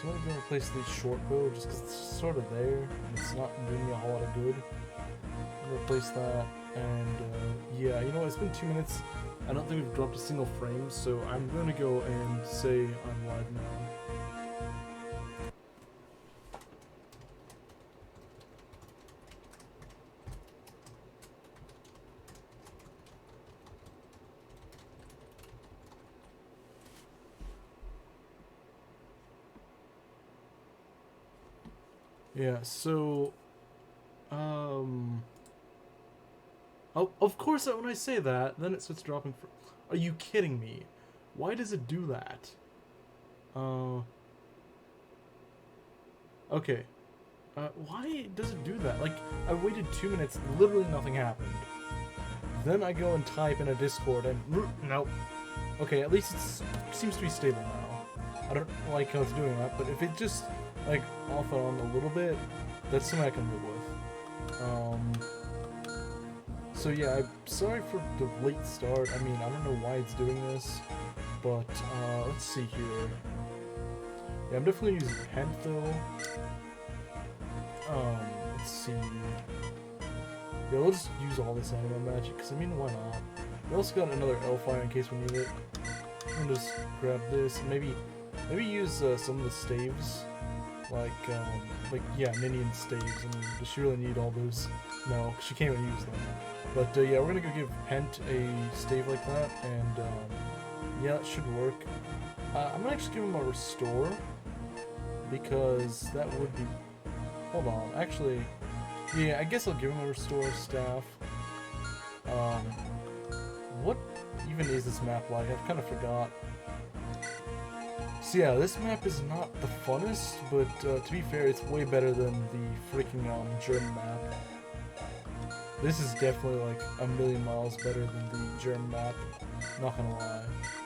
So I'm gonna replace the short bow just because it's sort of there and it's not doing me a whole lot of good. I'm gonna replace that, and yeah, you know what? It's been 2 minutes. I don't think we've dropped a single frame, so I'm gonna go and say I'm live now. Yeah, so, oh, of course, when I say that, then it starts dropping. Are you kidding me? Why does it do that? Okay. Why does it do that? Like, I waited 2 minutes, literally nothing happened. Then I go and type in a Discord, and nope. Okay, at least it seems to be stable now. I don't like how it's doing that, but if it just, like, off and on a little bit, that's something I can live with. So yeah, I'm sorry for the late start. I mean, I don't know why it's doing this, but let's see here. Yeah, I'm definitely using Pent though. Let's see. Yeah, we'll just use all this anime magic, because I mean, why not? We also got another L-Fire in case we need it. I'm gonna just grab this and maybe use some of the staves. Like yeah, minion staves. I mean, does she really need all those? No, she can't even use them. But yeah, we're gonna go give Pent a stave like that, and yeah, it should work. I'm gonna actually give him a restore, because that would be... Hold on, actually, yeah, I guess I'll give him a restore staff. What even is this map like? I've kind of forgot. So yeah, this map is not the funnest, but to be fair, it's way better than the freaking German map. This is definitely like a million miles better than the German map, not gonna lie.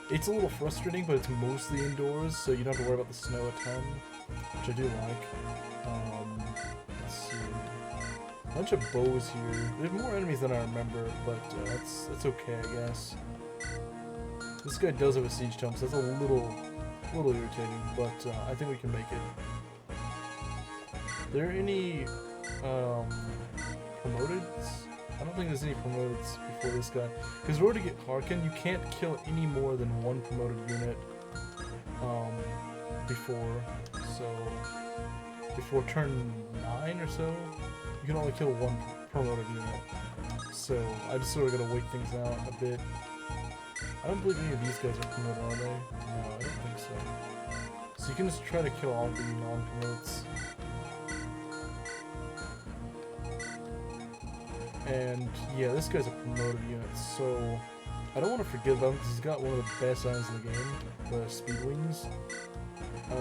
It's a little frustrating, but it's mostly indoors, so you don't have to worry about the snow a ton, which I do like. Let's see. A bunch of bows here. There's more enemies than I remember, but that's okay, I guess. This guy does have a siege tome, so that's a little irritating, but I think we can make it. Are there any promoteds? I don't think there's any promoteds before this guy. Because in order to get Harkin, you can't kill any more than one promoted unit before. So, before turn 9 or so, you can only kill one promoted unit. So, I just sort of gotta wait things out a bit. I don't believe any of these guys are promoted, are they? No, I don't think so. So you can just try to kill all the non-promotes. And yeah, this guy's a promoted unit, so I don't want to forget about him because he's got one of the best items in the game, the speed wings.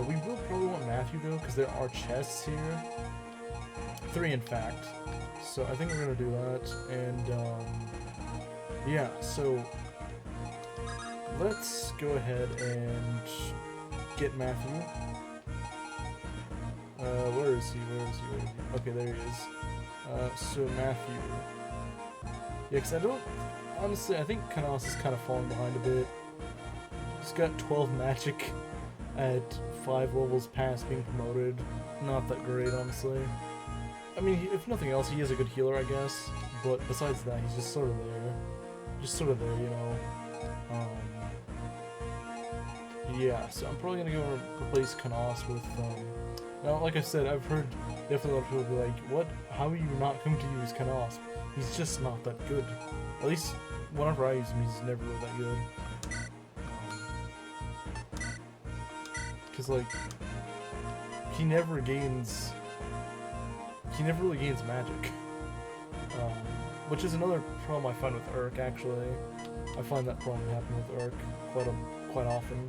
We will probably want Matthew though, because there are chests here. 3 in fact. So I think we're gonna do that, and yeah, so let's go ahead and get Matthew. Where is he? Okay, there he is. So Matthew. Yeah, because I don't... Honestly, I think Kanos is kind of falling behind a bit. He's got 12 magic at 5 levels past being promoted. Not that great, honestly. I mean, if nothing else, he is a good healer, I guess. But besides that, he's just sort of there. You know. Yeah, so I'm probably gonna go replace Kanos with, now, like I said, I've heard definitely a lot of people be like, what? How are you not going to use Kanos? He's just not that good. At least, whenever I use him, he's never really that good. Because, like, he never really gains magic. Which is another problem I find with Urk, actually. I find that problem happen with Urk quite often.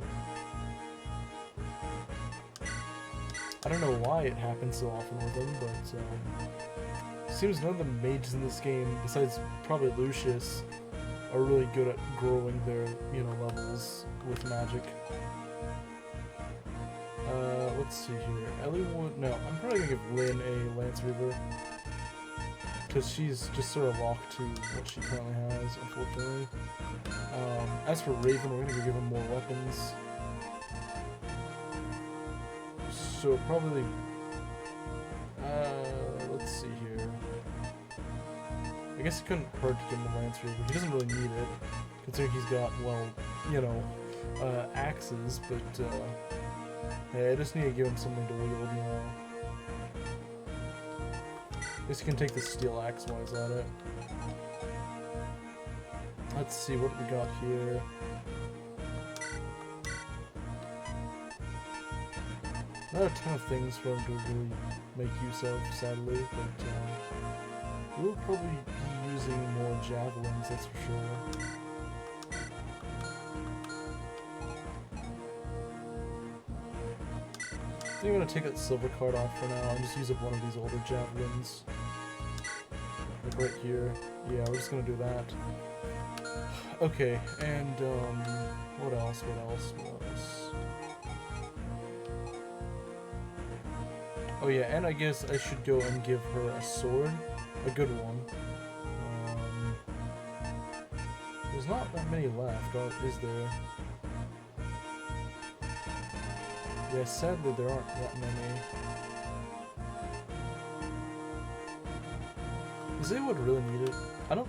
I don't know why it happens so often with him, but seems none of the mages in this game, besides probably Lucius, are really good at growing their, you know, levels with magic. Let's see here. Ellie would... No, I'm probably gonna give Lynn a Lance Reaver. Because she's just sort of locked to what she currently has, unfortunately. As for Raven, we're gonna go give him more weapons. So probably, let's see here. I guess it couldn't hurt to give him a Lance Reaver. He doesn't really need it, considering he's got, well, you know, axes, but, yeah, I just need to give him something to wield now. I guess you can take the steel axe while he's at it. Let's see what we got here. Not a ton of things for him to really make use of, sadly, but we'll probably be using more javelins, that's for sure. I think I'm gonna take that silver card off for now and just use up one of these older javelins. Like right here. Yeah, we're just gonna do that. Okay, and what else? Oh yeah, and I guess I should go and give her a sword, a good one. There's not that many left, is there? Yeah, sadly there aren't that many. Does anyone really need it? I don't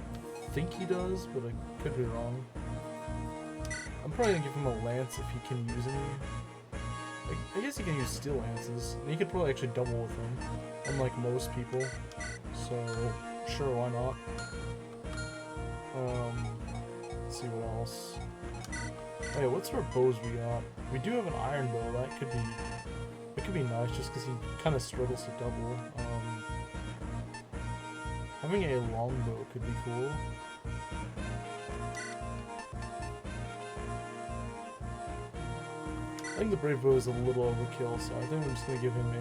think he does, but I could be wrong. I'm probably gonna give him a lance if he can use any. I guess he can use steel lances, and he could probably actually double with them, unlike most people. So, sure, why not? Let's see what else. Oh yeah, what sort of bows we got? We do have an iron bow. That could be nice, just because he kind of struggles to double. Having a longbow could be cool. I think the brave bow is a little overkill, so I think I'm just gonna give him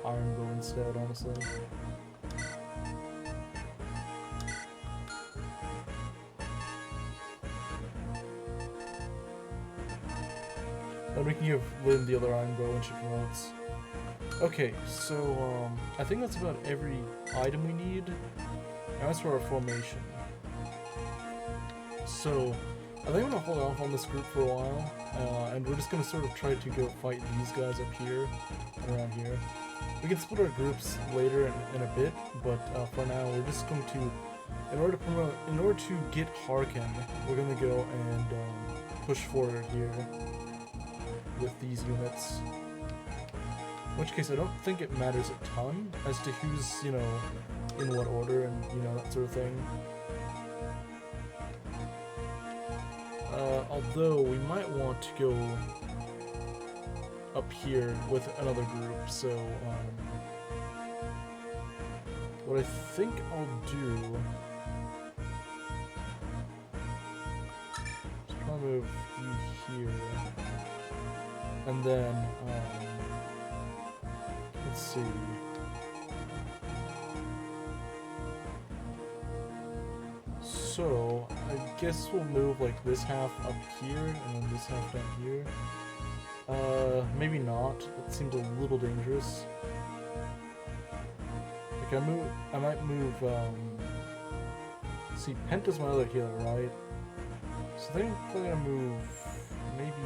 a iron bow instead, honestly. Then we can give Lynn the other iron bow when she promotes. Okay, so I think that's about every item we need. Now as for our formation. So I think I'm gonna hold off on this group for a while, and we're just gonna sort of try to go fight these guys up here and around here. We can split our groups later in a bit, but for now we're just going to, in order to get Harken, we're gonna go and push forward here with these units. In which case, I don't think it matters a ton as to who's, you know, in what order and, you know, that sort of thing. Although, we might want to go up here with another group, so, what I think I'll do is probably move you here, and then, let's see. So, I guess we'll move like this half up here and then this half down here. Maybe not. It seems a little dangerous. Like I might move, see, Penta's my other healer, right? So I think I'm probably gonna move maybe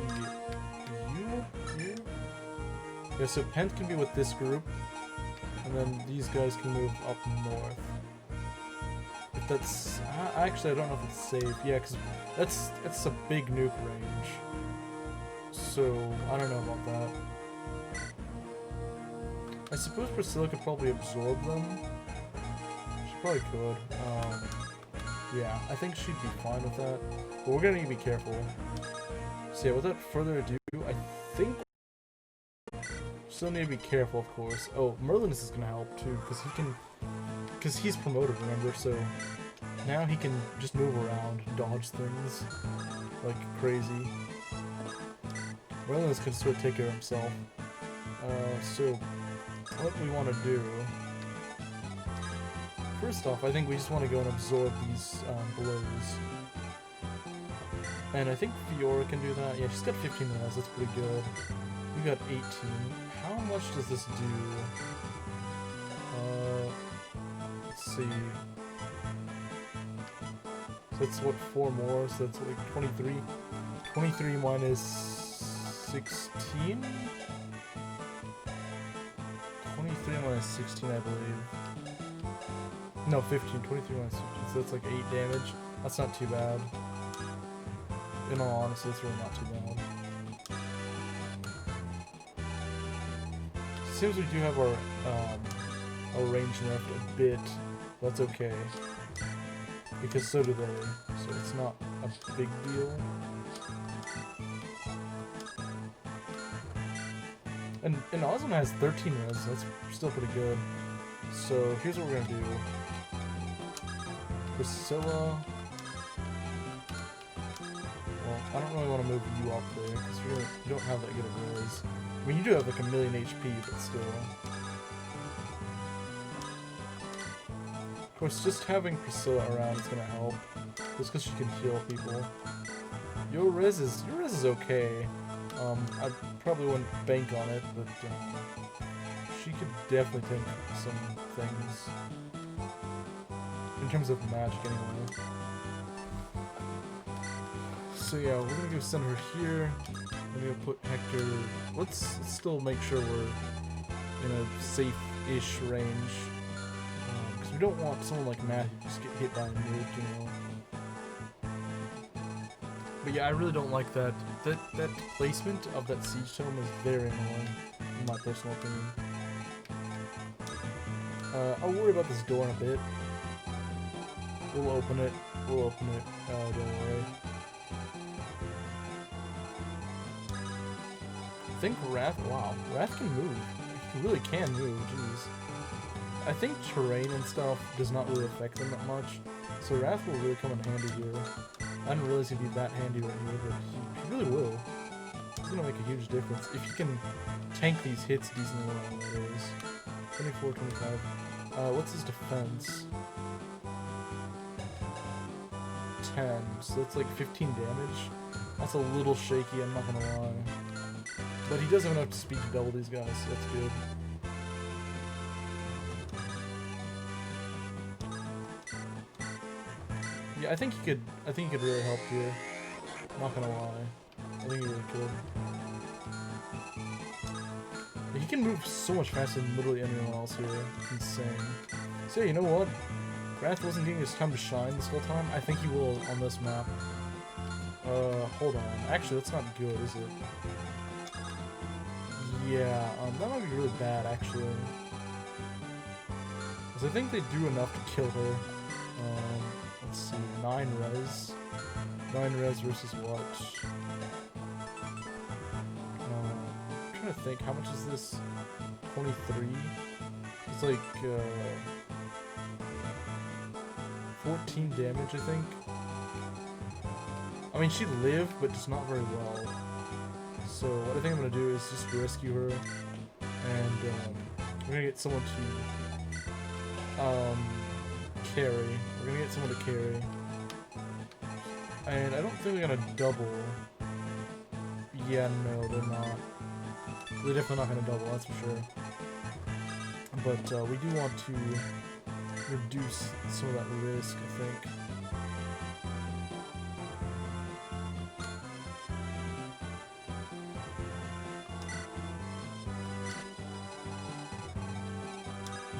you up here? Yeah, so Pent can be with this group, and then these guys can move up north. If that's... actually, I don't know if it's safe. Yeah, because it's a big nuke range. So, I don't know about that. I suppose Priscilla could probably absorb them. She probably could. Yeah, I think she'd be fine with that. But we're gonna need to be careful. So yeah, without further ado, I think... Still need to be careful, of course. Oh, Merlin is gonna help too, because he's promoted, remember, so now he can just move around, dodge things like crazy. Merlin can sort of take care of himself. So what we want to do, first off, I think we just want to go and absorb these blows. And I think Fiora can do that. Yeah, she's got 15 minutes, that's pretty good. We got 18. How much does this do? Let's see. So that's what, 4 more, so that's like 23. 23 minus 16? minus 16, I believe. No, 15. 23 minus 15, so that's like 8 damage. That's not too bad. In all honesty, it's really not too bad. Seems we do have our range nerfed a bit. That's okay. Because so do they. So it's not a big deal. And Ozma has 13 res, so that's still pretty good. So here's what we're gonna do. Priscilla. Well, I don't really want to move you up there, because you don't have that good of res. I mean, you do have like a million HP, but still. Of course, just having Priscilla around is gonna help, just because she can heal people. Your res is okay. I probably wouldn't bank on it, but she could definitely take some things in terms of magic, anyway. So yeah, we're gonna go send her here. I'm gonna put Hector. Let's still make sure we're in a safe-ish range, because we don't want someone like Matt who just get hit by a nuke, you know. But yeah, I really don't like that placement of that siege tome is very annoying, in my personal opinion. I'll worry about this door in a bit. We'll open it. Don't worry. I think Wrath can move. He really can move, jeez. I think terrain and stuff does not really affect him that much, so Wrath will really come in handy here. I didn't realize he'd be that handy right here, but he really will. It's gonna make a huge difference if you can tank these hits decently well. It is 24, 25. What's his defense? 10. So that's like 15 damage. That's a little shaky, I'm not gonna lie. But he does have enough speed to double these guys, so that's good. Yeah, I think he could really help here. Not gonna lie. I think he really could. Yeah, he can move so much faster than literally anyone else here. It's insane. So yeah, you know what? Wrath wasn't getting his time to shine this whole time. I think he will on this map. Hold on. Actually, that's not good, is it? Yeah, that might be really bad, actually. Because I think they do enough to kill her. Let's see, 9 res. 9 res versus what? I'm trying to think, how much is this? 23? It's like, 14 damage, I think. I mean, she lived, but just not very well. So what I think I'm gonna do is just rescue her, and we're gonna get someone to carry. We're gonna get someone to carry, and I don't think they're gonna double. Yeah, no, they're not. They're definitely not gonna double, that's for sure. But we do want to reduce some of that risk, I think.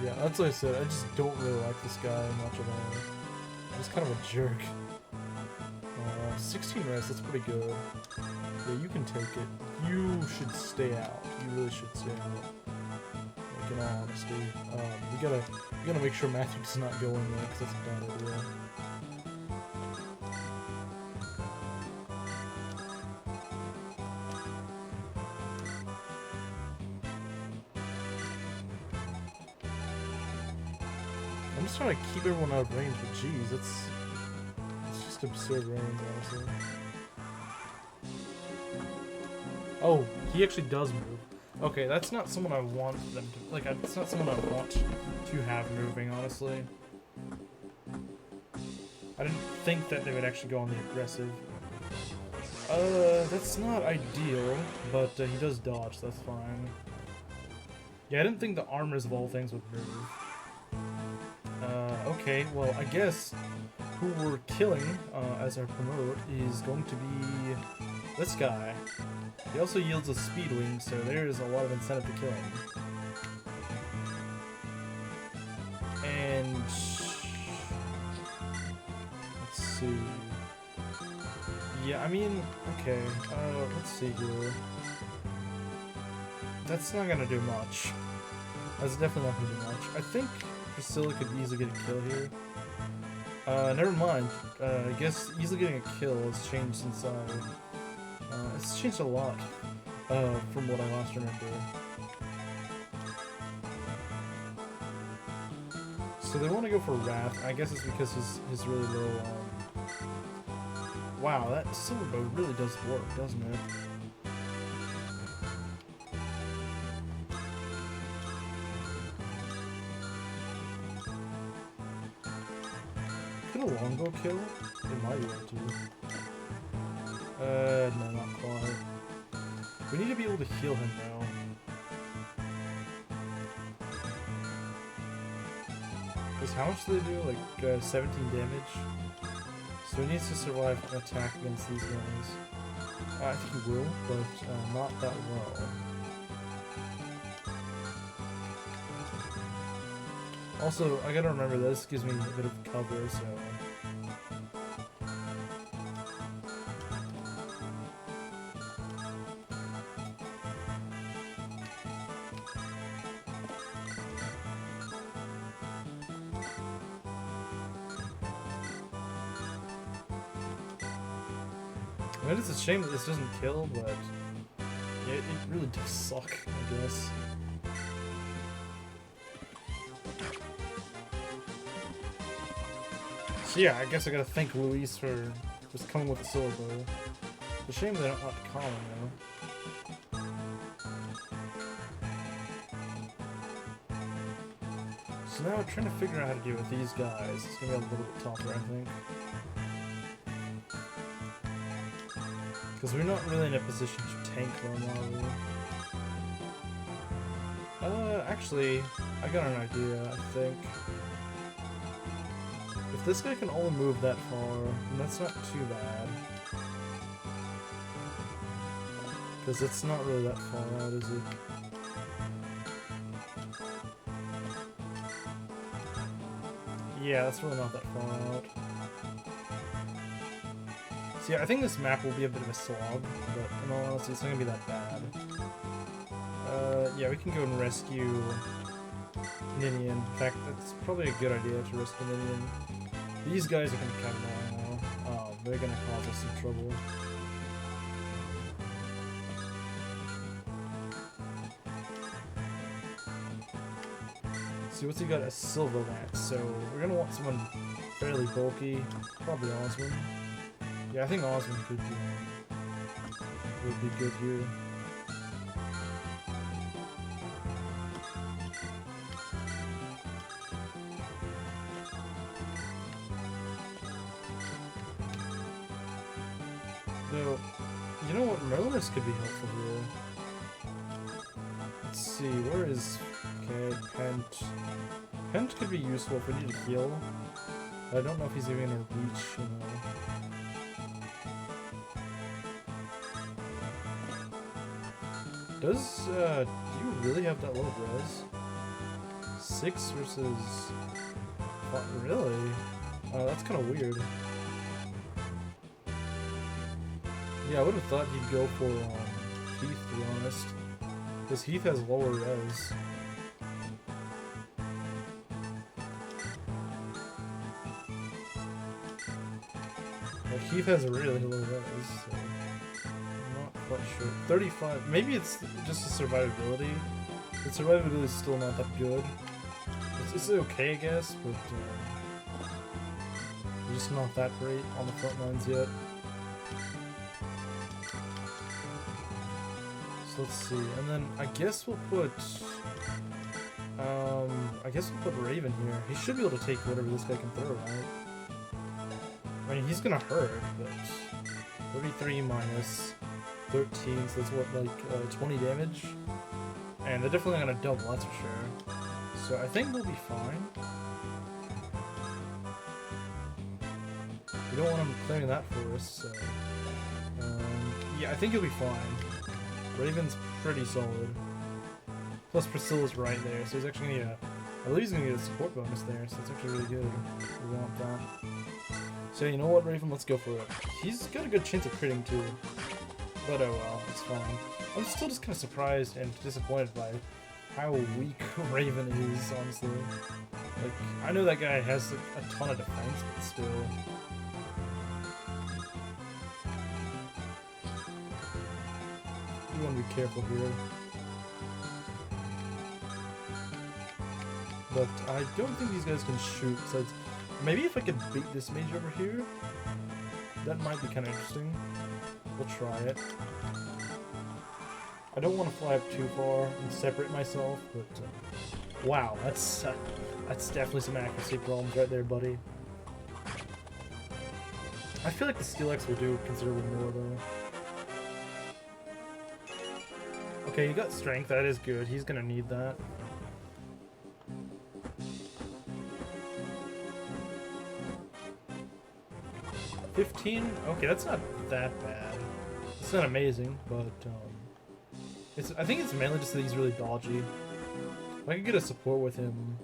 Yeah, that's what I said. I just don't really like this guy much at all. He's kind of a jerk. 16 res, that's pretty good. Yeah, you can take it. You should stay out. You really should stay out. Like, in all honesty. We gotta make sure Matthew does not go in there, because that's a bad idea. I'm just trying to keep everyone out of range, but geez, it's just absurd range, honestly. Oh, he actually does move. Okay, that's not someone I want them to, like, it's not someone I want to have moving, honestly. I didn't think that they would actually go on the aggressive. That's not ideal, but he does dodge, so that's fine. Yeah, I didn't think the armors of all things would move. Okay, well, I guess who we're killing as our promote is going to be this guy. He also yields a speed wing, so there's a lot of incentive to kill him. let's see. Yeah, I mean, okay. Let's see here. That's not gonna do much. That's definitely not gonna do much. I think Priscilla could easily get a kill here. Never mind. I guess easily getting a kill has changed since it's changed a lot from what I last remember. So they want to go for Wrath. I guess it's because he's really low. Wow, that silver bow really does work, doesn't it? Could a longbow kill? It might be able to. No, not quite. We need to be able to heal him now. Because how much do they do? Like 17 damage? So he needs to survive an attack against these guys. I think he will, but not that well. Also, I gotta remember this gives me a bit of cover, so... I mean, it's a shame that this doesn't kill, but yeah, it really does suck, I guess. So yeah, I guess I gotta thank Luis for just coming with the silver bow. It's a shame they're not common, though. So now I'm trying to figure out how to deal with these guys. It's gonna be a little bit tougher, I think. Because we're not really in a position to tank them, are we? Actually, I got an idea, I think. If this guy can only move that far, then that's not too bad. Because it's not really that far out, is it? Yeah, that's really not that far out. So yeah, I think this map will be a bit of a slog, but in all honesty, it's not gonna be that bad. Yeah, we can go and rescue Ninian. In fact, that's probably a good idea to rescue Ninian. These guys are gonna cut it on now. They're gonna cause us some trouble. See, what's he got? A silver lance, so we're gonna want someone fairly bulky. Probably Osmond. Yeah, I think Osmond would be good here. Though, you know what? Merlinus could be helpful here. Let's see, where is... Okay, Pent. Pent could be useful if we need to heal. I don't know if he's even gonna reach, you know. Does, do you really have that low res? 6 versus... Really? That's kind of weird. Yeah, I would have thought he'd go for Heath, to be honest. Because Heath has lower res. Well, Heath has a really low res, so I'm not quite sure. 35, maybe it's just the survivability. The survivability is still not that good. It's okay, I guess, but just not that great on the front lines yet. Let's see, and then I guess we'll put Raven here. He should be able to take whatever this guy can throw, right? I mean, he's gonna hurt, but 33 minus 13, so that's what, like 20 damage? And they're definitely gonna double, that's for sure. So I think we'll be fine. We don't want him clearing that for us, so... yeah, I think he'll be fine. Raven's pretty solid. Plus Priscilla's right there, so he's actually gonna need a I believe he's gonna get a support bonus there, so it's actually really good. We want that. So you know what, Raven? Let's go for it. He's got a good chance of critting too. But oh well, it's fine. I'm still just kind of surprised and disappointed by how weak Raven is, honestly. Like, I know that guy has like, a ton of defense, but still. You want to be careful here. But I don't think these guys can shoot, so maybe if I could beat this mage over here, that might be kind of interesting. We'll try it. I don't want to fly up too far and separate myself, but wow, that's definitely some accuracy problems right there, buddy. I feel like the Steel X will do considerably more, though. Okay, you got strength, that is good. He's gonna need that. $15? Okay, that's not that bad. It's not amazing, but I think it's mainly just that he's really dodgy. If I could get a support with him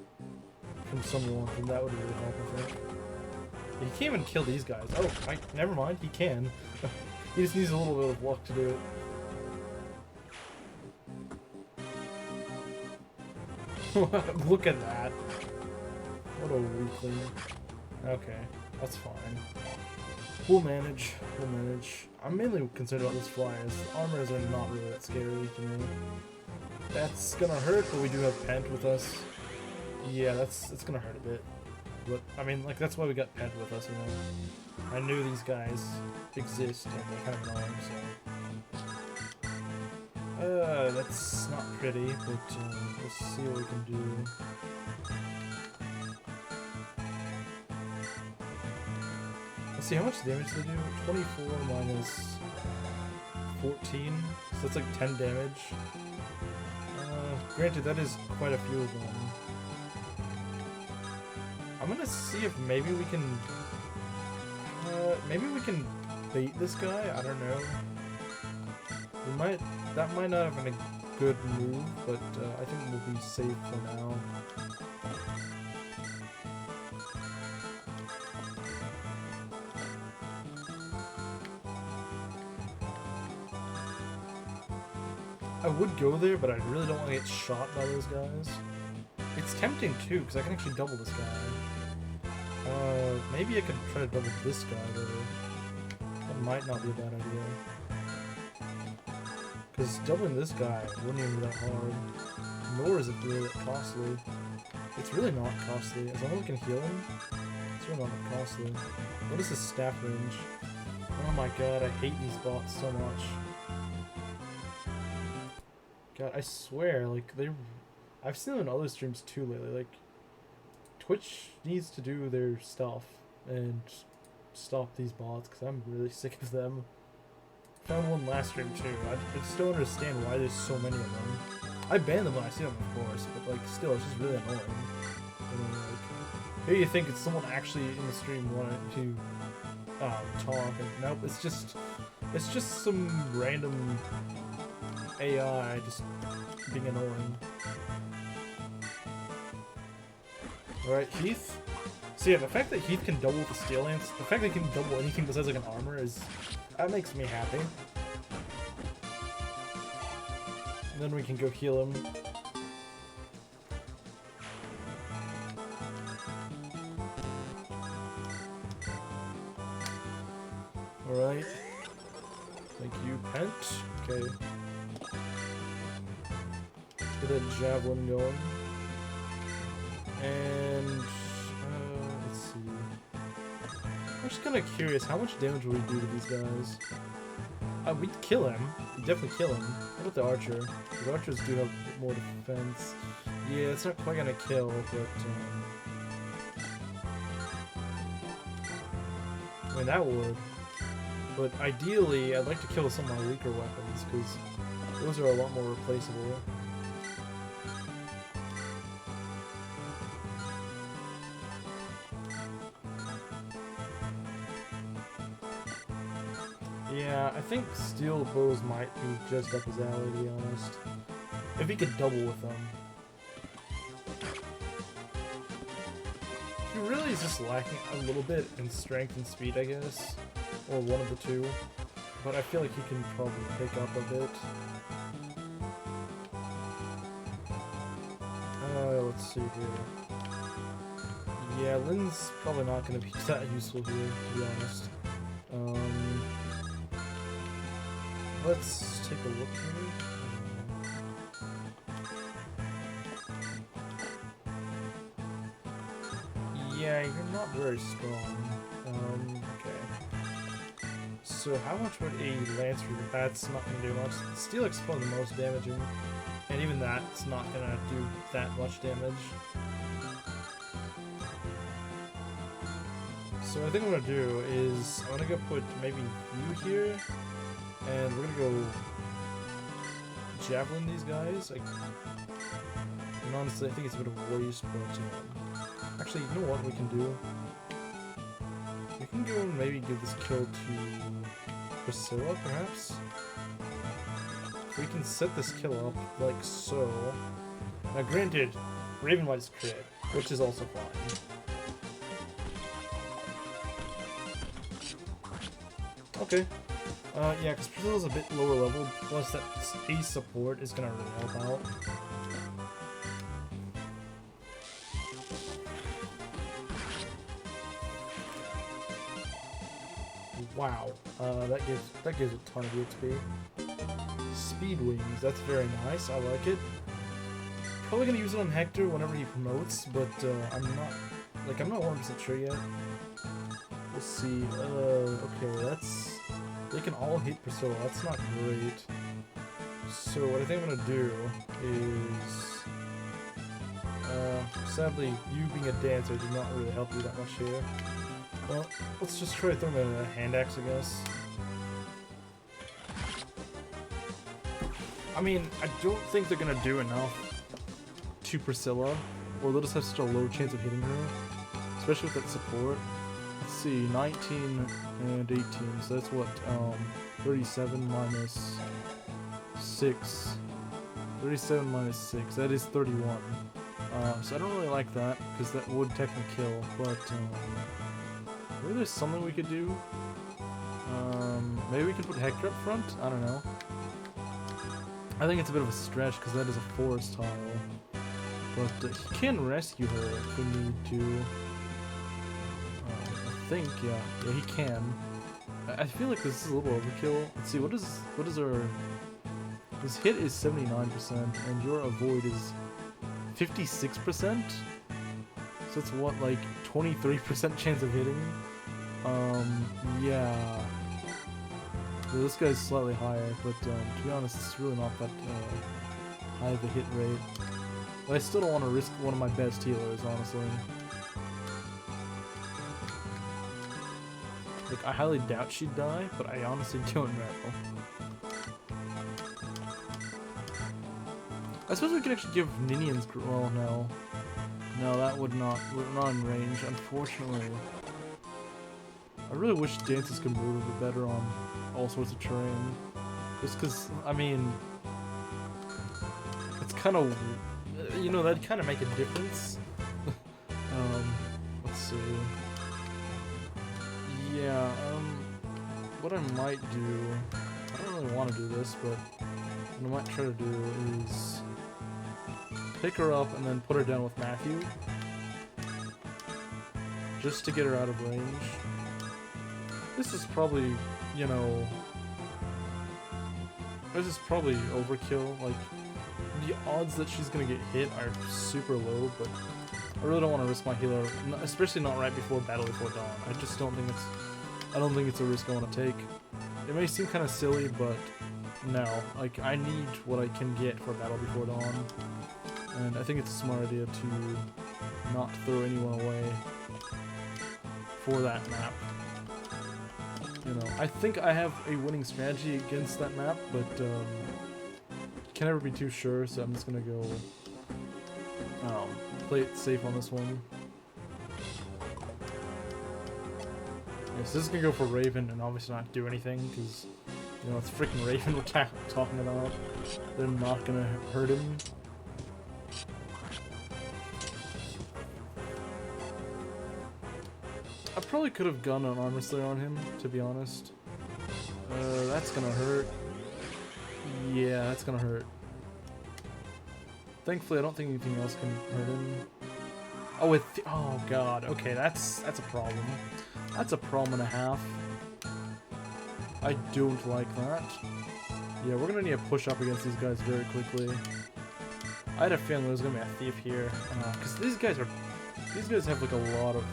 from someone, then that would really help, I think. He can't even kill these guys. Oh, never mind, he can. He just needs a little bit of luck to do it. Look at that. What a weakling. Okay, that's fine. We'll manage. We'll manage. I'm mainly concerned about those flyers. The armors are not really that scary to me. That's gonna hurt, but we do have Pent with us. Yeah, it's gonna hurt a bit. But, I mean, like, that's why we got Pent with us, you know? I knew these guys exist, and they're kind of annoying, so... that's not pretty, but, let's see what we can do. Let's see, how much damage do they do? 24 minus 14, so that's like 10 damage. Granted, that is quite a few of them. I'm gonna see if maybe we can bait this guy. I don't know. That might not have been a good move, but I think we'll be safe for now. I would go there, but I really don't want to get shot by those guys. It's tempting too, because I can actually double this guy. Maybe I could try to double this guy, though. That might not be a bad idea. Because doubling this guy wouldn't even be that hard. Nor is it really that costly. It's really not costly. As long as we can heal him, it's really not that costly. What is his staff range? Oh my god, I hate these bots so much. God, I swear, like, I've seen them in other streams too lately, like, Twitch needs to do their stuff and stop these bots, because I'm really sick of them. Found one last stream too. I just don't understand why there's so many of them. I ban them when I see them, of course, but, like, still, it's just really annoying. And then, like, here you think it's someone actually in the stream wanting to talk, and nope, it's just some random AI just being annoying. Alright, Heath. So yeah, the fact that Heath can double the Steel Lance, the fact that he can double anything besides like an armor that makes me happy. And then we can go heal him. Alright. Thank you, Pent. Okay. Get a javelin going. And let's see. I'm just kind of curious, how much damage will we do to these guys? We'd kill him. We'd definitely kill him. What about the archer? The archers do have a bit more defense. Yeah, it's not quite gonna kill, but I mean that would. But ideally, I'd like to kill some of my weaker weapons because those are a lot more replaceable. Yeah, I think steel bows might be just up his alley, to be honest. If he could double with them. He really is just lacking a little bit in strength and speed, I guess. Or one of the two. But I feel like he can probably pick up a bit. Let's see here. Yeah, Lynn's probably not going to be that useful here, to be honest. Let's take a look here. Yeah, you're not very strong. Okay. So how much would a Lance Reaver? That's not going to do much. Steel X is probably the most damaging. And even that's not going to do that much damage. So I think what I'm going to do is, I'm going to go put maybe you here. And we're going to go Javelin these guys. And honestly, I think it's a bit of a waste, but actually, you know what we can do? We can go and maybe give this kill to Priscilla, perhaps? We can set this kill up like so. Now granted, Raven might just crit, which is also fine. Okay. Yeah, because Priscilla's a bit lower level, plus that ace support is gonna really help out. Wow, that gives a ton of XP. Speed wings, that's very nice. I like it. Probably gonna use it on Hector whenever he promotes, but I'm not 100% sure yet. Let's see. Okay, they can all hit Priscilla. That's not great. So what I think I'm gonna do is, sadly, you being a dancer did not really help you that much here. Well, let's just try to throw him a hand axe, I guess. I mean, I don't think they're gonna do enough to Priscilla, or they'll just have such a low chance of hitting her, especially with that support. Let's see, 19 and 18, so that's what, 37 minus 6. 37 minus 6, that is 31. So I don't really like that, because that would technically kill, but, maybe there's something we could do. Maybe we can put Hector up front? I don't know. I think it's a bit of a stretch because that is a forest tile. But he can rescue her if we need to. I think, yeah, he can. I feel like this is a little overkill. Let's see, what is our... His hit is 79% and your avoid is 56%? So it's what, like 23% chance of hitting? Yeah. Well, this guy's slightly higher, but to be honest, it's really not that high of a hit rate. But I still don't want to risk one of my best healers, honestly. Like, I highly doubt she'd die, but I honestly don't know. I suppose we could actually give Ninian's... Well, no. No, that would not... We're not in range, unfortunately. I really wish dances could move a bit better on all sorts of terrain. Just because, I mean, it's kind of, you know, that'd kind of make a difference. Let's see. Yeah, what I might do, I don't really want to do this, but what I might try to do is pick her up and then put her down with Matthew. Just to get her out of range. This is probably, you know, this is probably overkill. Like, the odds that she's gonna get hit are super low, but I really don't want to risk my healer, especially not right before Battle Before Dawn. I just don't think it's a risk I want to take. It may seem kind of silly, but no, like, I need what I can get for Battle Before Dawn, and I think it's a smart idea to not throw anyone away for that map. You know, I think I have a winning strategy against that map, but can never be too sure, so I'm just gonna go play it safe on this one. Yeah, so this is gonna go for Raven and obviously not do anything, because, you know, it's freaking Raven we're talking about. They're not gonna hurt him. I probably could have gone an armor slayer on him, to be honest. That's gonna hurt. Yeah, that's gonna hurt. Thankfully, I don't think anything else can hurt him. Oh, oh god. Okay, that's a problem. That's a problem and a half. I don't like that. Yeah, we're gonna need to push up against these guys very quickly. I had a feeling there was gonna be a thief here, because these guys have like a lot of.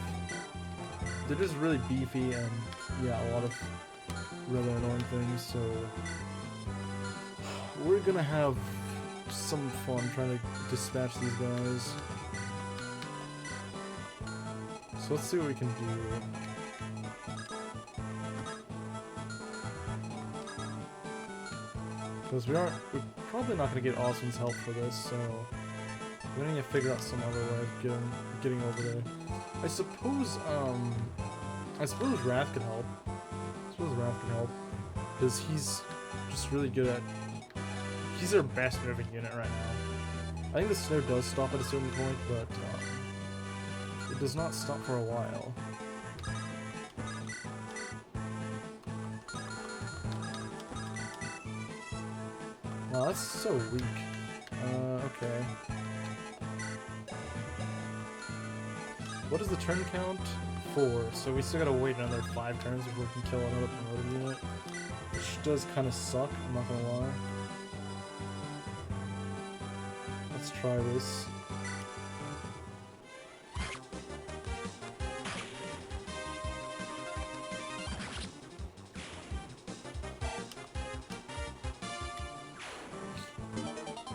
They're just really beefy and yeah, a lot of really annoying things. So we're gonna have some fun trying to dispatch these guys. So let's see what we can do. Because we're probably not going to get Austin's help for this, so we're going to figure out some other way of getting over there. I suppose Wrath could help. Because he's just really good at... He's our best moving unit right now. I think the snare does stop at a certain point, but it does not stop for a while. Wow, that's so weak. Okay. What is the turn count? 4. So we still gotta wait another 5 turns before we can kill another promoted unit. Which does kind of suck, I'm not gonna lie. Let's try this.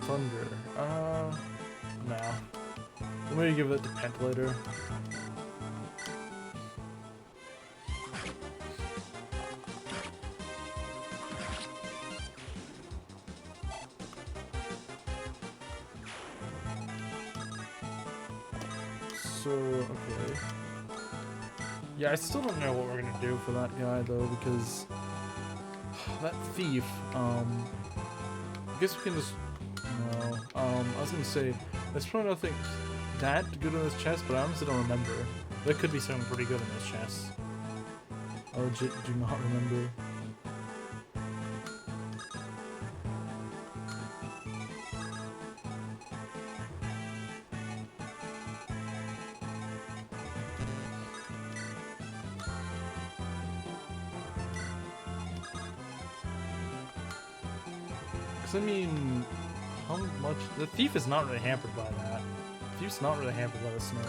Thunder. Nah. I'm gonna give it to Pent later. So, okay. Yeah, I still don't know what we're gonna do for that guy though, because that thief, I guess we can just... No. I was gonna say, there's probably nothing that good in this chest, but I honestly don't remember. There could be something pretty good in this chest. I legit do not remember. Because, I mean... How much? The thief is not really hampered by that. The thief's not really hampered by the snow.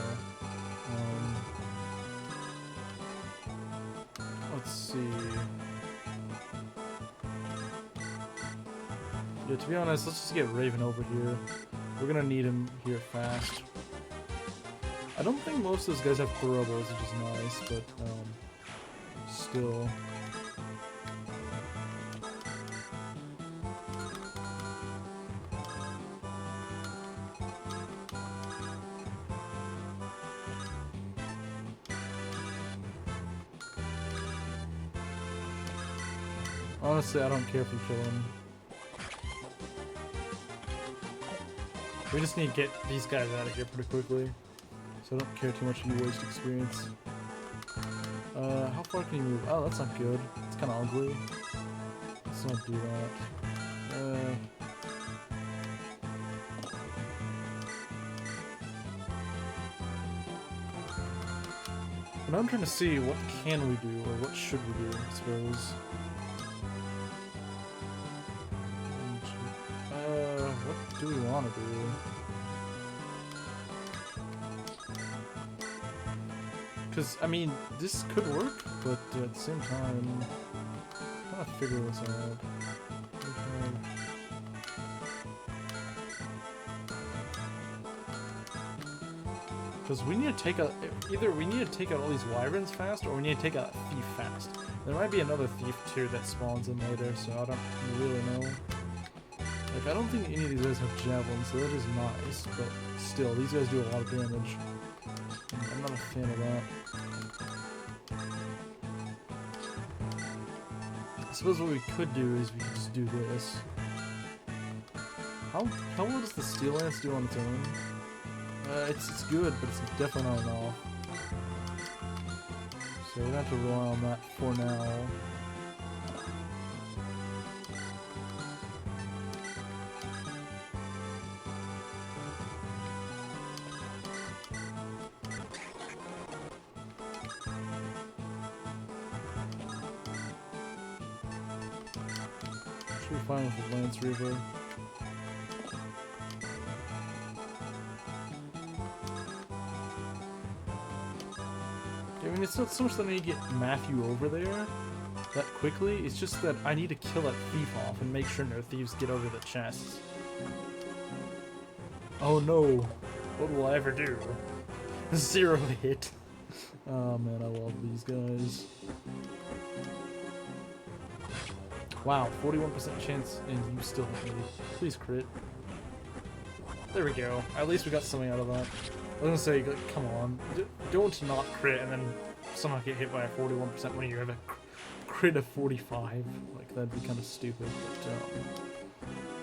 Let's see. Yeah, to be honest, let's just get Raven over here. We're gonna need him here fast. I don't think most of those guys have throwables, which is nice, but still. Honestly, I don't care if we kill him. We just need to get these guys out of here pretty quickly. So I don't care too much if you waste experience. How far can you move? Oh, that's not good. It's kind of ugly. Let's not do that. But I'm trying to see what can we do, or what should we do, I suppose. What do we want to do? Because, I mean, this could work, but at the same time, I'm trying to figure this out. Because we need to take out, either we need to take out all these wyverns fast, or we need to take out a thief fast. There might be another thief too that spawns in later, so I don't really know. Like, I don't think any of these guys have javelins, so that is nice, but still, these guys do a lot of damage. I'm not a fan of that. I suppose what we could do is we could just do this. How well does the Steel Lance do on its own? It's good, but it's definitely not enough. we don't have to rely on that for now. Should be fine with the Lance Reaver. I mean, it's not so much that I need to get Matthew over there that quickly, it's just that I need to kill that thief off and make sure no thieves get over the chests. Oh no, what will I ever do? 0 hit. Oh man, I love these guys. Wow, 41% chance and you still hit me. Please crit. There we go. At least we got something out of that. I was gonna say, like, come on, don't not crit and then somehow get hit by a 41% when you have a crit of 45. Like, that'd be kind of stupid.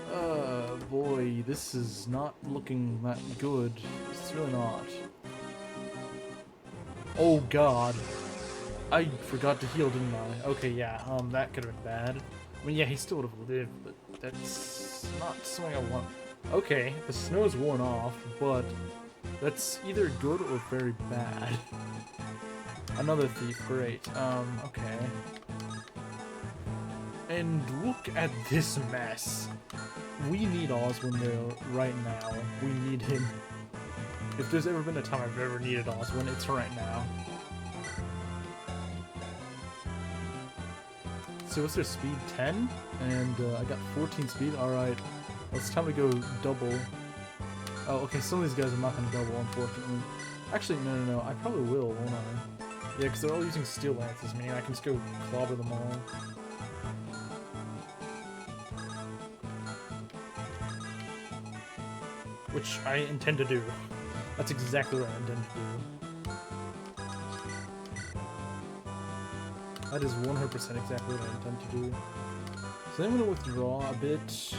But, boy, this is not looking that good. It's really not. Oh god. I forgot to heal, didn't I? Okay, yeah, that could have been bad. I mean, yeah, he still would have lived, but that's not something I want. Okay, the snow's worn off, but that's either good or very bad. Another thief, great. Okay. And look at this mess. We need Oswin there right now. We need him. If there's ever been a time I've ever needed Oswin, it's right now. So what's their speed? 10? And I got 14 speed. Alright. Well, it's time to go double. Oh, okay, some of these guys I'm not going to double, unfortunately. Actually, no, I probably will, won't I? Yeah, because they're all using steel lances, meaning I can just go clobber them all. Which I intend to do. That's exactly what I intend to do. That is 100% exactly what I intend to do. So I'm going to withdraw a bit.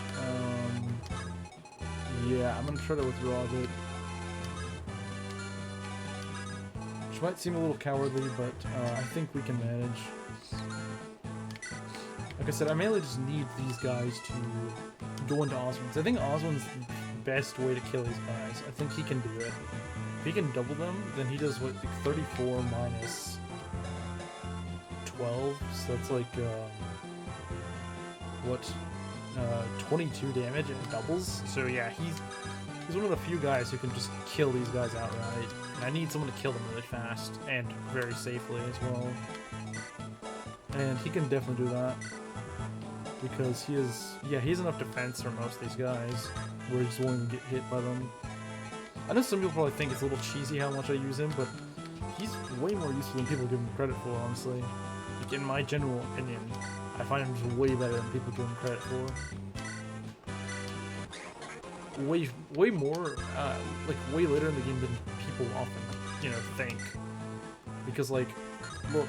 Yeah, I'm going to try to withdraw a bit. Which might seem a little cowardly, but I think we can manage. Like I said, I mainly just need these guys to go into Oswin, because I think Oswin's the best way to kill these guys. I think he can do it. If he can double them, then he does, what, like 34 minus 12, so that's like, 22 damage and doubles. So yeah, he's one of the few guys who can just kill these guys outright. And I need someone to kill them really fast and very safely as well. And he can definitely do that. Because he has enough defense for most of these guys where he just won't get hit by them. I know some people probably think it's a little cheesy how much I use him, but he's way more useful than people give him credit for, honestly. Like, in my general opinion, I find him just way better than people give him credit for. Way more, like, way later in the game than people often, think. Because, like, look,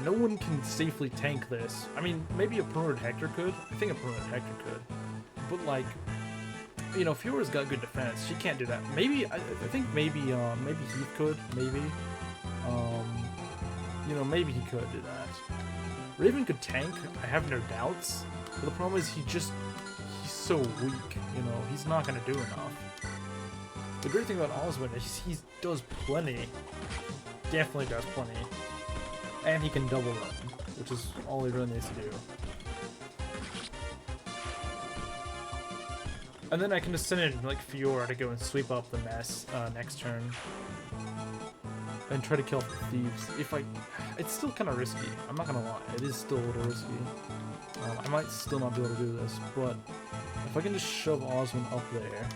no one can safely tank this. I mean, maybe a promoted Hector could. I think a promoted Hector could. But, like, Fiora's got good defense. She can't do that. Maybe, I think maybe Heath could, maybe. Maybe he could do that. Raven could tank, I have no doubts. But the problem is he's so weak, he's not going to do enough. The great thing about Oswin is he does plenty. Definitely does plenty. And he can double run, which is all he really needs to do. And then I can just send in, like, Fiora to go and sweep up the mess next turn. And try to kill thieves. It's still kind of risky. I'm not gonna lie. It is still a little risky. I might still not be able to do this, but if I can just shove Oswin up there,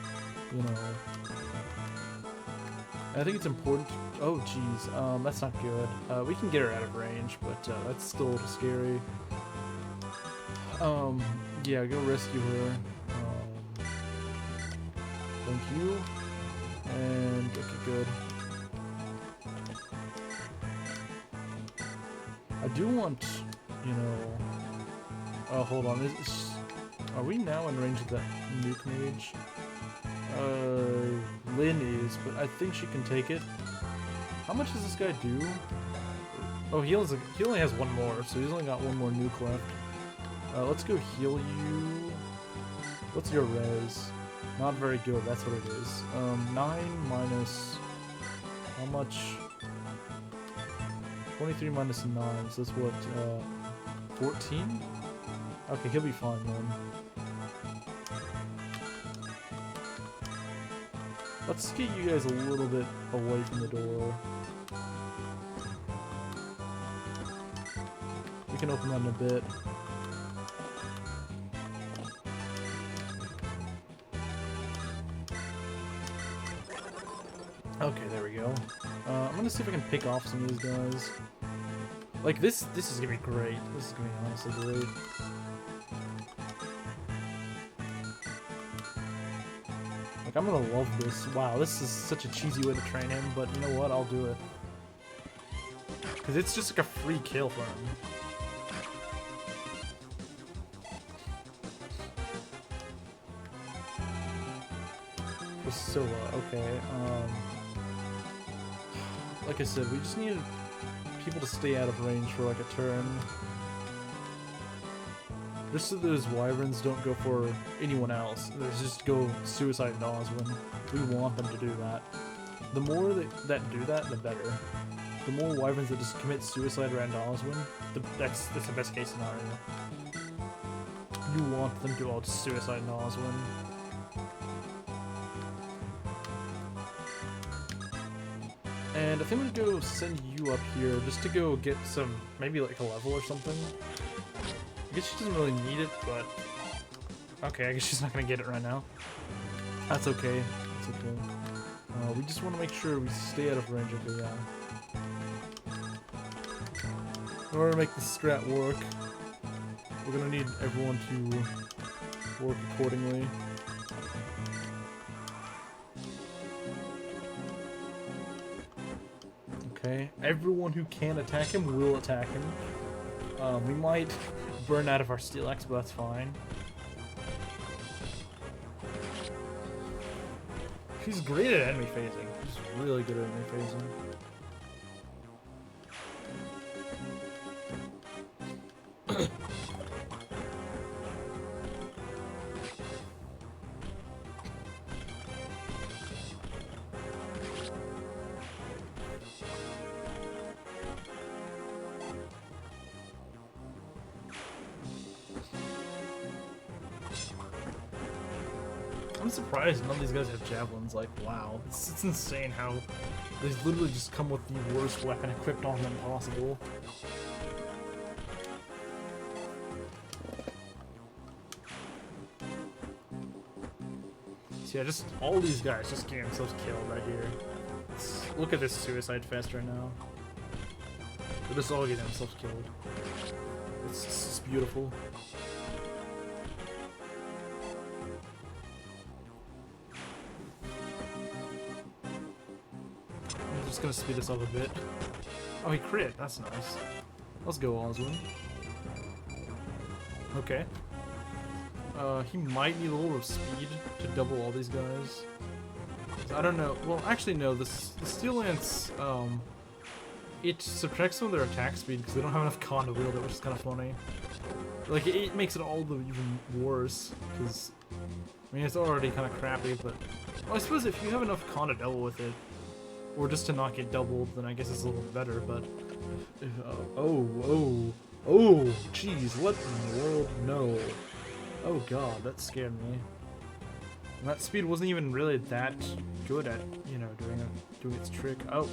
I think it's important. Oh, jeez. That's not good. We can get her out of range, but that's still a little scary. Yeah, go rescue her. Thank you. And okay, good. I do want, oh, hold on. Are we now in range of that nuke mage? Lynn is, but I think she can take it. How much does this guy do? Oh, he only has one more, so he's only got one more nuke left. Let's go heal you. What's your res? Not very good, that's what it is. 9 minus... How much? 23 minus 9, so that's what, 14? Okay, he'll be fine then. Let's get you guys a little bit away from the door. We can open that in a bit. Okay, there we go. I'm gonna see if I can pick off some of these guys. Like, this is gonna be great. This is gonna be honestly great. Like, I'm gonna love this. Wow, this is such a cheesy way to train him, but you know what? I'll do it. Because it's just like a free kill for him. Priscilla, okay. Like I said, we just need people to stay out of range for like a turn. Just so those wyverns don't go for anyone else. There's just go suicide and Oswin. We want them to do that. The more that do that, the better. The more wyverns that just commit suicide around Oswin, that's the best case scenario. You want them to all just suicide and Oswin. And I think I'm gonna go send you up here just to go get some, maybe like a level or something. I guess she doesn't really need it, but... Okay, I guess she's not gonna get it right now. That's okay. That's okay. We just want to make sure we stay out of range. Okay, yeah. In order to make this strat work, we're gonna need everyone to work accordingly. Okay, everyone who can attack him will attack him. We might burn out of our Steel Axe, but that's fine. He's great at enemy phasing. He's really good at enemy phasing. I'm surprised none of these guys have javelins. Like, wow. It's insane how they literally just come with the worst weapon equipped on them possible. So yeah, just all these guys just getting themselves killed right here. Look at this suicide fest right now. They're just all getting themselves killed. It's just beautiful. I'm just gonna speed this up a bit. Oh, he crit. That's nice. Let's go, Oswin. Okay. He might need a little bit of speed to double all these guys. I don't know. Well, actually, no. The Steel Lance, it subtracts some of their attack speed because they don't have enough con to wield it, which is kind of funny. Like, it makes it all the even worse because, I mean, it's already kind of crappy, but well, I suppose if you have enough con to double with it, or just to not get doubled, then I guess it's a little better, but... oh, jeez, what in the world? No. Oh god, that scared me. And that speed wasn't even really that good at, you know, doing its trick. Oh,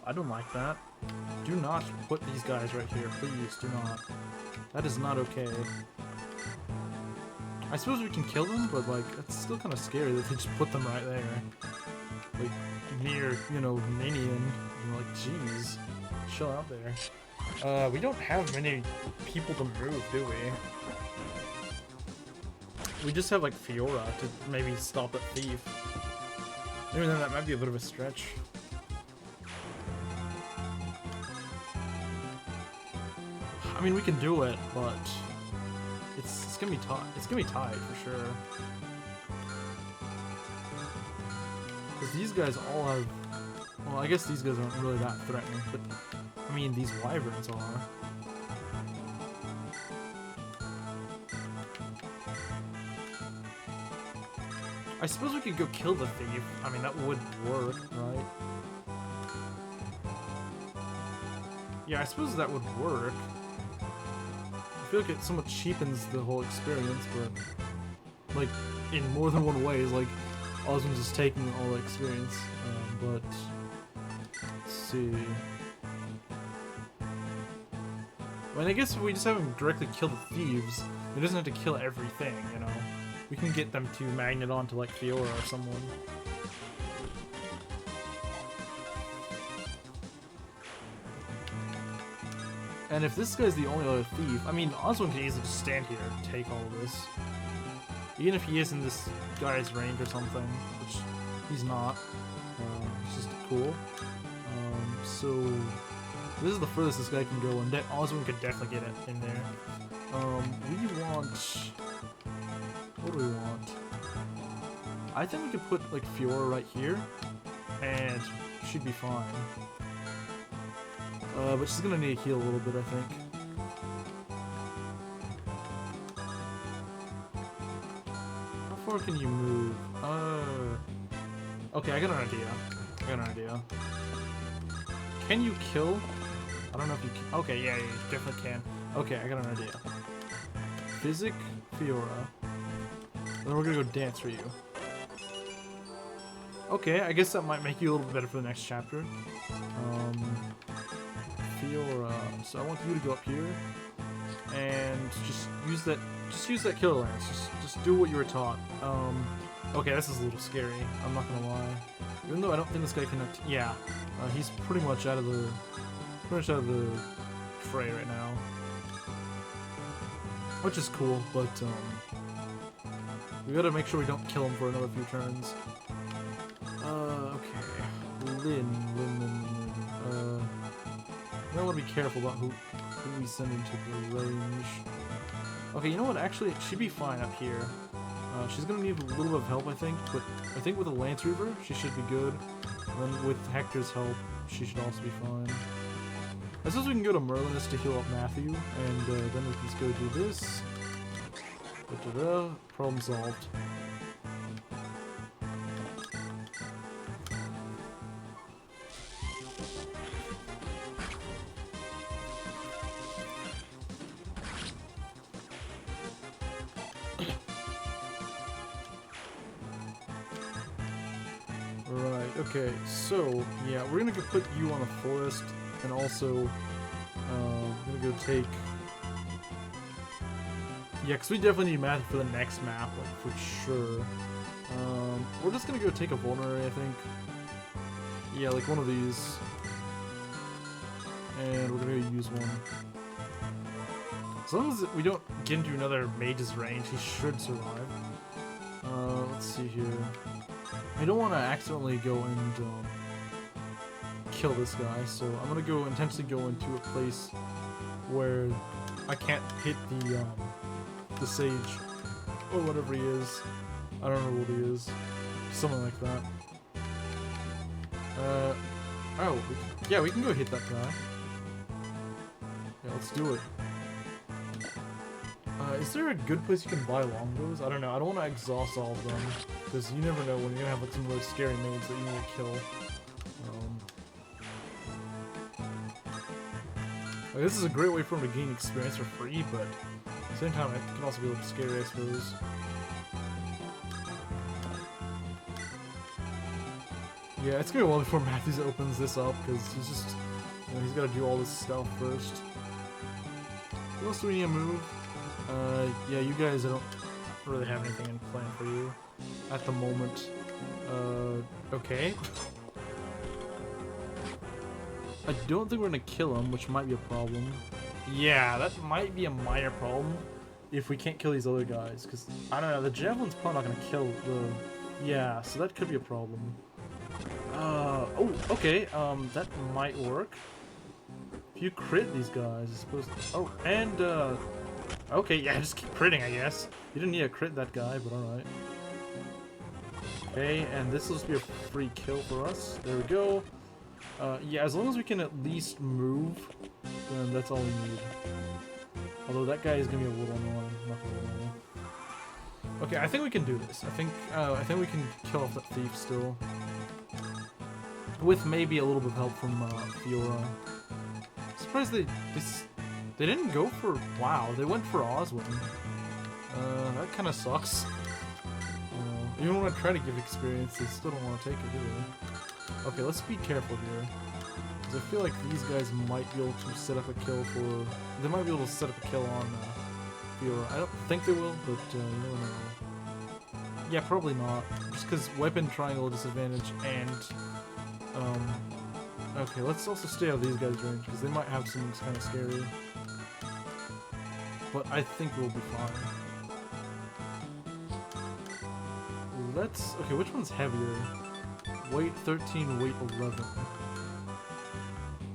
I don't like that. Do not put these guys right here, please, do not. That is not okay. I suppose we can kill them, but, like, it's still kind of scary that they just put them right there. Like, near, you know, minion. You're like, jeez, chill out there. We don't have many people to move, do we? We just have, like, Fiora to maybe stop that thief. Even then, that might be a bit of a stretch. I mean, we can do it, but it's gonna be tight. It's gonna be tight for sure. Because these guys all have... Well, I guess these guys aren't really that threatening, but I mean, these wyverns are. I suppose we could go kill the thief. I mean, that would work, right? Yeah, I suppose that would work. I feel like it somewhat cheapens the whole experience, but like in more than one way. Is like Osmond's just taking all the experience. But let's see. I mean, I guess if we just have him directly kill the thieves, he doesn't have to kill everything, you know. We can get them to magnet onto like Fiora or someone. And if this guy's the only other thief, I mean, Oswald can easily just stand here and take all of this. Even if he is in this guy's range or something, which he's not. It's just cool. So this is the furthest this guy can go, and Oswald could definitely get it in there. We want... What do we want? I think we could put, like, Fiora right here, and she'd be fine. But she's gonna need a heal a little bit, I think. How far can you move? Okay, I got an idea. Can you kill? I don't know if you can. Okay, yeah, you definitely can. Okay, I got an idea. Physic Fiora. Then we're gonna go dance for you. Okay, I guess that might make you a little bit better for the next chapter. Fiora. So I want you to go up here and just use that killer lance. Just do what you were taught. Okay, this is a little scary. I'm not gonna lie. Even though I don't think this guy can. Yeah, he's pretty much out of the fray right now, which is cool. But we gotta make sure we don't kill him for another few turns. Okay. Lin. We gotta be careful about who we send into the range. Okay, you know what? Actually, she'd be fine up here. She's gonna need a little bit of help, I think. But I think with a Lance Reaver, she should be good. And then with Hector's help, she should also be fine. I suppose we can go to Merlinus to heal up Matthew, and then we can just go do this. Problem solved. Right, okay, so, yeah, we're gonna go put you on the forest, and also, we're gonna go take... Yeah, because we definitely need Matthew for the next map, like, for sure. We're just gonna go take a vulnerary, I think. Yeah, like one of these. And we're gonna go use one. As long as we don't get into another mage's range, he should survive. Let's see here. I don't want to accidentally go and kill this guy, so I'm gonna go intentionally go into a place where I can't hit the sage or whatever he is. I don't know what he is. Something like that. Oh, yeah, we can go hit that guy. Yeah, let's do it. Is there a good place you can buy longbows? I don't know. I don't want to exhaust all of them, because you never know when you're gonna have like some really scary maids that you need to kill. Like, this is a great way for him to gain experience for free, but at the same time, it can also be a little scary, I suppose. Yeah, it's gonna be a while before Matthews opens this up, because he's just, you know, he's gotta do all this stuff first. What else do we need to move? Yeah, you guys, I don't really have anything in plan for you at the moment. Okay. I don't think we're gonna kill him, which might be a problem. Yeah, that might be a minor problem if we can't kill these other guys, because, I don't know, the Javelin's probably not gonna kill the... Yeah, so that could be a problem. Oh, okay, that might work. If you crit these guys, I suppose... Oh, and, okay, yeah, just keep critting, I guess. You didn't need to crit that guy, but alright. Okay, and this will just be a free kill for us. There we go. Yeah, as long as we can at least move, then that's all we need. Although that guy is gonna be a little annoying, not gonna lie. Okay, I think we can do this. I think we can kill off that thief still. With maybe a little bit of help from Fiora. Surprised they didn't go for wow, they went for Oswin. That kind of sucks. Even when I try to give experience, they still don't want to take it, do they? Okay, let's be careful here. Because I feel like these guys might be able to set up a kill for... They might be able to set up a kill on Fiora. I don't think they will, but you never know. Yeah, probably not. Just because weapon triangle disadvantage and... Okay, let's also stay out of these guys' range, because they might have something kind of scary. But I think we'll be fine. Let's... Okay, which one's heavier? Weight 13, weight 11.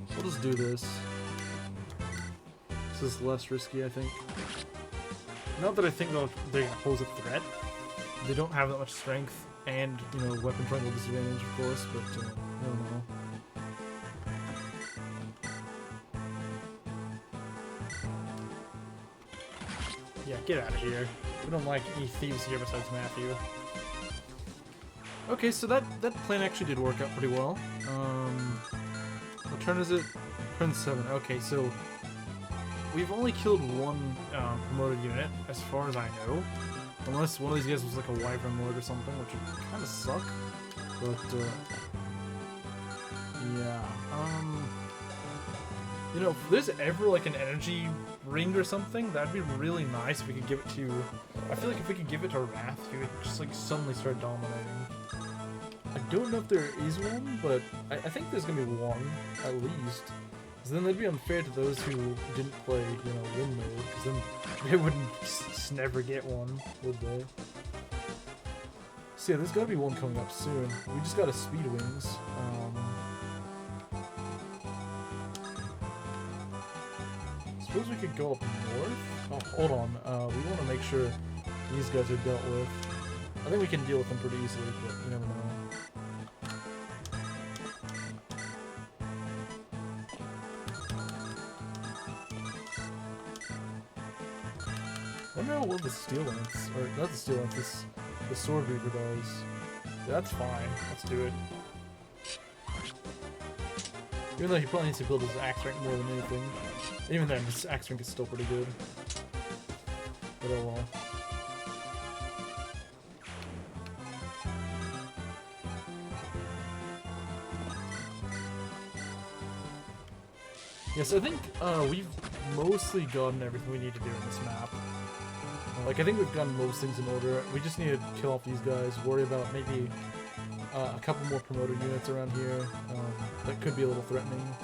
We'll just do this. This is less risky, I think. Not that I think they pose a threat. They don't have that much strength and, you know, weapon triangle disadvantage, of course, but, I don't know. Yeah, get out of here. We don't like any thieves here besides Matthew. Okay, so that plan actually did work out pretty well. What turn is it? Turn 7. Okay, so we've only killed one promoted unit, as far as I know. Unless one of these guys was like a Wyvern Lord or something, which would kind of suck. But, yeah. You know, if there's ever like an energy ring or something, that'd be really nice if we could give it to... I feel like if we could give it to Wrath, he would just like suddenly start dominating. I don't know if there is one, but I think there's gonna be one, at least. Because then that'd be unfair to those who didn't play, you know, win mode, because then they wouldn't just never get one, would they? So yeah, there's gotta be one coming up soon. We just got a Speed Wings. Suppose we could go up north? Oh, hold on. We want to make sure these guys are dealt with. I think we can deal with them pretty easily, but you never know. I wonder how well the Steel Lance, or not the Steel Lance, the Sword Reaver does. Yeah, that's fine. Let's do it. Even though he probably needs to build his axe rank more than anything. Even then, his axe rank is still pretty good. But oh well. Yes, I think we've mostly gotten everything we need to do in this map. Like, I think we've gotten most things in order. We just need to kill off these guys, worry about maybe a couple more promoted units around here that could be a little threatening.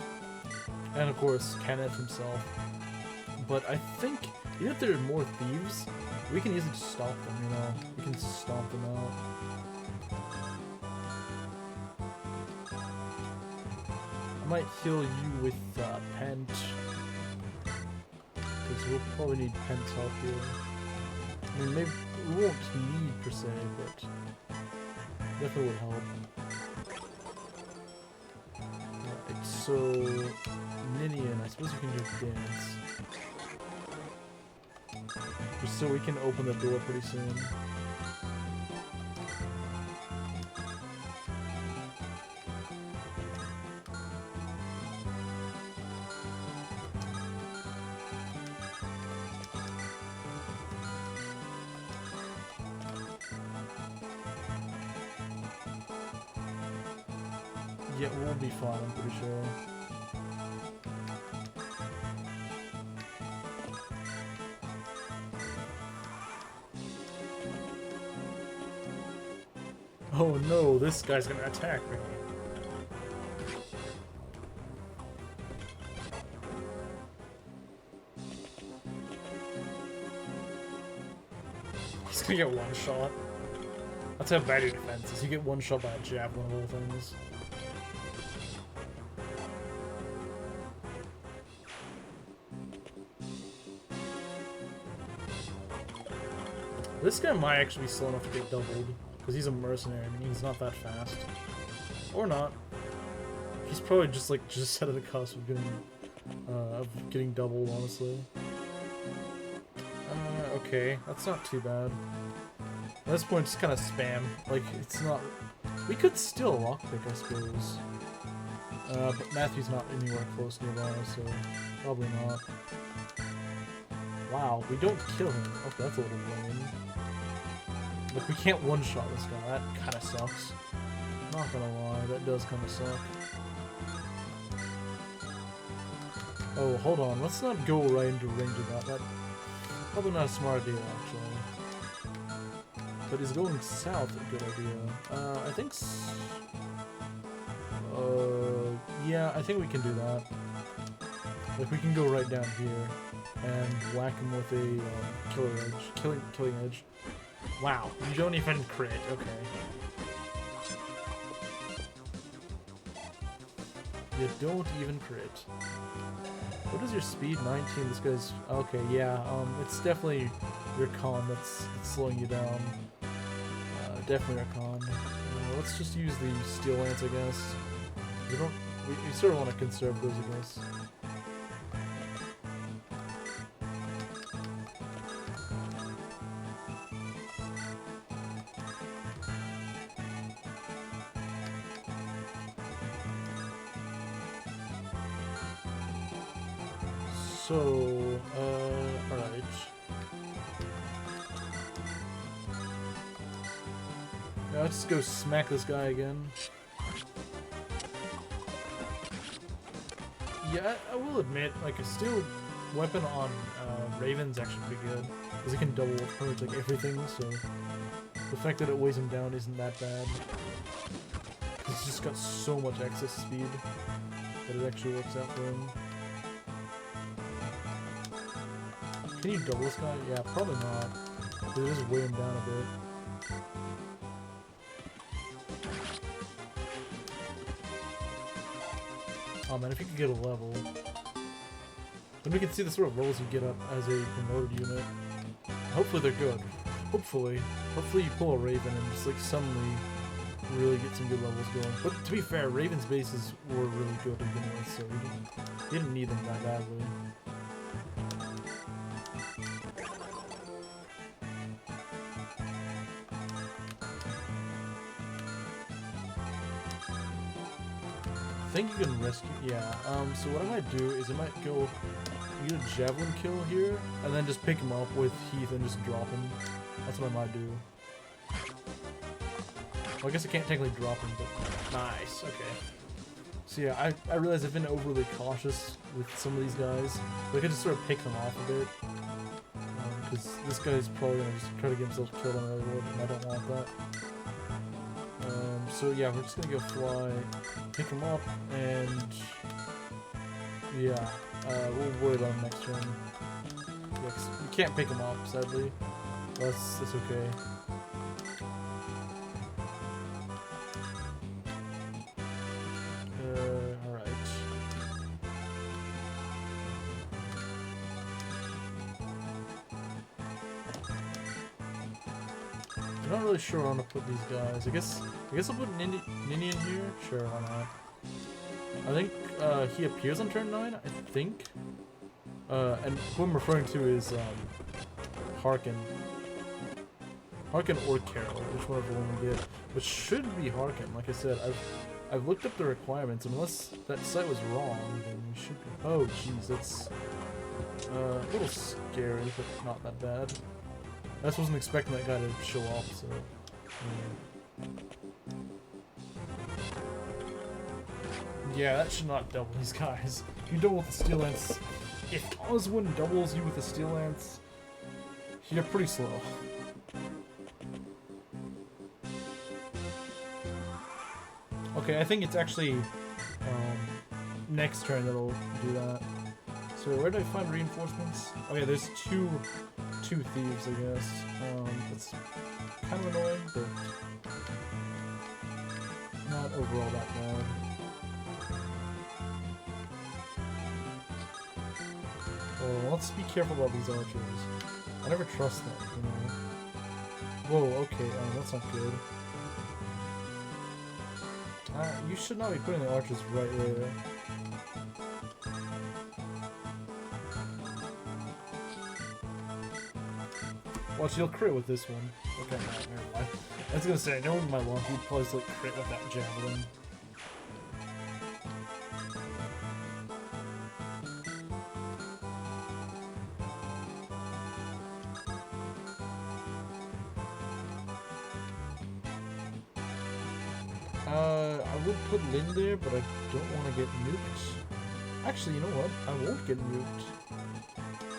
And of course, Kenneth himself. But I think, even if there are more thieves, we can easily just stomp them, you know? We can stomp them out. I might heal you with Pent. Because we'll probably need Pent's help here. I mean, maybe we won't need per se, but definitely would help. Right, so Ninian, I suppose we can do dance. Just so we can open the door pretty soon. Yeah, we'll be fine, I'm pretty sure. Oh no, this guy's gonna attack me. He's gonna get one shot. That's how bad your defense is. You get one shot by a javelin of all things. This guy might actually be slow enough to get doubled, because he's a mercenary. I mean, he's not that fast. Or not. He's probably just like just at the cusp of getting doubled, honestly. Okay, that's not too bad. At this point, just kind of spam. Like, it's not... We could still lockpick, I suppose. But Matthew's not anywhere close nearby, so probably not. Wow, we don't kill him. Okay, that's a little lame. Like, we can't one-shot this guy. That kind of sucks. Not gonna lie, that does kind of suck. Oh, hold on. Let's not go right into range of that. That's probably not a smart idea, actually. But is going south a good idea? I think... yeah, I think we can do that. Like, we can go right down here and whack him with a killer edge. Killing edge. Wow, you don't even crit. Okay. You don't even crit. What is your speed? 19. This guy's... Okay, yeah, it's definitely your con that's slowing you down. Definitely our con. Let's just use the Steel Lance, I guess. We sort of want to conserve those, I guess. So, alright. Now let's just go smack this guy again. Yeah, I will admit, like, a steel weapon on Raven's actually pretty good. Because it can double pretty much like everything, so the fact that it weighs him down isn't that bad. He's just got so much excess speed that it actually works out for him. Can you double this guy? Yeah, probably not. Because it just weigh him down a bit. Oh man, if you could get a level. Then we can see the sort of levels you get up as a promoted unit. Hopefully they're good. Hopefully. Hopefully you pull a Raven and just like suddenly really get some good levels going. But to be fair, Raven's bases were really good to begin with, so we didn't need them that badly. I think you can rescue, yeah, so what I might do is I might go get a javelin kill here, and then just pick him up with Heath and just drop him. That's what I might do. Well, I guess I can't technically drop him, but nice, okay. So yeah, I realize I've been overly cautious with some of these guys, but I could just sort of pick them off a bit. Because this guy's probably going to just try to get himself killed on the other wood, and I don't want that. So yeah, we're just gonna go fly, pick him up, and yeah, we'll worry about him next turn. Yeah, we can't pick him up, sadly. That's okay. Alright. I'm not really sure where I'm gonna put these guys. I guess I'll put Ninny in here. Sure, why not? I think he appears on turn 9. I think. And who I'm referring to is Harkin. Harkin or Carol, whichever one we get. Which should be Harkin. Like I said, I've looked up the requirements, and unless that site was wrong, then we should be. Oh, jeez, that's a little scary, but not that bad. I just wasn't expecting that guy to show up, so... Yeah, that should not double these guys. You double with the Steel Lance. If Oswin doubles you with the Steel Lance, you're pretty slow. Okay, I think it's actually next turn that'll do that. So where did I find reinforcements? Okay, there's two thieves, I guess. That's kind of annoying, but not overall that bad. Oh, let's be careful about these archers. I never trust them, you know. Whoa, okay, that's not good. You should not be putting the archers right there. Watch, you'll crit with this one. Okay, no, never mind. I was gonna say, knowing my luck, you'd probably like crit with that javelin. I would put Lynn there, but I don't want to get nuked. Actually, you know what? I won't get nuked.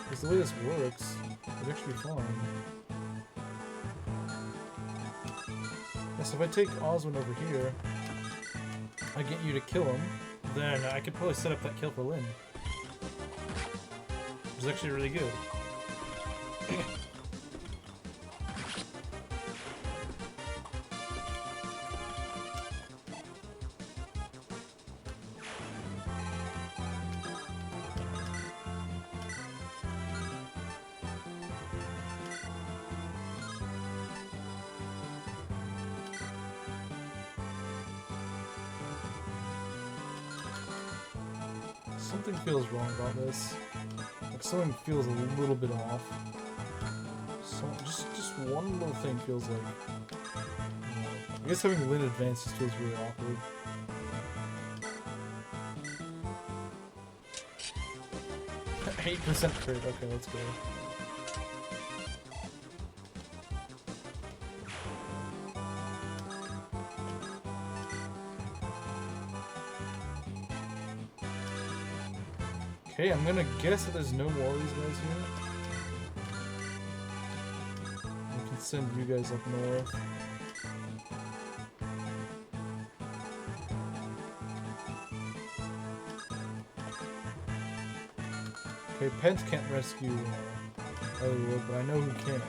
Because the way this works, it'd actually be fine. Yeah, so if I take Oswin over here, I get you to kill him, then I could probably set up that kill for Lynn. Which is actually really good. Something feels wrong about this. Like something feels a little bit off. So just one little thing feels like. I guess having Lynn advance just feels really awkward. %8 crit. Okay, let's go. Okay, I'm gonna guess that there's no more of these guys here. I can send you guys up north. Okay, Pent can't rescue Hollywood, but I know who can.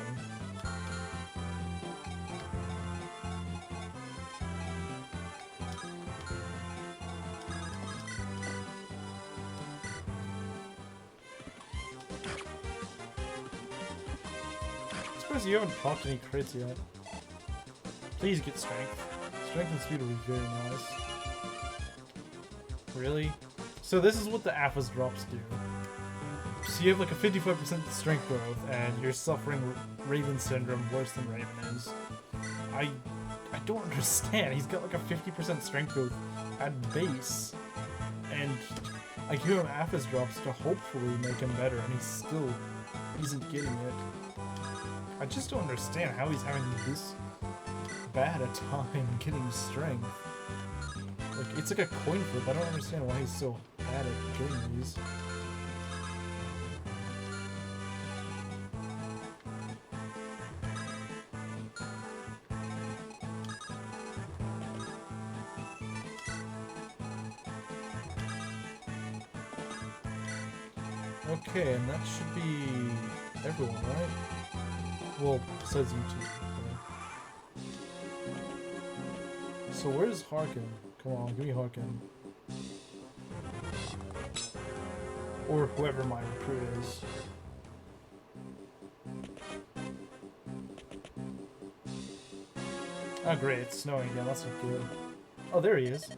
You haven't popped any crits yet. Please get strength. Strength and speed would be very nice. Really? So this is what the Alphas drops do. So you have like a 55% strength growth, and you're suffering Raven syndrome worse than Raven is. I don't understand. He's got like a 50% strength growth at base, and I give him Alphas drops to hopefully make him better, and he still isn't getting it. I just don't understand how he's having this bad a time getting strength. Like, it's like a coin flip. I don't understand why he's so bad at getting these. Okay, and that should be everyone, right? Well, besides you two. So where's Harkin? Come on, give me Harkin. Or whoever my recruit is. Oh great, it's snowing again, that's not good. Oh, there he is.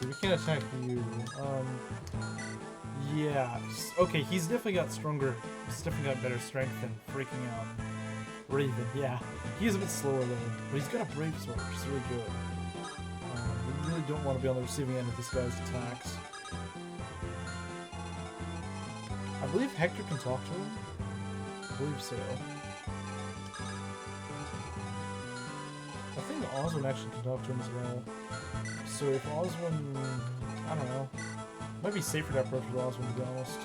We can't attack you. Yeah. Okay, he's definitely got stronger. He's definitely got better strength than freaking Raven. Yeah, he is a bit slower though, but he's got a brave sword, which is really good. We really don't want to be on the receiving end of this guy's attacks. I believe Hector can talk to him. I believe so. I think Oswin actually can talk to him as well. So if Oswin, I don't know, might be safer to approach with Oswin, to be honest.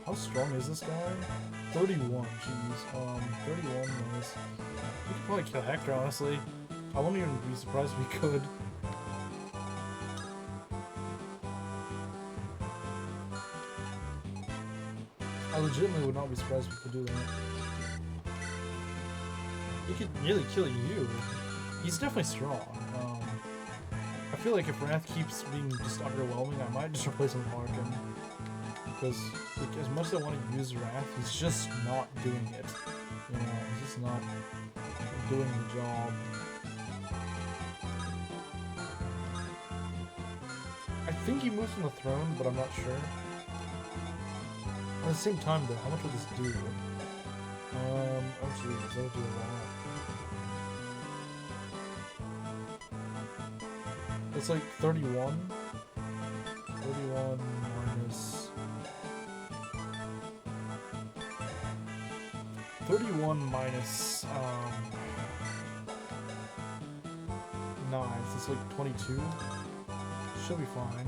How strong is this guy? 31, jeez. 31 was. We could probably kill Hector, honestly. I wouldn't even be surprised if we could. I legitimately would not be surprised if we could do that. He could nearly kill you. He's definitely strong. I feel like if Wrath keeps being just underwhelming, I might just replace him with Harkin. Because like, as much as I want to use Wrath, he's just not doing it. You know, he's just not doing the job. I think he moves from the throne, but I'm not sure. At the same time, though, how much would this do? Oh jeez, that would do a lot. It's like 31. 31 minus... 31 minus, 9, so it's like 22. Should be fine.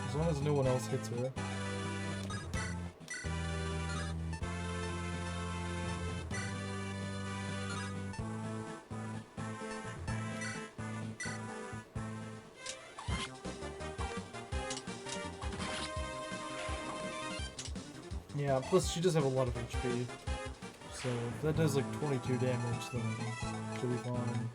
As long as no one else hits her. Yeah, plus she does have a lot of HP. So if that does like 22 damage, then she'll be fine.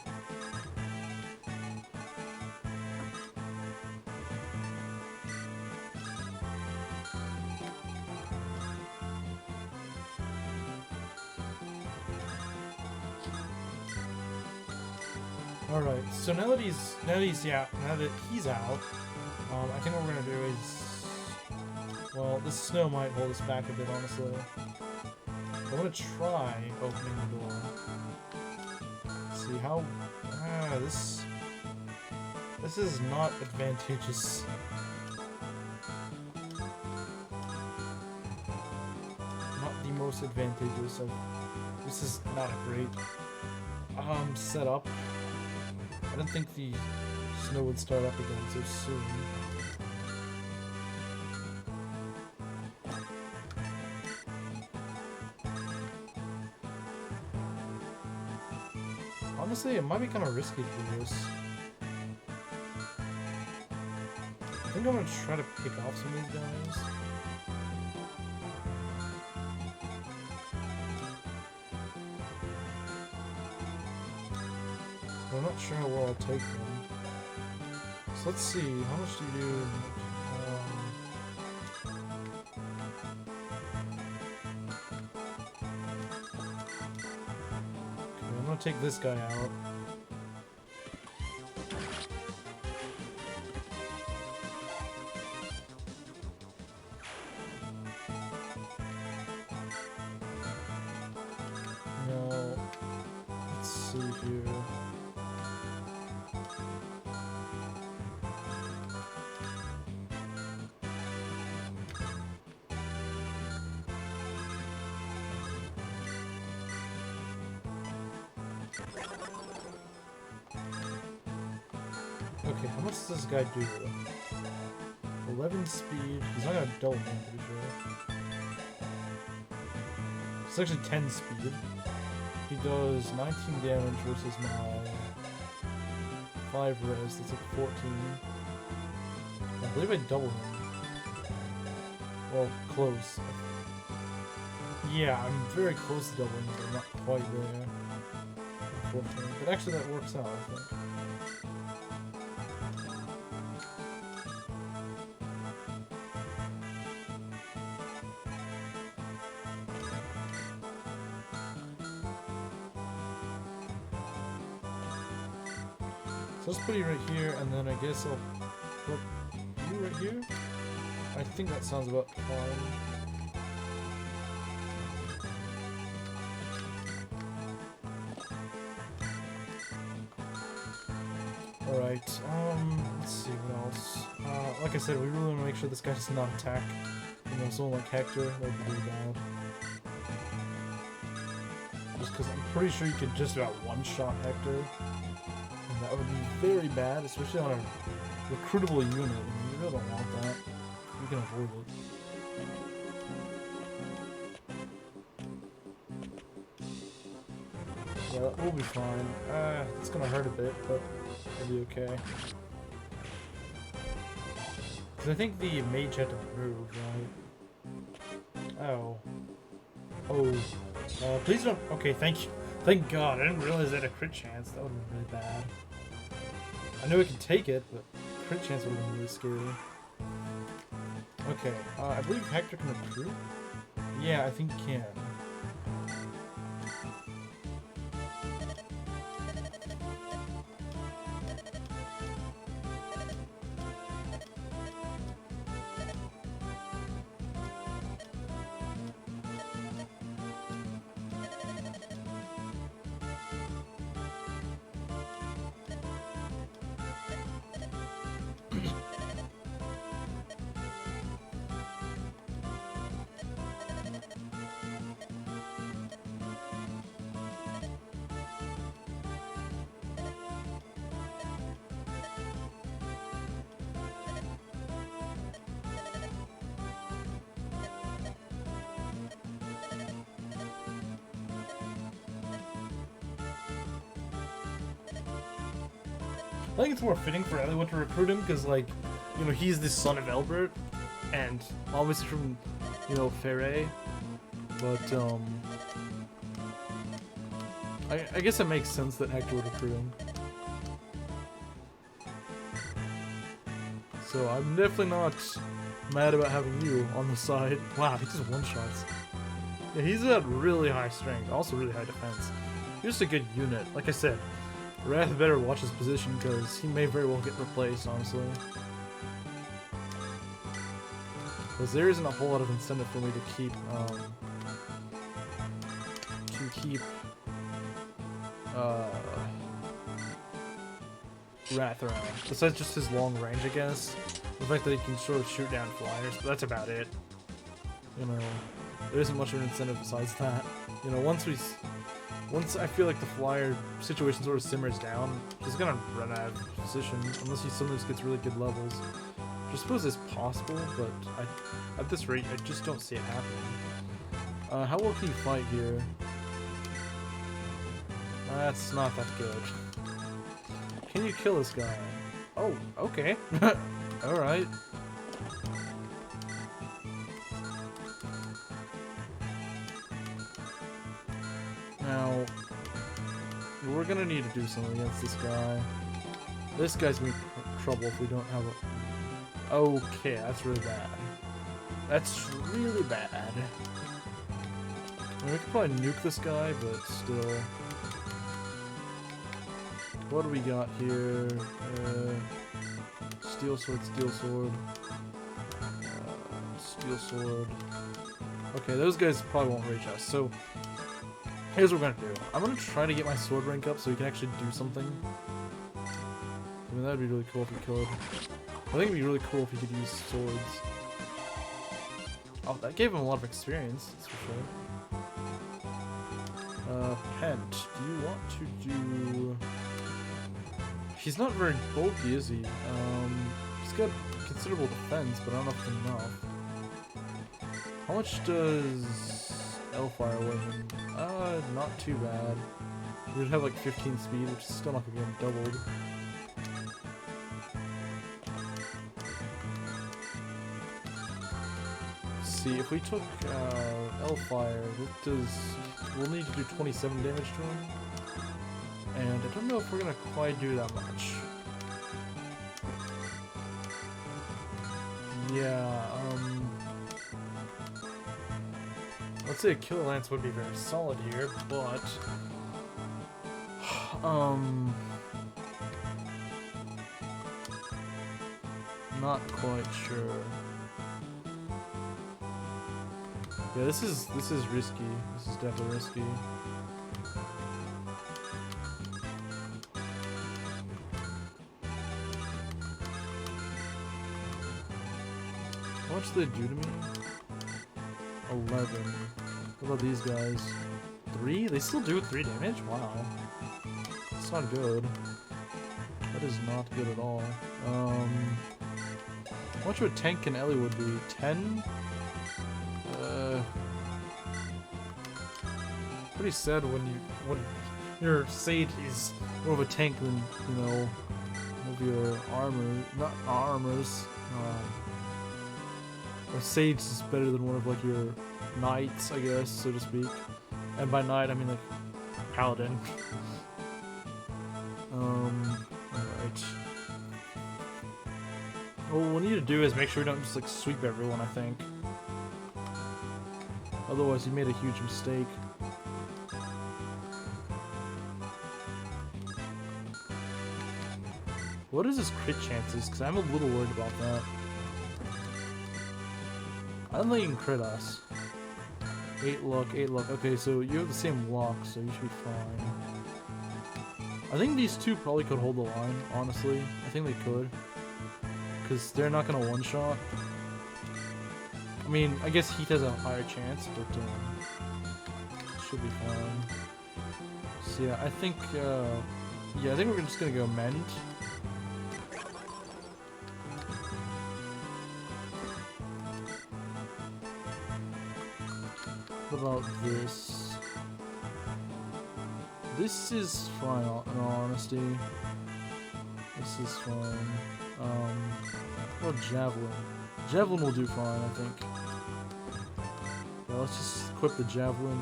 Alright, so now that he's out, I think what we're gonna do is, well, this snow might hold us back a bit, honestly. I'm gonna try opening the door. Let's see how, this is not advantageous. Not the most advantageous. This is not a great setup. I don't think the snow would start up again so soon. Honestly, it might be kind of risky to do this. I think I'm gonna try to pick off some of these guys. I'm not sure how well I'll take them. So let's see, how much do you do? Okay, I'm gonna take this guy out. No. Let's see here. Okay, how much does this guy do? 11 speed. He's not gonna double me, I'm pretty sure. It's actually 10 speed. He does 19 damage versus my 5 res. That's like 14. I believe I double him. Well, close. Yeah, I'm very close to doubling, but I'm not quite there. Unfortunately. But actually that works out, I think. So let's put you right here, and then I guess I'll put you right here. I think that sounds about fine. Alright, let's see what else. Like I said, we really want to make sure this guy does not attack. You know, someone like Hector, that would be really bad. Just because I'm pretty sure you could just about one-shot Hector. That would be very bad, especially on a recruitable unit. I mean, you really don't want that. You can avoid it. Yeah, that will be fine. It's gonna hurt a bit, but it'll be okay. Because I think the mage had to move, right? Oh. Oh. Please don't. Okay, thank you. Thank God, I didn't realize they had a crit chance. That would have been really bad. I knew I could take it, but crit chance would have been really scary. Okay, I believe Hector can recruit? Yeah, I think he can. I think it's more fitting for anyone to recruit him because, like, you know, he's the son of Albert, and obviously from, you know, Ferre. But I guess it makes sense that Hector would recruit him. So I'm definitely not mad about having you on the side. Wow, he just one-shots. Yeah, he's got really high strength, also really high defense. He's just a good unit. Like I said, Wrath better watch his position because he may very well get replaced, honestly. Because there isn't a whole lot of incentive for me to keep Wrath around. Besides just his long range, I guess. The fact that he can sort of shoot down flyers, but that's about it. You know, there isn't much of an incentive besides that. You know, once I feel like the flyer situation sort of simmers down, he's gonna run out of position unless he sometimes gets really good levels. Which I suppose is possible, but at this rate, I just don't see it happening. How well can you fight here? That's not that good. Can you kill this guy? Oh, okay. Alright. Now, we're gonna need to do something against this guy. This guy's gonna be trouble if we don't have a... Okay, that's really bad. That's really bad. I mean, we could probably nuke this guy, but still... What do we got here? Steel sword, steel sword. Steel sword. Okay, those guys probably won't reach us, so... Here's what we're gonna do. I'm gonna try to get my sword rank up so we can actually do something. I mean, that'd be really cool if we could. I think it'd be really cool if we could use swords. Oh, that gave him a lot of experience, that's for sure. Pent. Do you want to do... He's not very bulky, is he? He's got considerable defense, but I don't know if it's enough. How much does Hellfire weigh him? Not too bad. He would have like 15 speed, which is still not gonna get him doubled. Let's see, if we took Hellfire, we'll need to do 27 damage to him. And I don't know if we're gonna quite do that much. Yeah, let's say a Killer Lance would be very solid here, but... not quite sure. Yeah, this is risky. This is definitely risky. How much do they do to me? 11. What about these guys? 3? They still do 3 damage? Wow. That's not good. That is not good at all. How much would Tank and Ellie would be? 10? Pretty sad when your Sage is more of a tank than, you know, one of your armors. Or Sage is better than one of like your knights, I guess, so to speak. And by knight, I mean like paladin. Alright. Well, what we need to do is make sure we don't just like sweep everyone, I think. Otherwise, you made a huge mistake. What is his crit chances? Because I'm a little worried about that. I don't think you can crit us. 8 luck, 8 luck. Okay, so you have the same luck, so you should be fine. I think these two probably could hold the line, honestly. I think they could. Because they're not going to one-shot. I mean, I guess Heath has a higher chance, but should be fine. So yeah, I think we're just going to go Mend. What about this? This is fine, in all honesty. This is fine. What about Javelin? Javelin will do fine, I think. Yeah, let's just equip the Javelin,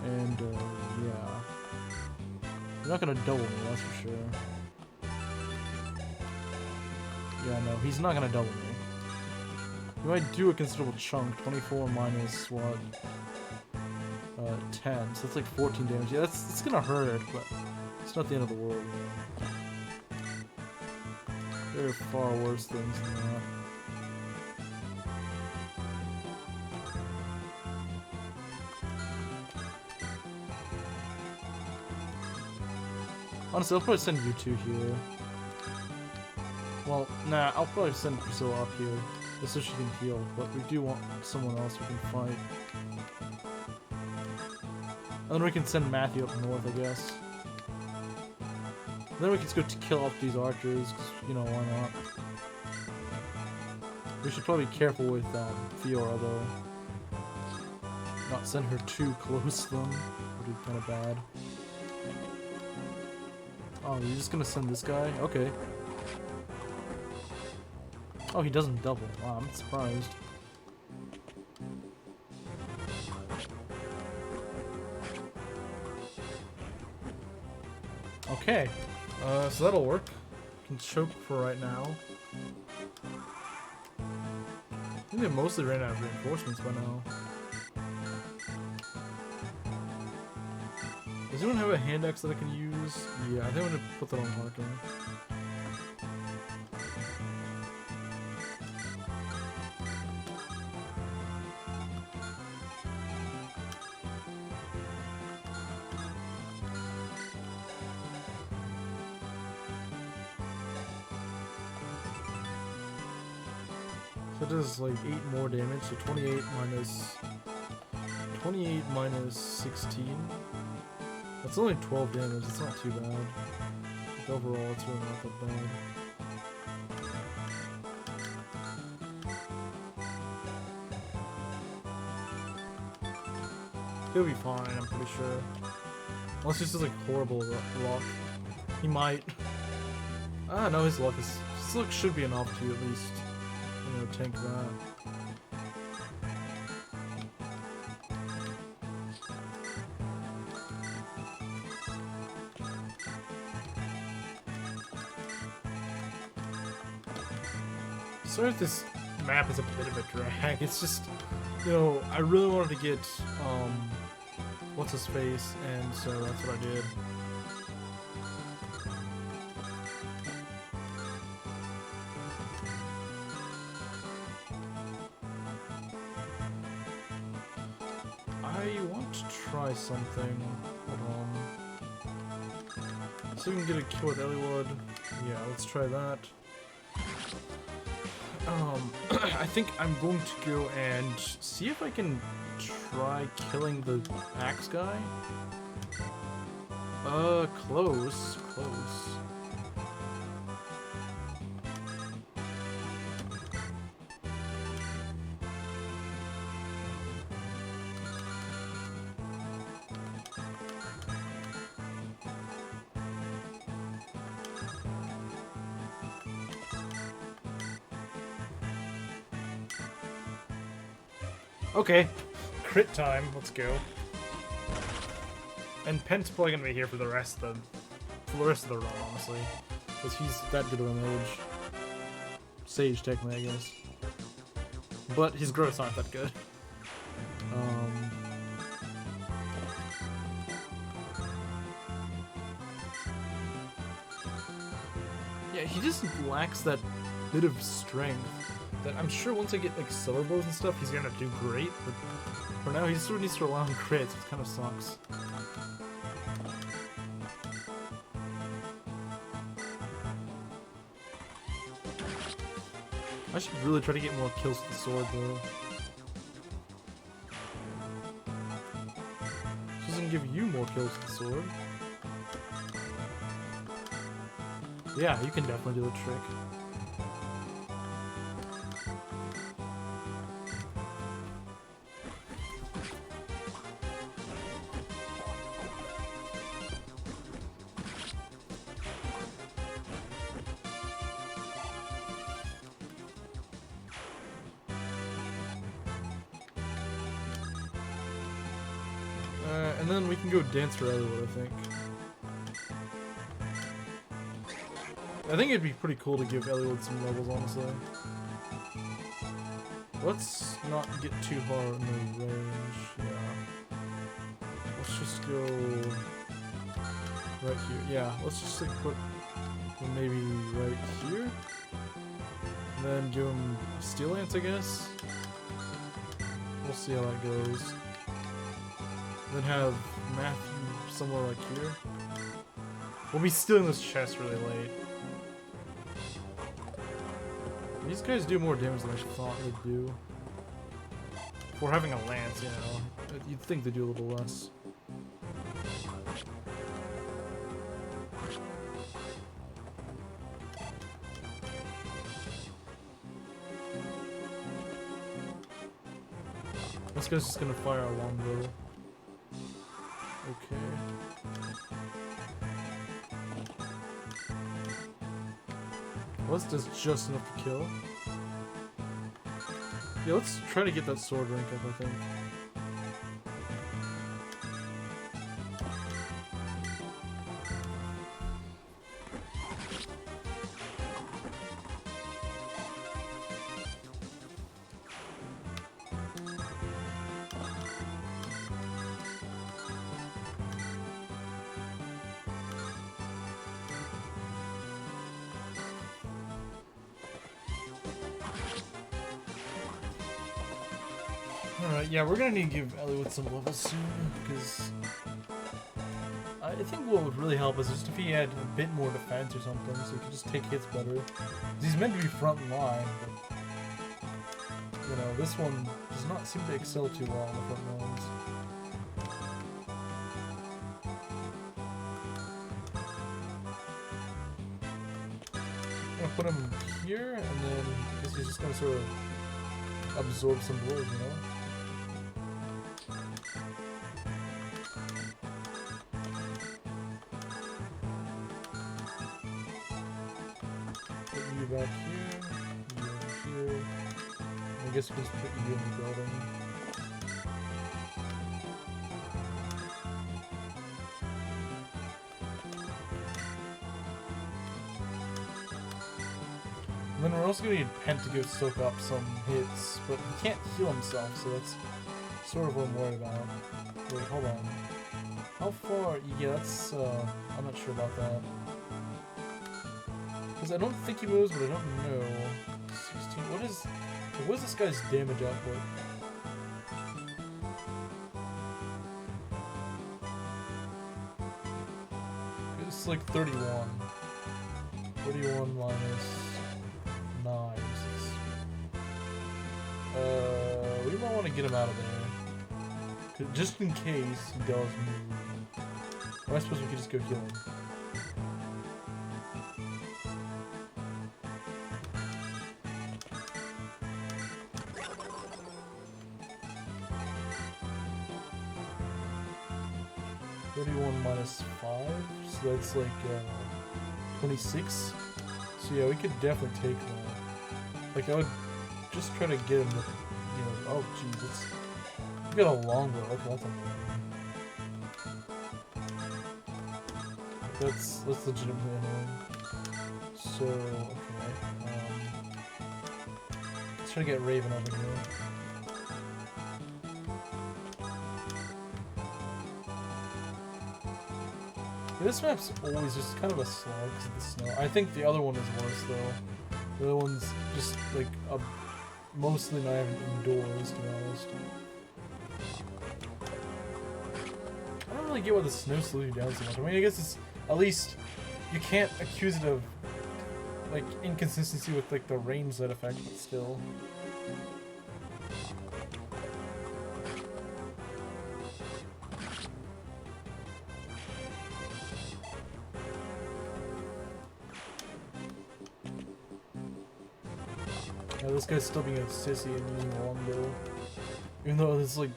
and yeah. You're not gonna double me, that's for sure. Yeah, no, he's not gonna double me. You might do a considerable chunk. 24 minus what? 10. So that's like 14 damage. Yeah, it's gonna hurt, but it's not the end of the world. There are far worse things than that. Honestly, I'll probably send you two here. Well, nah, I'll probably send Priscilla up here, just so she can heal, but we do want someone else who can fight. And then we can send Matthew up north, I guess. And then we can just go to kill off these archers, because, you know, why not? We should probably be careful with Fiora, though. Not send her too close to them. Would be kind of bad. Oh, you're just gonna send this guy? Okay. Oh, he doesn't double. Wow, I'm surprised. Okay. So that'll work. Can choke for right now. I think they mostly ran out of reinforcements by now. Does anyone have a hand axe that I can use? Yeah, I think I'm gonna put that on Harkin. So it does like 8 more damage, so 28 minus 16. That's only 12 damage, it's not too bad. Like overall, it's really not that bad. He'll be fine, I'm pretty sure. Unless he just has like horrible luck. He might. Ah, no, his luck should be enough to at least, you know, tank that. Sorry if this map is a bit of a drag. It's just, you know, I really wanted to get, what's his face, and so that's what I did. I want to try something. Hold on. So we can get a kill with Eliwood. Yeah, let's try that. I think I'm going to go and see if I can try killing the axe guy. Close. Okay, crit time, let's go. And Pent's probably gonna be here for the rest of the run, honestly, because he's that good of a mage. Sage, technically, I guess. But his growth's not that good. Yeah, he just lacks that bit of strength. That I'm sure once I get like silver blows and stuff, he's gonna do great. But for now, he sort of needs to rely on crits, which kind of sucks. I should really try to get more kills with the sword, though. Doesn't give you more kills with the sword. Yeah, you can definitely do the trick. And then we can go dance for Elwood, I think. I think it'd be pretty cool to give Elwood some levels, honestly. Let's not get too far in the range, yeah. Let's just go right here. Yeah, let's just like put him maybe right here. And then give him Steel Lance, I guess. We'll see how that goes. Then have Matthew somewhere like here. We'll be stealing this chest really late. These guys do more damage than I thought they'd do. For having a lance, you know. You'd think they do a little less. This guy's just gonna fire a longbow. Okay. Well, this does just enough to kill. Yeah, let's try to get that sword rank up, I think. Alright, yeah, we're gonna need to give Elwood some levels soon, because I think what would really help us is just if he had a bit more defense or something, so he could just take hits better. He's meant to be front line, but, you know, this one does not seem to excel too well on the front lines. I'm gonna put him here, and then I guess he's just gonna sort of absorb some blows, you know? Back here, you over here. I guess we can just put you in the building. And then we're also going to need Pent to go soak up some hits, but he can't heal himself, so that's sort of what I'm worried about. Wait, hold on. How far? Yeah, that's, I'm not sure about that. Because I don't think he moves, but I don't know. 16. What is this guy's damage output? It's like 31. 31 minus 9. We might want to get him out of there. Just in case he does move. Or I suppose we could just go heal him. Minus 5, so that's like 26. So yeah, we could definitely take that. Like I would just try to get him to, you know, oh jeez, we got a longbow. Okay, that's amazing. that's legitimately annoying. So, okay. Let's try to get Raven over here. Yeah, this map's always just kind of a slog because of the snow. I think the other one is worse though. The other one's just like mostly not even indoors, to be honest. I don't really get why the snow slows you down so much. I mean, I guess it's at least you can't accuse it of like inconsistency with like the rain side effect, but still. Yeah, this guy's still being a sissy and using a longbow. Even though it's like,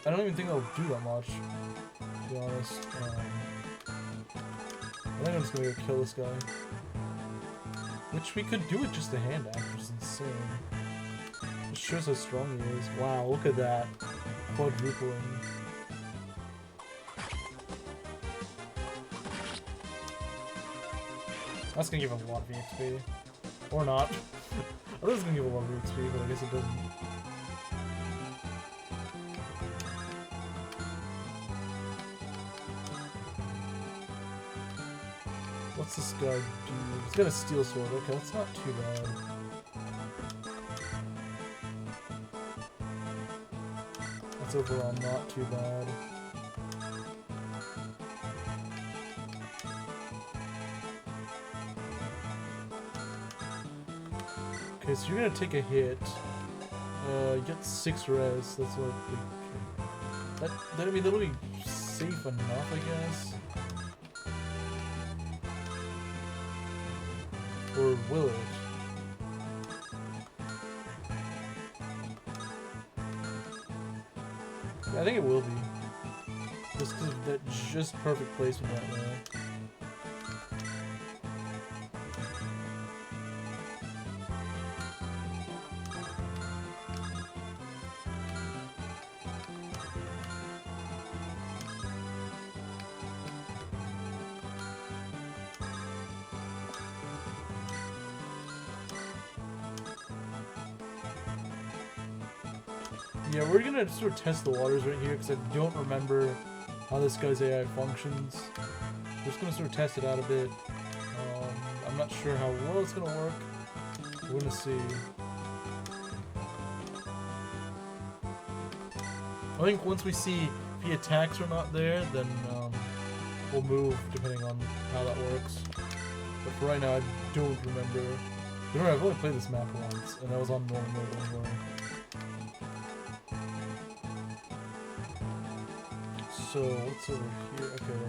I don't even think that'll do that much, to be honest. I think I'm just gonna go kill this guy. Which we could do with just a hand axe, which is insane. It shows how strong he is. Wow, look at that. Quadrupling. That's gonna give him a lot of EXP. Or not. I thought it was gonna give a lot of XP, but I guess it doesn't. What's this guy do? He's got a steel sword. Okay, that's not too bad. That's overall not too bad. Okay, so you're gonna take a hit. You get 6 res. That's what. I mean, that'll be safe enough, I guess. Or will it? Yeah, I think it will be. Just because of that just perfect placement right there. Yeah, we're gonna sort of test the waters right here because I don't remember how this guy's AI functions. We're just gonna sort of test it out a bit. I'm not sure how well it's gonna work. We're gonna see. I think once we see if the attacks are not there, then we'll move depending on how that works. But for right now, I don't remember. Remember, I've only played this map once, and that was on normal mode anyway. So, what's over here? Okay,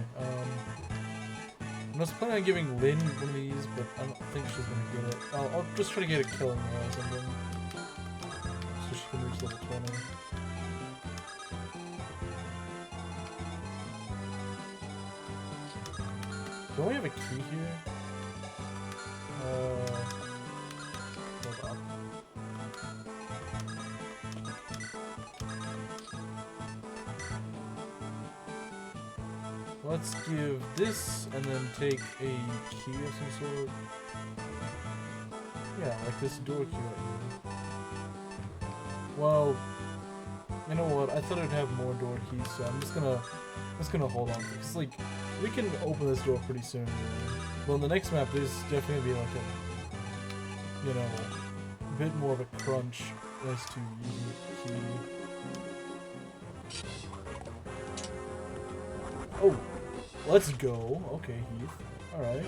I was planning on giving Lynn one of these, but I don't think she's gonna get it. I'll just try to get a kill in there or something. So she can reach level 20. Don't we have a key here? Hold on. Let's give this and then take a key of some sort. Yeah, like this door key right here. Well, you know what? I thought I'd have more door keys, so I'm just gonna hold on because like we can open this door pretty soon. Really. Well, in the next map, there's definitely gonna be like a, you know, a bit more of a crunch as to using the key. Oh. Let's go. Okay, Heath. Alright.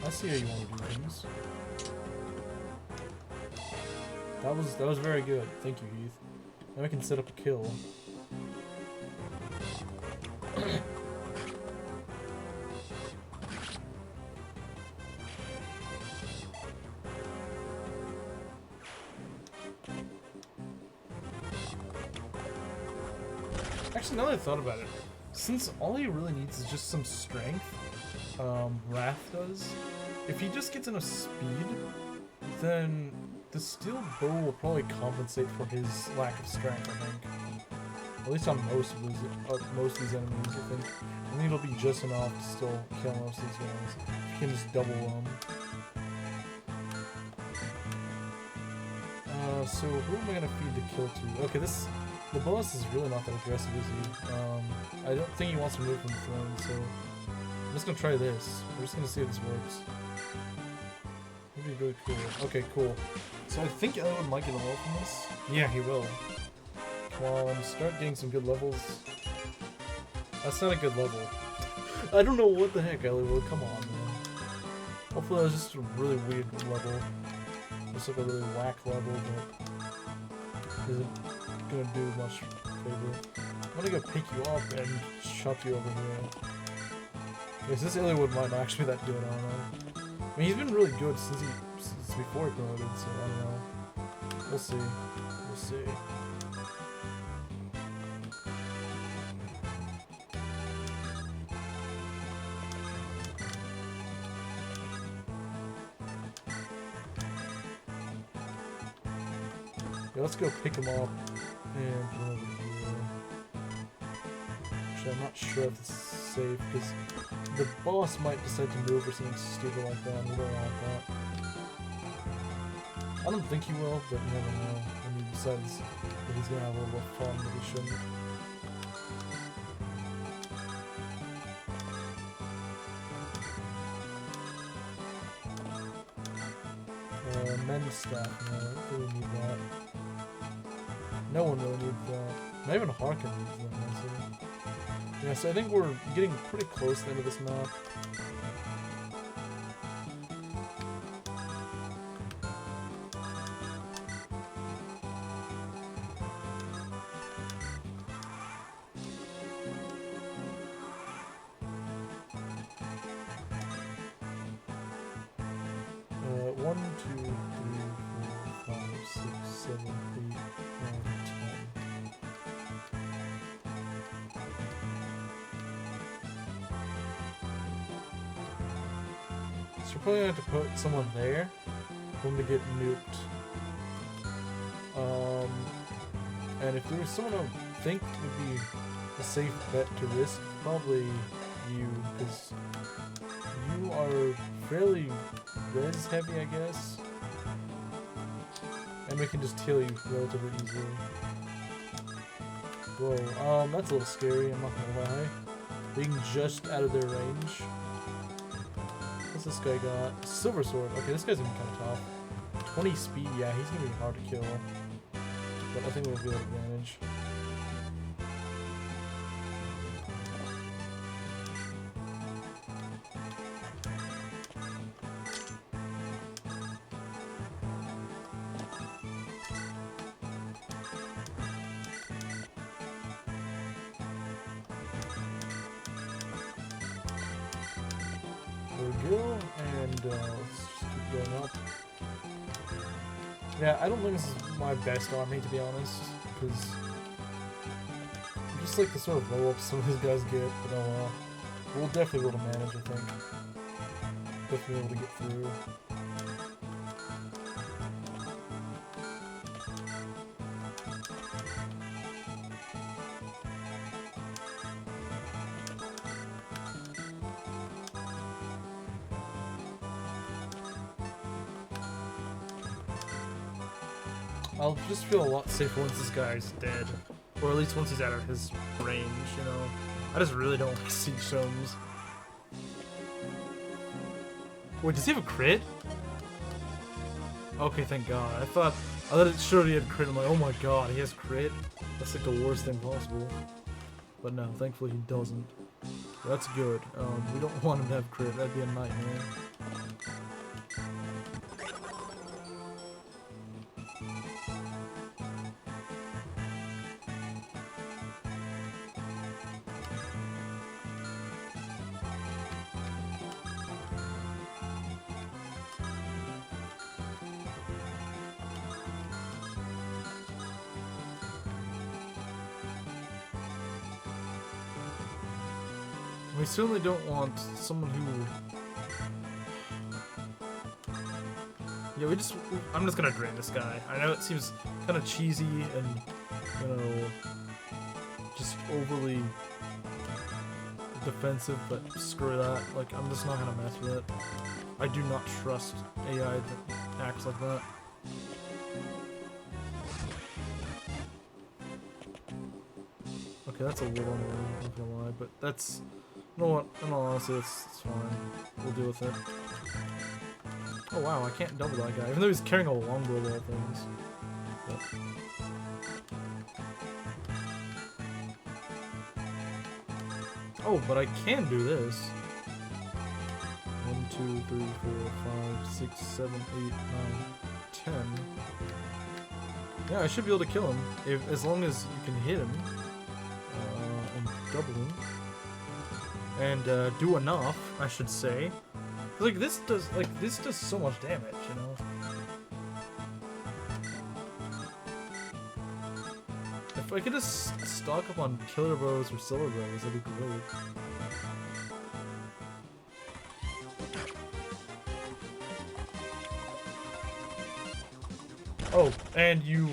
I see how you want to do things. That was very good. Thank you, Heath. Now we can set up a kill. Actually, now that I thought about it, since all he really needs is just some strength, Wrath does, if he just gets enough speed, then the steel bow will probably compensate for his lack of strength, I think. At least on most of these enemies, I think. I think it'll be just enough to still kill most of these guys. You can just double them. So who am I gonna feed the kill to? Okay, the boss is really not that aggressive, is he? I don't think he wants to move from the throne, so I'm just gonna try this. We're just gonna see if this works. That'd be really cool. Okay, cool. So I think Elwood might get a level from this. Yeah, he will. Come on, start getting some good levels. That's not a good level. I don't know what the heck, Elwood. Come on, man. Hopefully that was just a really weird level. It's like a really whack level, but isn't gonna do much favor. I'm gonna go pick you up and chop you over here. Yes, this Illywood might not actually be that good, I don't know. I mean, he's been really good since before he promoted, so I don't know. We'll see. We'll see. Yeah, let's go pick him up and put him over here. Actually, I'm not sure if it's safe because the boss might decide to move or something stupid like that. We don't want that. I don't think he will, but you never know when he decides that he's gonna have a little fun that he shouldn't. Men's staff, no, I don't really need that. No one really needs that. Not even Harkin needs that, honestly. Yeah, so I think we're getting pretty close to the end of this map. 1, 2, 3, 4, 5, 6, 7, 8, 9, 10. So we're probably going to have to put someone there when we get nuked. And if there was someone I think would be a safe bet to risk, probably you, because you are fairly res heavy, I guess. And we can just kill you relatively easily. Whoa, that's a little scary, I'm not gonna lie. Being just out of their range. What's this guy got? Silver Sword. Okay, this guy's gonna be kind of tough. 20 speed, yeah, he's gonna be hard to kill. But I think we'll be an advantage. There we go, and let's just keep going up. Yeah, I don't think this is my best army, to be honest, because I just like the sort of roll-ups some of these guys get, but we'll definitely be able to manage, I think. Definitely be able to get through. I'll just feel a lot safer once this guy's dead. Or at least once he's out of his range, you know. I just really don't like siege zones. Wait, does he have a crit? Okay, thank god. I thought it showed he had crit. I'm like, oh my god, he has crit? That's like the worst thing possible. But no, thankfully he doesn't. That's good. We don't want him to have crit. That'd be a nightmare. We certainly don't want someone who... Yeah, I'm just gonna drain this guy. I know it seems kind of cheesy and, you know, overly defensive, but screw that. Like, I'm just not gonna mess with it. I do not trust AI that acts like that. Okay, that's a little annoying, not gonna lie, but that's... You know what? In all honesty, it's fine. We'll deal with it. Oh wow, I can't double that guy, even though he's carrying a longbow of all things. But... Oh, but I can do this. 1, 2, 3, 4, 5, 6, 7, 8, 9, 10. Yeah, I should be able to kill him, as long as you can hit him. And double him. And do enough, I should say. Like this does so much damage, you know. If I could just stock up on killer bows or silver bows, that'd be great. Oh, and you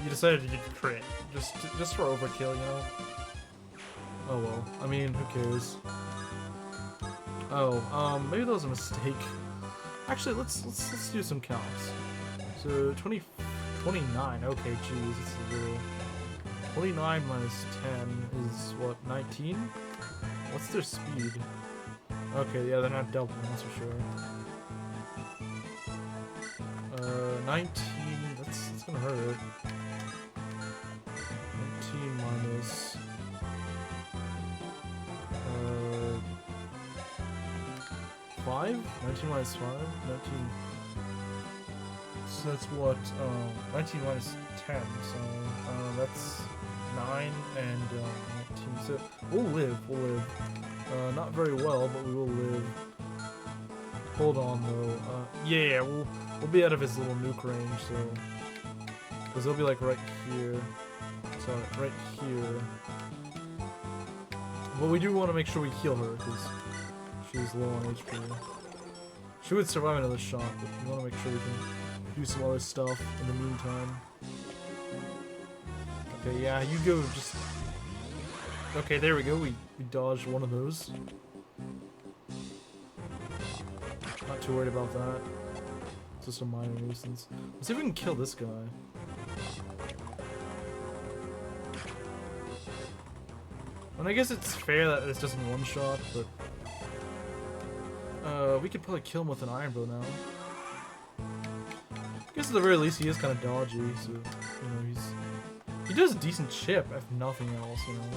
decided to get crit just for overkill, you know. Oh well, I mean, who cares? Oh, maybe that was a mistake. Actually, let's do some counts. So 29. Okay, geez, it's a little. 29 minus 10 is what, 19? What's their speed? Okay, yeah, they're not doubling, that's for sure. 19. That's gonna hurt. 19 minus. 5? 19 minus 5? 19. So that's what, 19 minus 10, so, that's 9 and, 19. So, we'll live. Not very well, but we will live. Hold on, though. Yeah, we'll be out of his little nuke range, so, because he'll be, like, right here. Sorry, right here. But we do want to make sure we heal her, because she's low on HP. She would survive another shot, but we want to make sure we can do some other stuff in the meantime. Okay, yeah, you go just... Okay, there we go, we dodged one of those. Not too worried about that. It's just a minor nuisance. Let's see if we can kill this guy. And I guess it's fair that it's just in one shot, but... we could probably kill him with an iron bow now. I guess at the very least he is kind of dodgy, so, you know, he does a decent chip, if nothing else, you know.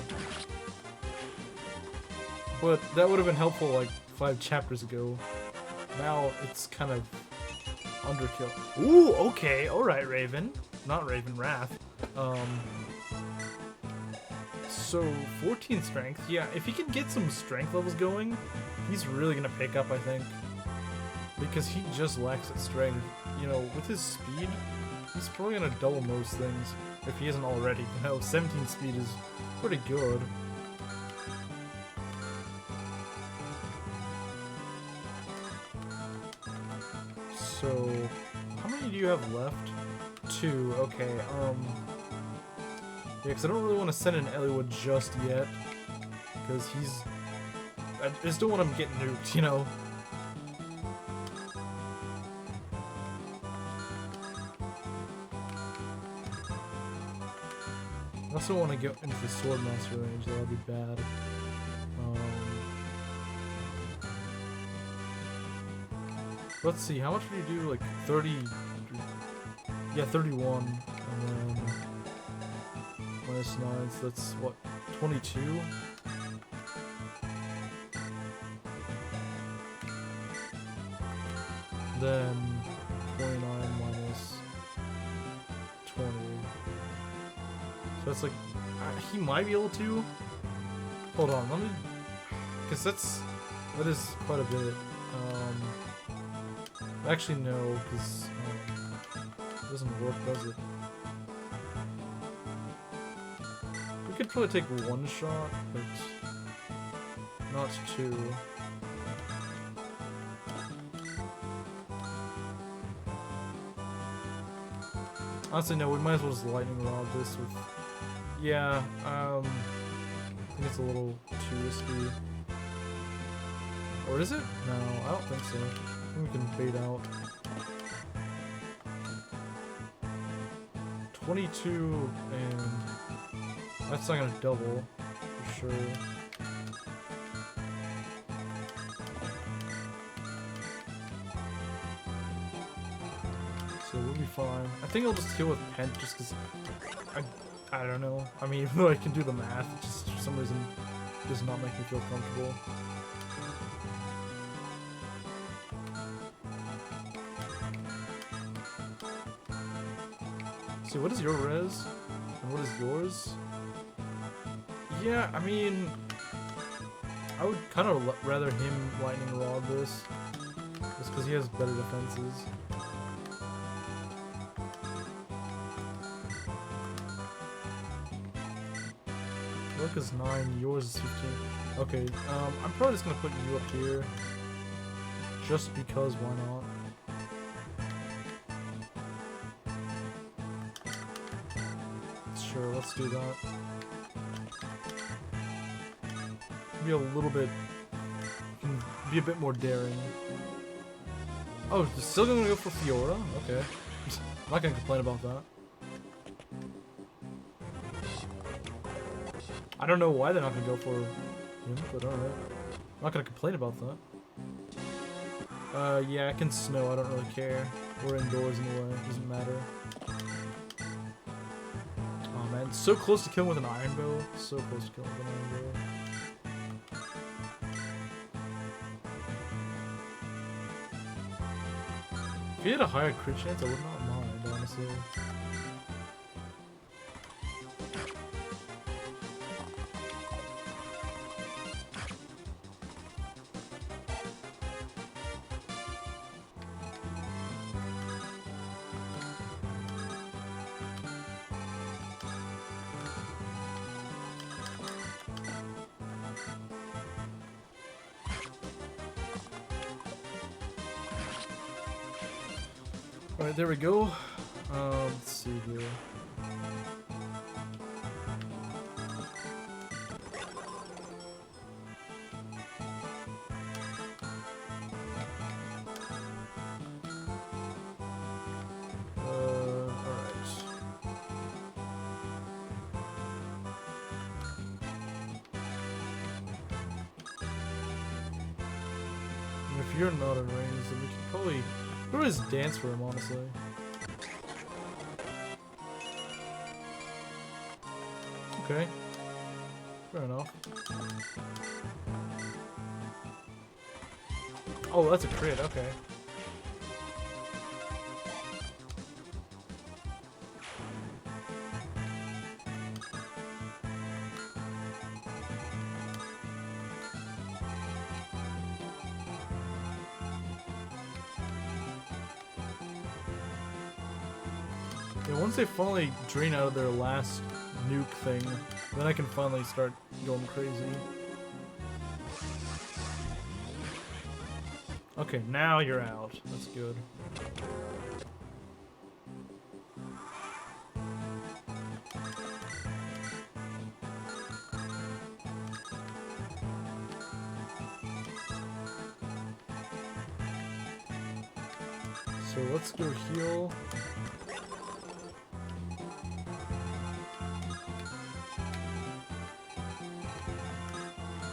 But that would have been helpful, like, 5 chapters ago. Now, it's kind of underkill. Ooh, okay, alright, Raven. Not Raven, Wrath. So, 14 strength. Yeah, if he can get some strength levels going, he's really gonna pick up, I think. Because he just lacks at strength. You know, with his speed, he's probably gonna double most things, if he isn't already. You know, 17 speed is pretty good. So, how many do you have left? 2, okay, yeah, because I don't really want to send in Eliwood just yet, because I just don't want him getting nuked, you know? I also want to get into the Swordmaster range, that would be bad. Let's see, how much would you do? Like 30... Yeah, 31. And then... minus 9, so that's what? 22? Then 29 minus 20. So that's like... he might be able to... Hold on, let me... Because that is quite a bit. Actually, no, because it doesn't work, does it? We could probably take one shot, but not 2. Honestly, no, we might as well just lightning rod this with... Yeah, think it's a little too risky. Or is it? No, I don't think so. I think we can bait out. 22 and that's not gonna double for sure. So we'll be fine. I think I'll just heal with Pent just because I don't know. I mean, even though I can do the math, it just for some reason does not make me feel comfortable. See, what is your res? And what is yours? Yeah, I mean, I would kind of rather him lightning rod this, just because he has better defenses. Work is 9, yours is 15. Okay, I'm probably just gonna put you up here, just because why not? Sure, let's do that. Be a little bit, be a bit more daring. Oh, still gonna go for Fiora? Okay, I'm not gonna complain about that. I don't know why they're not gonna go for him, but alright. I'm not gonna complain about that. Yeah, it can snow, I don't really care. We're indoors anyway, it doesn't matter. Oh man, so close to killing with an iron bow. So close to killing with an iron bow. If he had a higher crit chance, I would not mind, honestly. Alright, there we go. Let's see here. Alright. If you're not in range, then we can probably just dance for him, honestly. Okay. Fair enough. Oh, that's a crit, okay. Yeah, once they finally drain out of their last nuke thing, then I can finally start going crazy. Okay, now you're out. That's good. So let's go heal.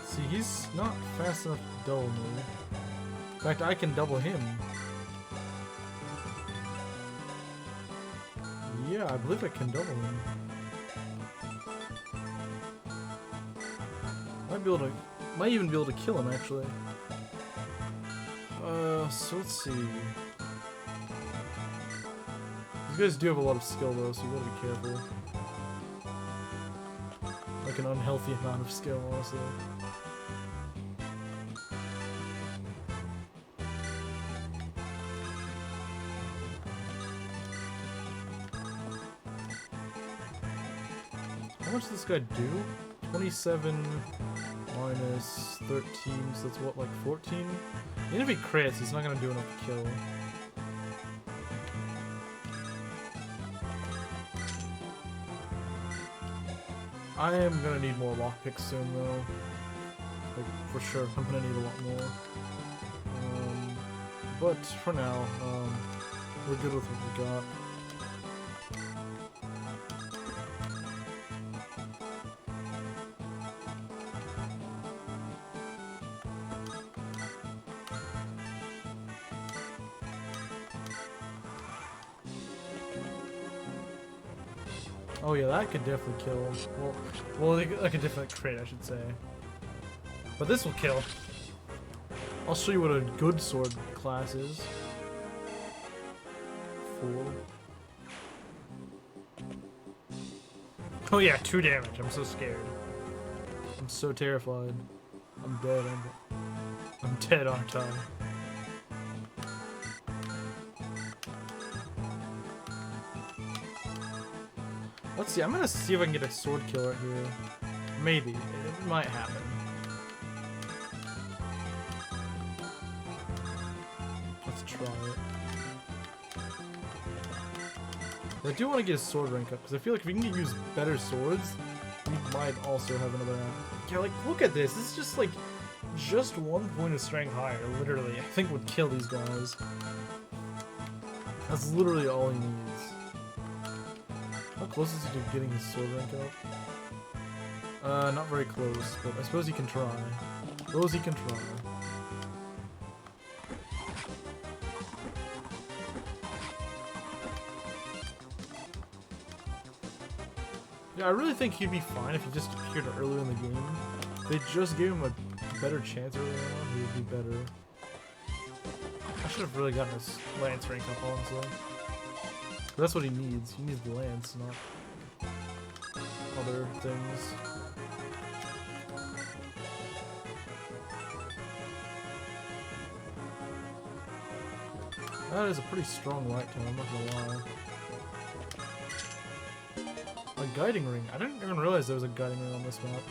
See, he's not fast enough to double me. In fact, I can double him. Yeah, I believe I can double him. Might even be able to kill him, actually. So let's see. These guys do have a lot of skill, though, so you gotta be careful. Like an unhealthy amount of skill, honestly. How much does this guy do? 27 minus 13, so that's what, like 14? Even if he crits, he's not gonna do enough to kill. I am gonna need more lockpicks soon, though. Like, for sure, I'm gonna need a lot more. But for now, we're good with what we got. Oh yeah, that could definitely kill. Well, that could definitely crit, I should say. But this will kill. I'll show you what a good sword class is. 4. Oh yeah, 2 damage. I'm so scared. I'm so terrified. I'm dead. I'm dead, aren't I? Let's see. I'm gonna see if I can get a sword kill right here. Maybe. It might happen. Let's try it. But I do want to get a sword rank up because I feel like if we can use better swords, we might also have another. Yeah, like look at this. This is just like just 1 point of strength higher. Literally, I think would kill these guys. That's literally all he needs. How close is he to getting his sword rank up? Not very close, but I suppose he can try. I suppose he can try. Yeah, I really think he'd be fine if he just appeared earlier in the game. If they just gave him a better chance earlier on, he would be better. I should have really gotten his lance rank up, honestly. But that's what he needs. He needs the lance, not other things. That is a pretty strong light cone, I'm not gonna lie. A guiding ring. I didn't even realize there was a guiding ring on this map.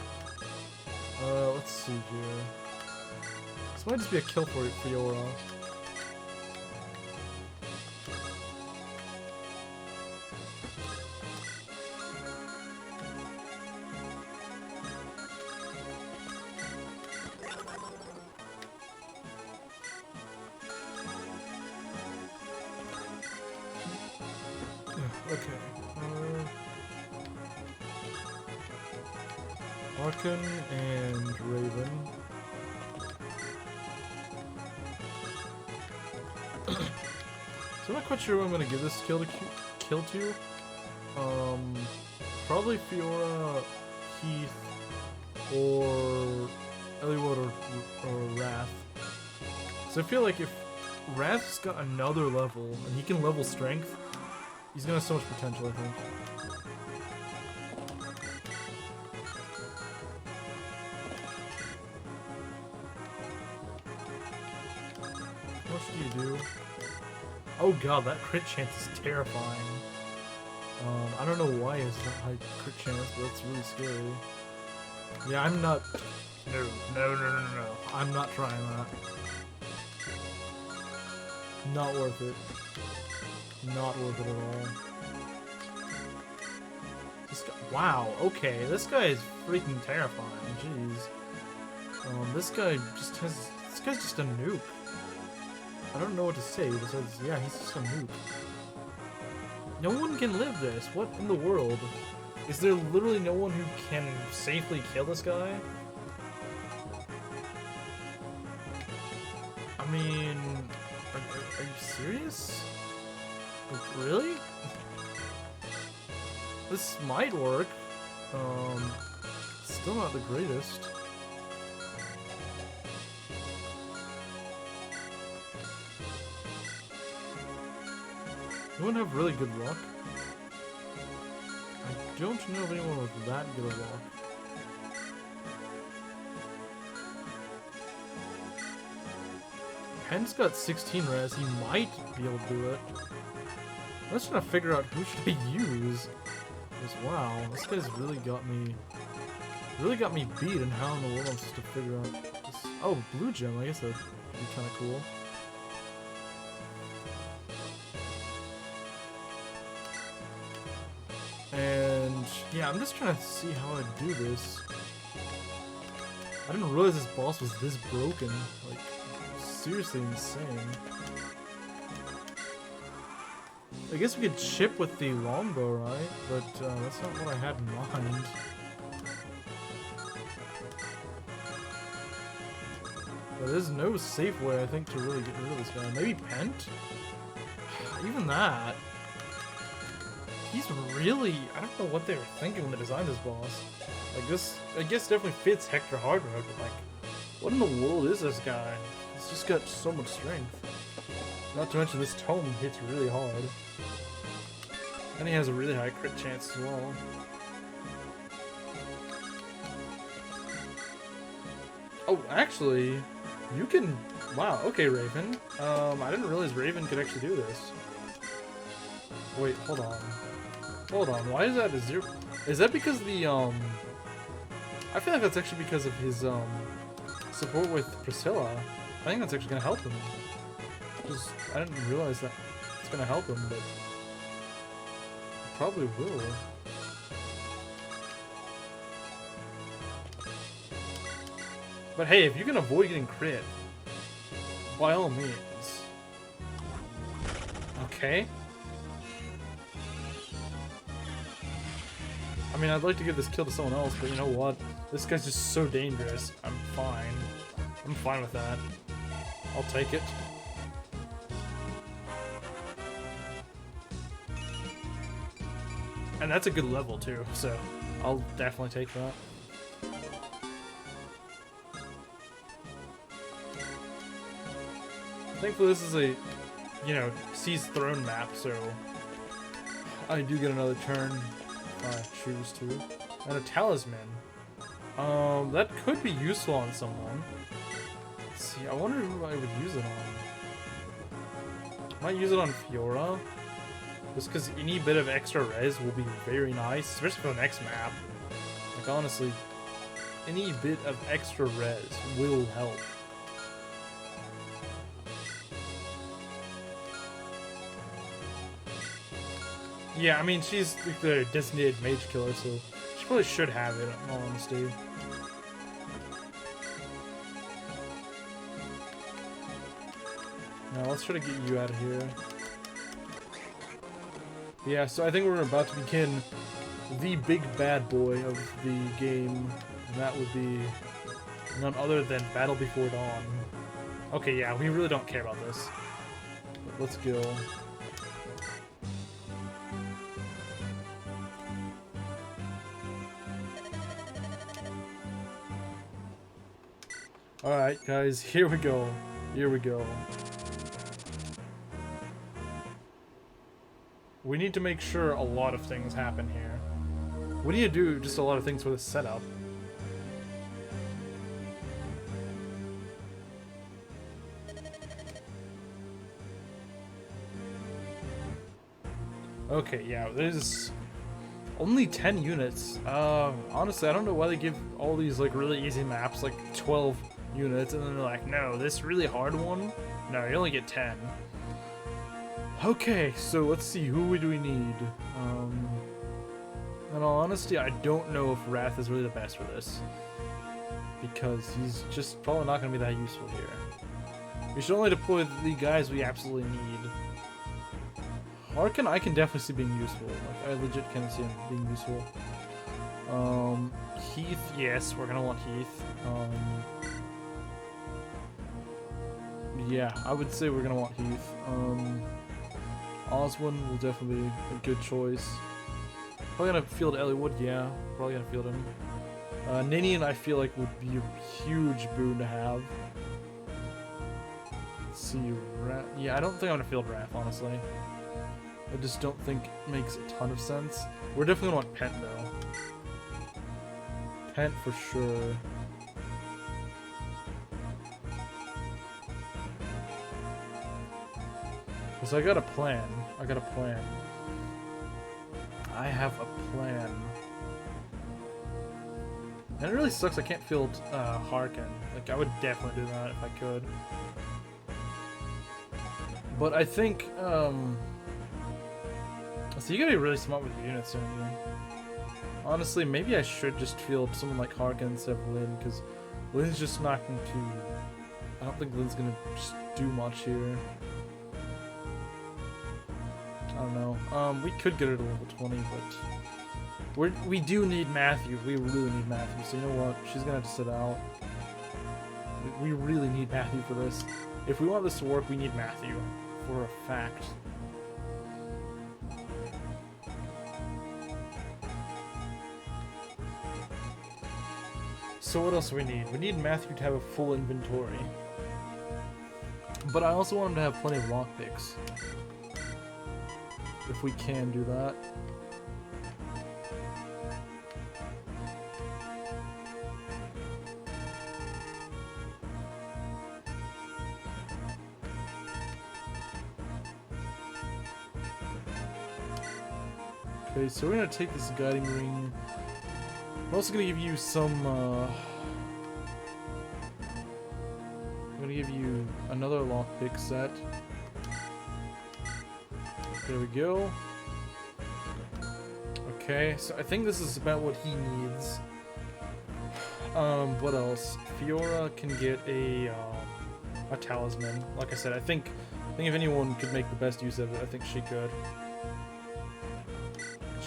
Let's see here. This might just be a kill for Fiora. Okay. Arkan and Raven. So I'm not quite sure what I'm gonna give this kill to. Probably Fiora, Heath, or Eliwood or Wrath. So I feel like if Wrath's got another level and he can level strength, he's gonna have so much potential, I think. What do you do? Oh god, that crit chance is terrifying. I don't know why it's not high crit chance, but that's really scary. Yeah, I'm not... No. I'm not trying that. Not worth it. Not worth it at all. This guy, wow, okay, this guy is freaking terrifying, jeez. This guy's just a nuke. I don't know what to say besides, yeah, he's just a nuke. No one can live this. What in the world? Is there literally no one who can safely kill this guy? I mean, are you serious? Like, really? This might work. Still not the greatest. Anyone have really good luck? I don't know of anyone with that good of luck. Pen's got 16 res, he might be able to do it. I'm just trying to figure out who should I use. Because wow, this guy's really got me beat, and how in the world I'm supposed to figure out this. Oh, blue gem, I guess that would be kinda cool. And Yeah, I'm just trying to see how I do this. I didn't realize this boss was this broken. Like, seriously insane. I guess we could chip with the longbow, right? But that's not what I had in mind. But there's no safe way, I think, to really get rid of this guy. Maybe Pent? Even that. He's really... I don't know what they were thinking when they designed this boss. Like, this, I guess, definitely fits Hector hard mode, but, like, what in the world is this guy? He's just got so much strength. Not to mention, this tome hits really hard. And he has a really high crit chance as well. Oh, actually, you can... Wow, okay, Raven. I didn't realize Raven could actually do this. Wait, hold on. Hold on, why is that a 0? Is that because the, I feel like that's actually because of his, support with Priscilla. I think that's actually gonna help him. Just, I didn't realize that it's gonna help him, but... It probably will. But hey, if you can avoid getting crit, by all means. Okay. I mean, I'd like to give this kill to someone else, but you know what? This guy's just so dangerous. I'm fine. I'm fine with that. I'll take it. And that's a good level too, so I'll definitely take that. Thankfully this is a, you know, Seas Throne map, so I do get another turn if I choose to. And a talisman. That could be useful on someone. Let's see, I wonder who I would use it on. Might use it on Fiora. Just because any bit of extra res will be very nice, especially for the next map. Like, honestly, any bit of extra res will help. Yeah, I mean, she's the designated mage killer, so she probably should have it, in all honesty. Now, let's try to get you out of here. Yeah, so I think we're about to begin the big bad boy of the game, and that would be none other than Battle Before Dawn. Okay, yeah, we really don't care about this. But let's go. Alright, guys, here we go. Here we go. We need to make sure a lot of things happen here. We need to do just a lot of things for the setup. Okay, yeah, there's only 10 units. Honestly, I don't know why they give all these like really easy maps like 12 units, and then they're like, no, this really hard one? No, you only get 10. Okay, so let's see, who do we need? In all honesty, I don't know if Wrath is really the best for this. Because he's just probably not going to be that useful here. We should only deploy the guys we absolutely need. Harkin, I can definitely see being useful. Like, I legit can see him being useful. Heath, yes, we're going to want Heath. Yeah, I would say we're going to want Heath. Oswin will definitely be a good choice. Probably gonna field Elliowood, yeah. Probably gonna field him. Ninian, I feel like would be a huge boon to have. Let's see, yeah, I don't think I'm gonna field Raph, honestly. I just don't think it makes a ton of sense. We're definitely gonna want Pent, though. Pent for sure. So I got a plan. I got a plan. I have a plan. And it really sucks I can't field Harkin. Like, I would definitely do that if I could. But I think, so you gotta be really smart with your units, don't you? Honestly, maybe I should just field someone like Harkin instead of Lynn, because Lynn's just not going to... I don't think Lynn's going to just do much here. I don't know. We could get her to level 20, but... we do need Matthew. We really need Matthew, so you know what? She's going to have to sit out. We really need Matthew for this. If we want this to work, we need Matthew. For a fact. So what else do we need? We need Matthew to have a full inventory. But I also want him to have plenty of lockpicks. If we can do that. Okay, so we're gonna take this guiding ring. I'm also gonna give you some, I'm gonna give you another lockpick set. There we go. Okay, so I think this is about what he needs. What else? Fiora can get a talisman. Like I said, I think if anyone could make the best use of it, I think she could.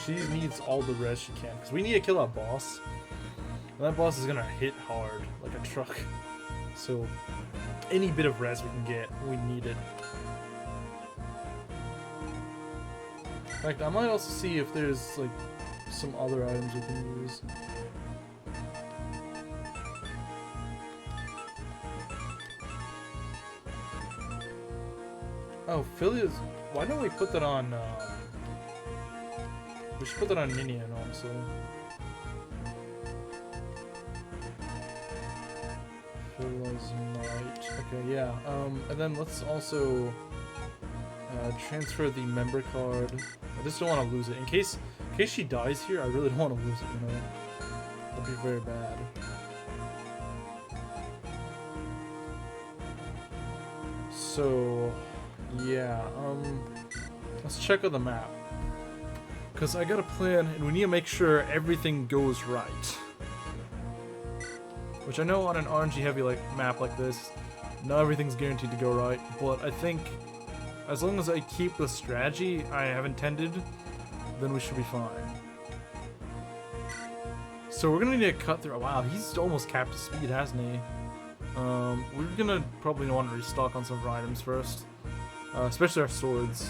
She needs all the res she can, because we need to kill that boss. And that boss is gonna hit hard, like a truck. So, any bit of res we can get, we need it. In fact, I might also see if there's, like, some other items we can use. Oh, Philia's... Why don't we put that on, we should put that on Ninian, honestly. Phila's Might. Okay, yeah. And then let's also transfer the member card. I just don't want to lose it. In case she dies here, I really don't want to lose it, you know? That'd be very bad. So, yeah, let's check on the map. Because I got a plan, and we need to make sure everything goes right. Which I know on an RNG heavy map like this, not everything's guaranteed to go right, but I think as long as I keep the strategy I have intended, then we should be fine. So we're gonna need to cut through. Wow, he's almost capped his speed, hasn't he? We're gonna probably want to restock on some of our items first, especially our swords.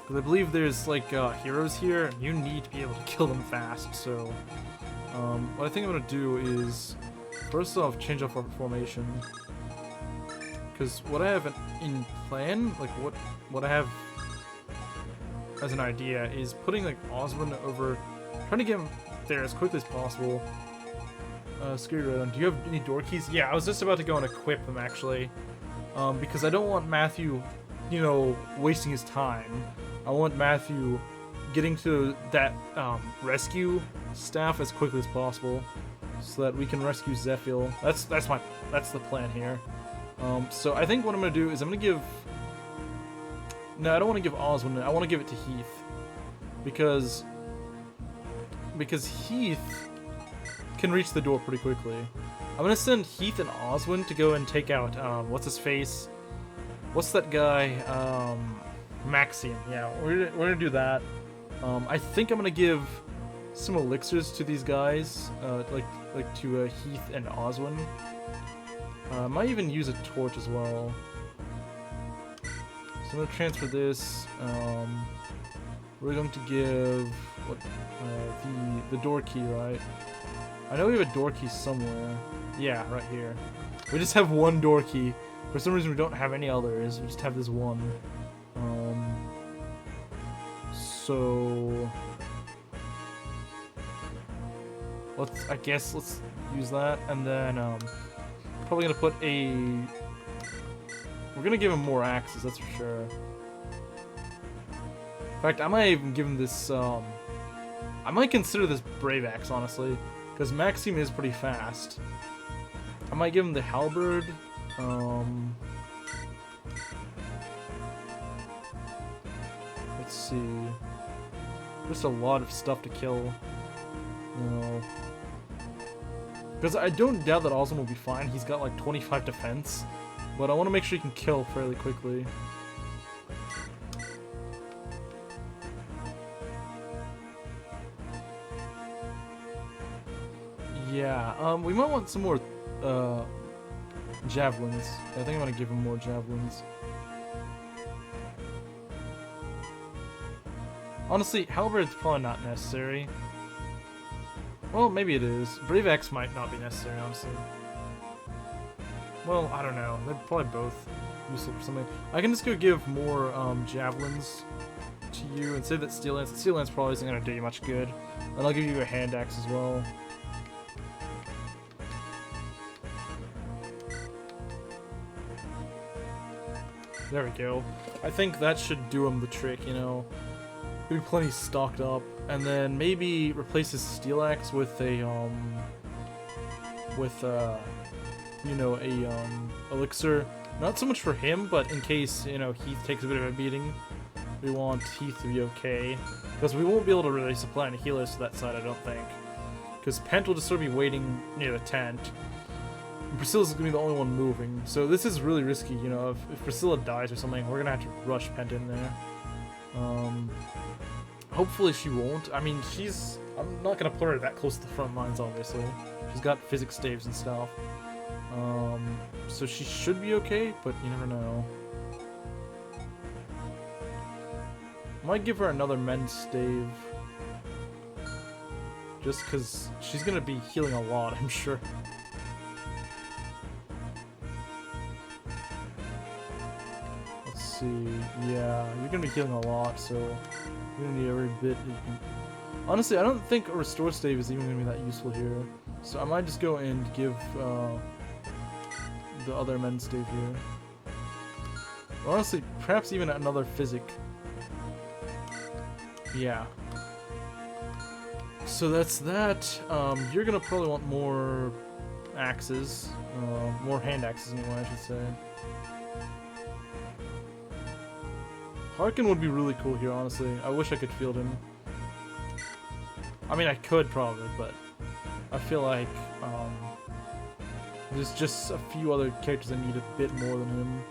Because I believe there's, like, heroes here, and you need to be able to kill them fast, so... what I think I'm gonna do is, first off, change up our formation. Because what I have in plan, like, what I have as an idea, is putting, like, Osmond over... Trying to get him there as quickly as possible. Scary Red, do you have any door keys? Yeah, I was just about to go and equip them, actually. Because I don't want Matthew, you know, wasting his time. I want Matthew getting to that rescue staff as quickly as possible, so that we can rescue Zephyl. That's the plan here. So I think what I'm gonna do is I'm gonna give. No, I don't want to give Oswald. I want to give it to Heath, because Heath can reach the door pretty quickly. I'm gonna send Heath and Oswin to go and take out what's his face? What's that guy? Maxime. Yeah, we're gonna do that. I think I'm gonna give some elixirs to these guys, like to Heath and Oswin. I might even use a torch as well. So I'm gonna transfer this. We're going to give what the door key, right? I know we have a door key somewhere. Yeah, right here. We just have one door key. For some reason, we don't have any others. We just have this one. So I guess let's use that, and then probably gonna put a. We're gonna give him more axes, that's for sure. In fact, I might even give him this. I might consider this Brave Axe, honestly, because Maxime is pretty fast. I might give him the Halberd. Let's see. Just a lot of stuff to kill. You know, because I don't doubt that Osmond will be fine. He's got like 25 defense, but I want to make sure he can kill fairly quickly. Yeah, we might want some more javelins. I think I'm gonna give him more javelins. Honestly, Halberd's probably not necessary. Well, maybe it is. Brave X might not be necessary, honestly. Well, I don't know. They're probably both useful for something. I can just go give more javelins to you and say that Steel Lance. Steel Lance probably isn't going to do you much good. And I'll give you a hand axe as well. There we go. I think that should do him the trick, you know. Be plenty stocked up, and then maybe replace his steel axe with a you know, a elixir. Not so much for him, but in case, you know, Heath takes a bit of a beating, we want Heath to be okay, because we won't be able to really supply any healers to that side, I don't think, because Pent will just sort of be waiting near the tent. And Priscilla's gonna be the only one moving, so this is really risky, you know. If Priscilla dies or something, we're gonna have to rush Pent in there. Hopefully she won't. I mean, I'm not gonna put her that close to the front lines, obviously. She's got physics staves and stuff. So she should be okay, but you never know. Might give her another mend stave. Just because she's gonna be healing a lot, I'm sure. Let's see. Yeah, you're gonna be healing a lot, so you're gonna need every bit you can. Honestly, I don't think a restore stave is even gonna be that useful here. So I might just go and give the other mend stave here. Or honestly, perhaps even another physic. Yeah. So that's that. You're gonna probably want more axes. More hand axes anyway, I should say. Harkin would be really cool here, honestly. I wish I could field him. I mean, I could probably, but I feel like there's just a few other characters that need a bit more than him.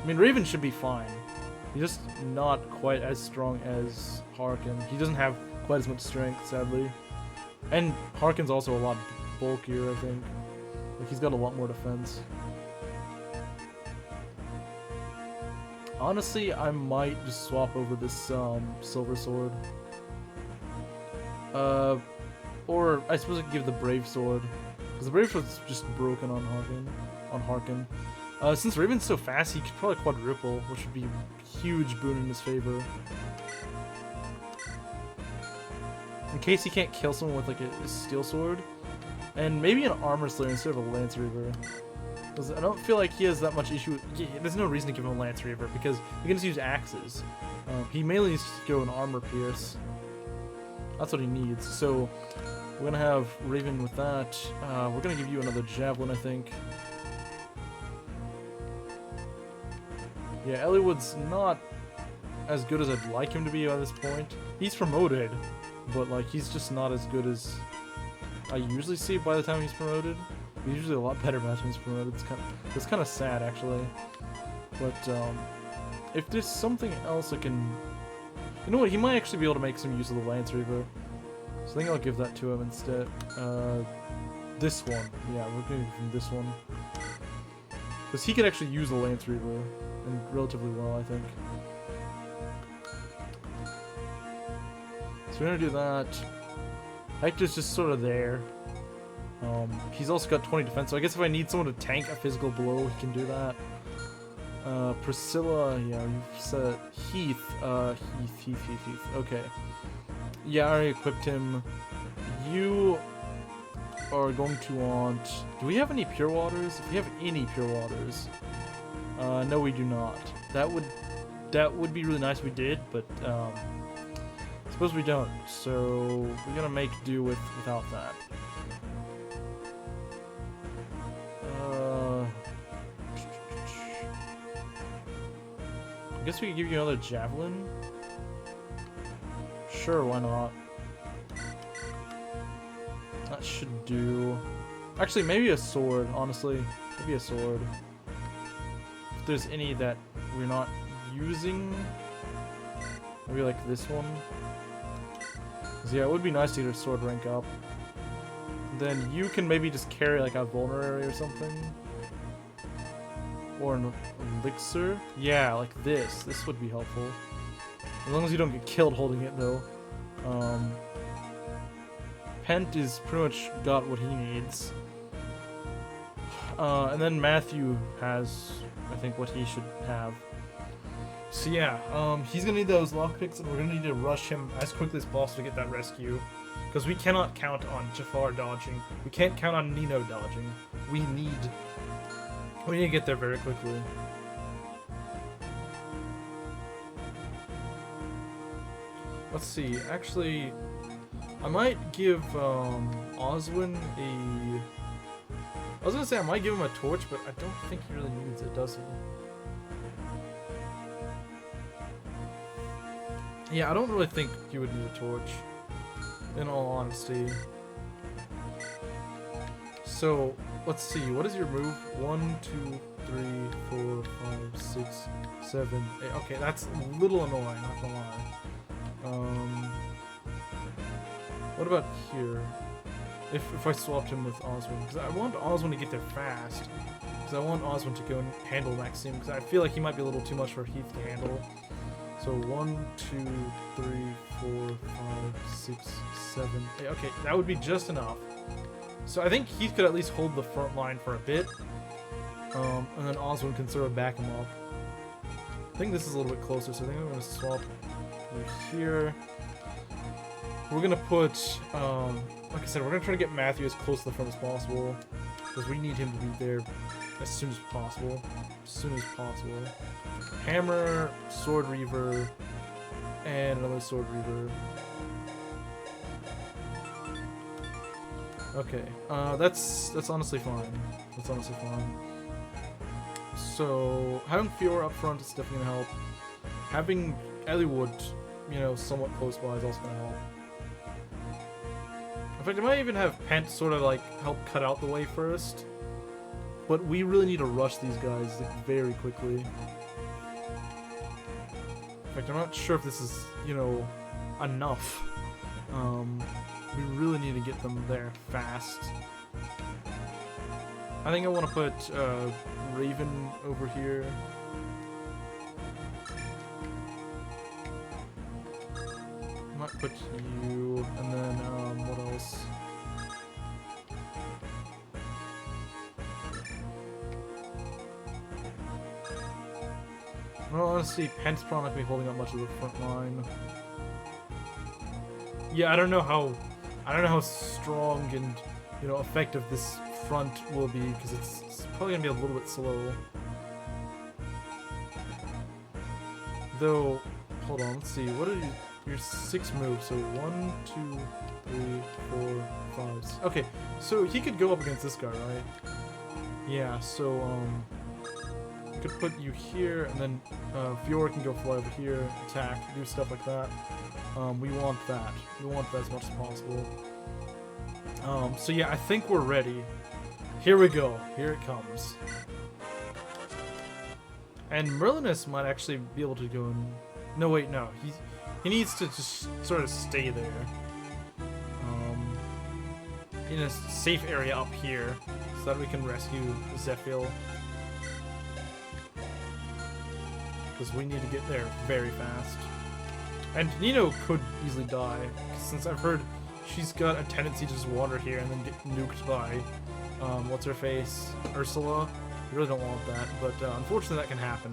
I mean, Raven should be fine. He's just not quite as strong as Harkin. He doesn't have quite as much strength, sadly. And Harkin's also a lot bulkier, I think. Like, he's got a lot more defense. Honestly, I might just swap over this silver sword. Or I suppose I could give the brave sword, because the brave sword's just broken on Harkin. Since Raven's so fast, he could probably quadruple, which would be a huge boon in his favor. In case he can't kill someone with like a steel sword, and maybe an armor slayer instead of a lance reaver. Because I don't feel like he has that much issue with, there's no reason to give him a lance reaver because he can just use axes. He mainly needs to go an armor pierce. That's what he needs. So we're gonna have Raven with that. We're gonna give you another javelin, I think. Yeah, Elliowood's not as good as I'd like him to be at this point. He's promoted, but like he's just not as good as I usually see by the time he's promoted. He's usually a lot better by the time he's promoted. It's kind of sad actually. But if there's something else I can, you know what? He might actually be able to make some use of the Lance Reaver. So I think I'll give that to him instead. This one, yeah, we're gonna give him this one. Because he could actually use the Lance Reaver, and relatively well, I think. So we're gonna do that. Hector's just sort of there. He's also got 20 defense, so I guess if I need someone to tank a physical blow, he can do that. Priscilla, yeah, you've said Heath. Heath. Okay. Yeah, I already equipped him. You are going to want... Do we have any pure waters? If we have any pure waters... no, we do not. That would be really nice if we did, but suppose we don't. So we're gonna make do without that. I guess we could give you another javelin. Sure, why not? that should do. Actually, maybe a sword, honestly. Maybe a sword. If there's any that we're not using. Maybe like this one. 'Cause yeah, it would be nice to get a sword rank up. Then you can maybe just carry like a vulnerary or something. Or an elixir. Yeah, like this. This would be helpful. As long as you don't get killed holding it though. Pent is pretty much got what he needs. And then Matthew has, I think, what he should have. So yeah, he's gonna need those lockpicks, and we're gonna need to rush him as quickly as possible to get that rescue. Because we cannot count on Jafar dodging. We can't count on Nino dodging. We need to get there very quickly. Let's see, actually, I might give Oswin a... I was gonna say I might give him a torch, but I don't think he really needs it, does he? Yeah, I don't really think you would need a torch, in all honesty. So, let's see, what is your move? 1, 2, 3, 4, 5, 6, 7, 8. Okay, that's a little annoying, not gonna lie. What about here? If I swapped him with Oswin, because I want Oswin to get there fast. Because I want Oswin to go and handle Maxime, because I feel like he might be a little too much for Heath to handle. So 1, 2, 3, 4, 5, 6, 7, 8. Okay, that would be just enough. So I think Heath could at least hold the front line for a bit. And then Oswin can sort of back him up. I think this is a little bit closer, so I think I'm going to swap over here. We're going to put, like I said, we're going to try to get Matthew as close to the front as possible. Because we need him to be there as soon as possible. Hammer, Sword Reaver, and another Sword Reaver. Okay, that's honestly fine. That's honestly fine. So, having Fiora up front is definitely gonna help. Having Eliwood, you know, somewhat close by is also gonna help. In fact, I might even have Pent sort of like help cut out the way first. But we really need to rush these guys like, very quickly. In fact, I'm not sure if this is, you know, enough. We really need to get them there fast. I think I want to put Raven over here. I might put you, and then what else? Well, honestly, Pent's probably not going to be holding up much of the front line. Yeah, I don't know how strong and, you know, effective this front will be, because it's probably going to be a little bit slow. Though, hold on, let's see, what are your 6 moves? So 1, 2, 3, 4, 5, 6. Okay, so he could go up against this guy, right? Yeah, so, I could put you here, and then Fiora can go fly over here, attack, do stuff like that. We want that. We want that as much as possible. So yeah, I think we're ready. Here we go. Here it comes. And Merlinus might actually be able to go in... No, wait, no. He needs to just sort of stay there. In a safe area up here, so that we can rescue Zephyl. Because we need to get there very fast. And Nino could easily die, since I've heard she's got a tendency to just wander here and then get nuked by, what's-her-face, Ursula. We really don't want that, but unfortunately that can happen,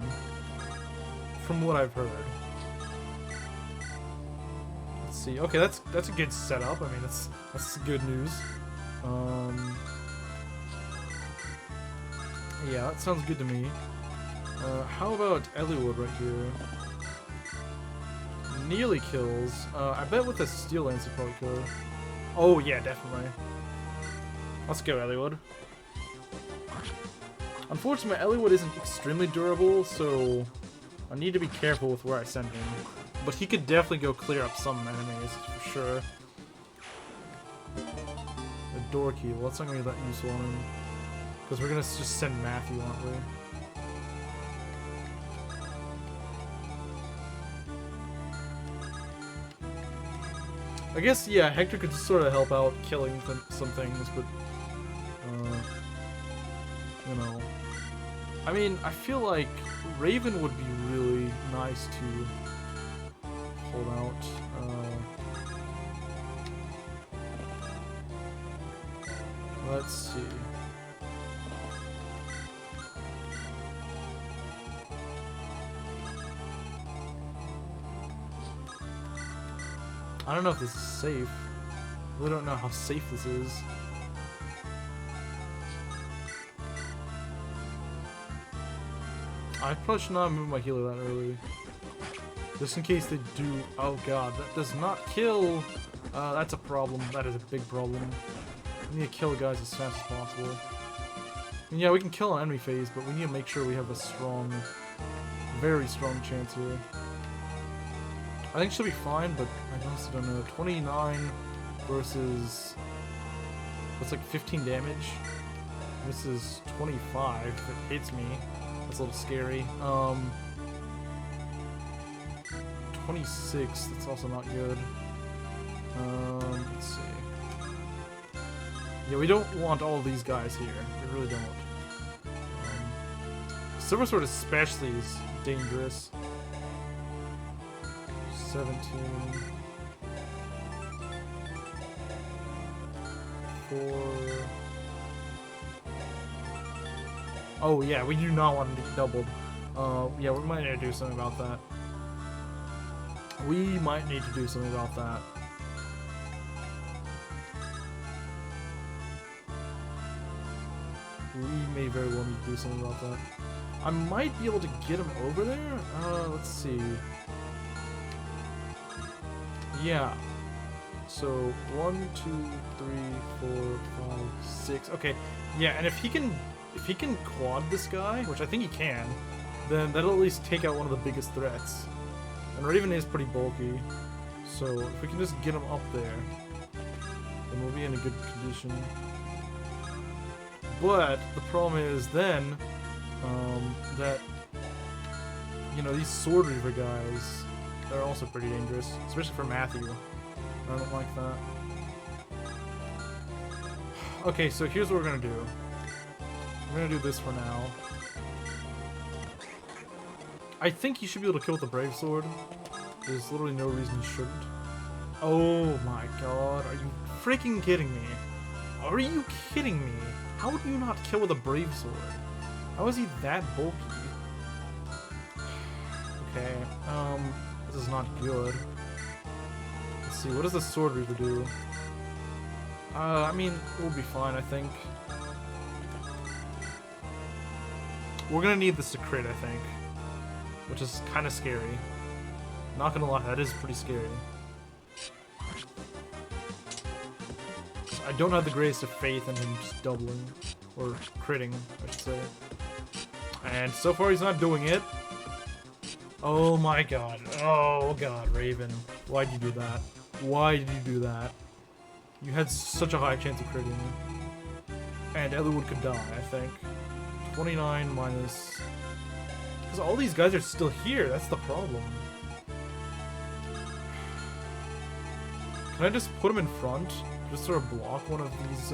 from what I've heard. Let's see, okay, that's a good setup, I mean, that's good news. Yeah, that sounds good to me. How about Eliwood right here? Nearly kills. I bet with a Steel Lance he probably could. Oh yeah, definitely. Let's go, Eliwood. Unfortunately, my Eliwood isn't extremely durable, so I need to be careful with where I send him. But he could definitely go clear up some enemies, for sure. door key. Well, that's not gonna be that useful on him. Because we're gonna just send Matthew, aren't we? I guess, yeah, Hector could sort of help out killing some things, but, you know. I mean, I feel like Raven would be really nice to hold out. Let's see. I don't know if this is safe. I really don't know how safe this is. I probably should not move my healer that early. Just in case they do. Oh god, that does not kill. That's a problem. That is a big problem. We need to kill guys as fast as possible. And yeah, we can kill an enemy phase, but we need to make sure we have a strong, very strong chance here. I think she'll be fine, but I honestly don't know. 29 versus... That's like 15 damage. This is 25. It hits me. That's a little scary. 26. That's also not good. Let's see. Yeah, we don't want all these guys here. We really don't. Silver Sword especially is dangerous. 17. 4. Oh yeah, we do not want to be doubled. Yeah, we might need to do something about that. We might need to do something about that. We may very well need to do something about that. I might be able to get him over there? Let's see. Yeah. So, 1, 2, 3, 4, 5, 6. Okay. Yeah, and if he can quad this guy, which I think he can, then that'll at least take out one of the biggest threats. And Raven is pretty bulky. So, if we can just get him up there, then we'll be in a good condition. But the problem is then that, you know, these Sword Reaver guys, they're also pretty dangerous, especially for Matthew. I don't like that. Okay, so here's what we're gonna do. We're gonna do this for now. I think you should be able to kill with the Brave Sword. There's literally no reason you shouldn't. Oh my god, are you freaking kidding me? Are you kidding me? How would you not kill with a Brave Sword? How is he that bulky? Okay, this is not good. Let's see, what does the Sword Reaver do? I mean, we'll be fine, I think. We're gonna need this to crit, I think. Which is kind of scary. Not gonna lie, that is pretty scary. I don't have the greatest of faith in him just doubling. Or critting, I should say. And so far he's not doing it. Oh my god. Oh god, Raven. Why'd you do that? Why did you do that? You had such a high chance of critting. And Eliwood could die, I think. 29 minus... Because all these guys are still here, that's the problem. Can I just put him in front? Just sort of block one of these,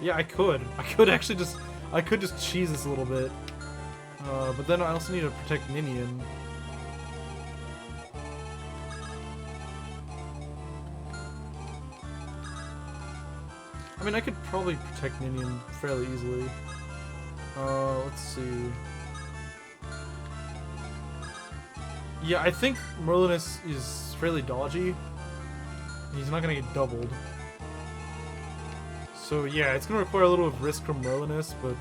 Yeah, I could. I could actually just... I could just cheese this a little bit. But then I also need to protect Ninian. I mean, I could probably protect Ninian fairly easily. Let's see. Yeah, I think Merlinus is fairly dodgy. He's not gonna get doubled. So yeah, it's gonna require a little of risk from Merlinus, but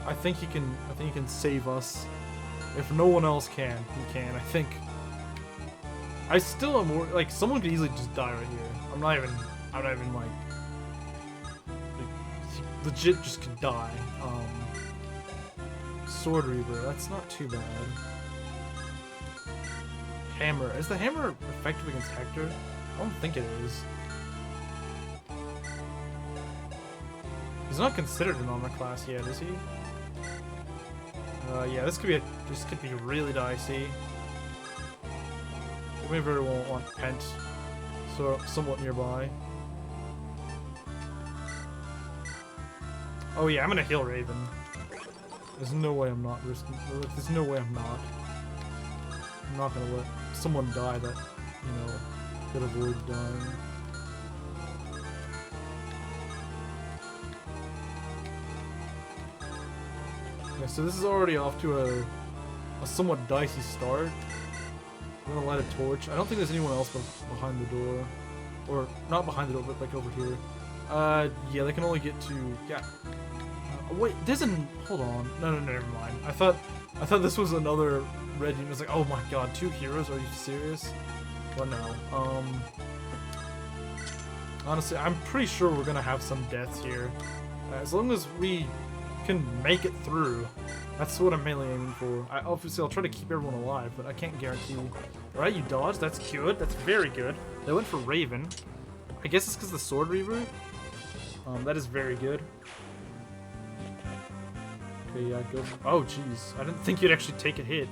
I think he can save us. If no one else can, he can. I think. I still am more like someone could easily just die right here. I'm not even like legit just could die. Sword Reaver, that's not too bad. Hammer. Is the hammer effective against Hector? I don't think it is. not considered an armor class yet, is he? Yeah, this could be really dicey. We very well want Pent, so somewhat nearby. Oh yeah, I'm gonna heal Raven. There's no way I'm not risking. There's no way I'm not. I'm not gonna let someone die that, you know, could avoid dying. Yeah, so this is already off to a somewhat dicey start. I'm gonna light a torch. I don't think there's anyone else behind the door. Or, not behind the door, but like over here. Yeah, they can only get to, yeah. Wait, there's an, hold on. No, never mind. I thought this was another red unit. I was like, oh my god, 2 heroes? Are you serious? Well, no. Honestly, I'm pretty sure we're gonna have some deaths here. As long as we can make it through. That's what I'm mainly aiming for. Obviously, I'll try to keep everyone alive, but I can't guarantee. Alright, you dodged. That's good. That's very good. They went for Raven. I guess it's because of the Sword Reaver. That is very good. Okay, yeah, go. Oh, jeez. I didn't think you'd actually take a hit.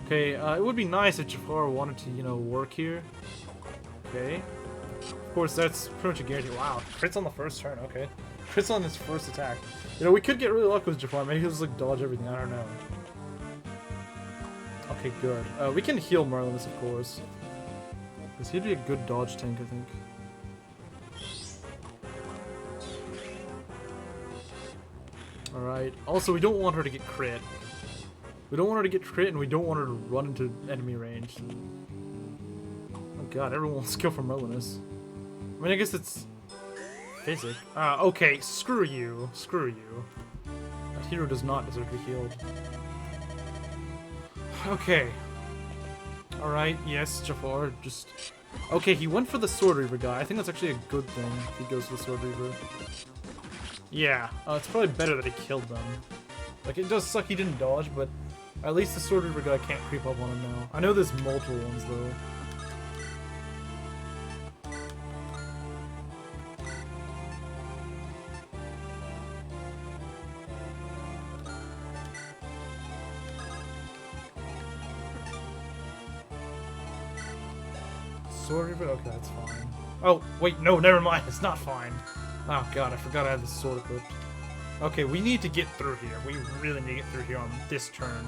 Okay, it would be nice if Jafar wanted to, you know, work here. Okay. Of course, that's pretty much a guarantee. Wow, crits on the first turn. Okay. Crits on his first attack. You know, we could get really lucky with Jafar. Maybe he'll just, like, dodge everything. I don't know. Okay, good. We can heal Merlinus, of course. Because he'd be a good dodge tank, I think. Alright. Also, we don't want her to get crit. We don't want her to get crit, and we don't want her to run into enemy range. Oh god, everyone wants to kill for Merlinus. I mean, I guess it's... Physic. Okay, screw you. Screw you. That hero does not deserve to be healed. Okay. Alright, yes, Jafar, just... Okay, he went for the Sword Reaver guy. I think that's actually a good thing if he goes for the Sword Reaver. Yeah, it's probably better that he killed them. Like, it does suck he didn't dodge, but at least the Sword Reaver guy can't creep up on him now. I know there's multiple ones, though. Sword Reaver? Okay, that's fine. Oh, wait, no, never mind. It's not fine. Oh god, I forgot I had the sword equipped. Okay, we need to get through here. We really need to get through here on this turn.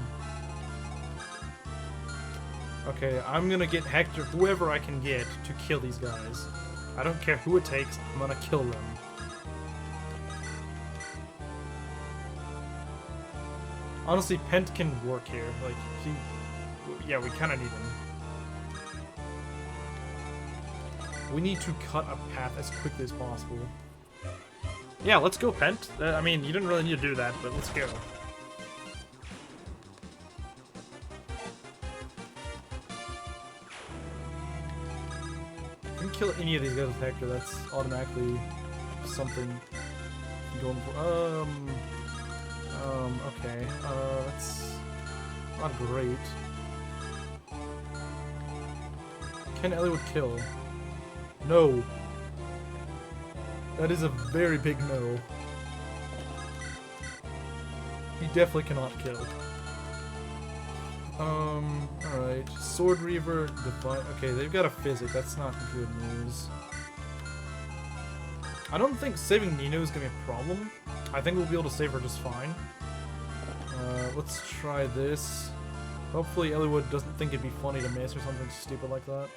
Okay, I'm gonna get Hector, whoever I can get, to kill these guys. I don't care who it takes, I'm gonna kill them. Honestly, Pent can work here. Like, yeah, we kinda need him. We need to cut a path as quickly as possible. Yeah, let's go, Pent. I mean, you didn't really need to do that, but let's go. If you can kill any of these guys with Hector, that's automatically something going for. Okay. That's not great. Can Eliwood kill? No. That is a very big no. He definitely cannot kill. Alright. Sword Reaver, Divine. Okay, they've got a Physic. That's not good news. I don't think saving Nino is gonna be a problem. I think we'll be able to save her just fine. Let's try this. Hopefully Eliwood doesn't think it'd be funny to miss or something stupid like that.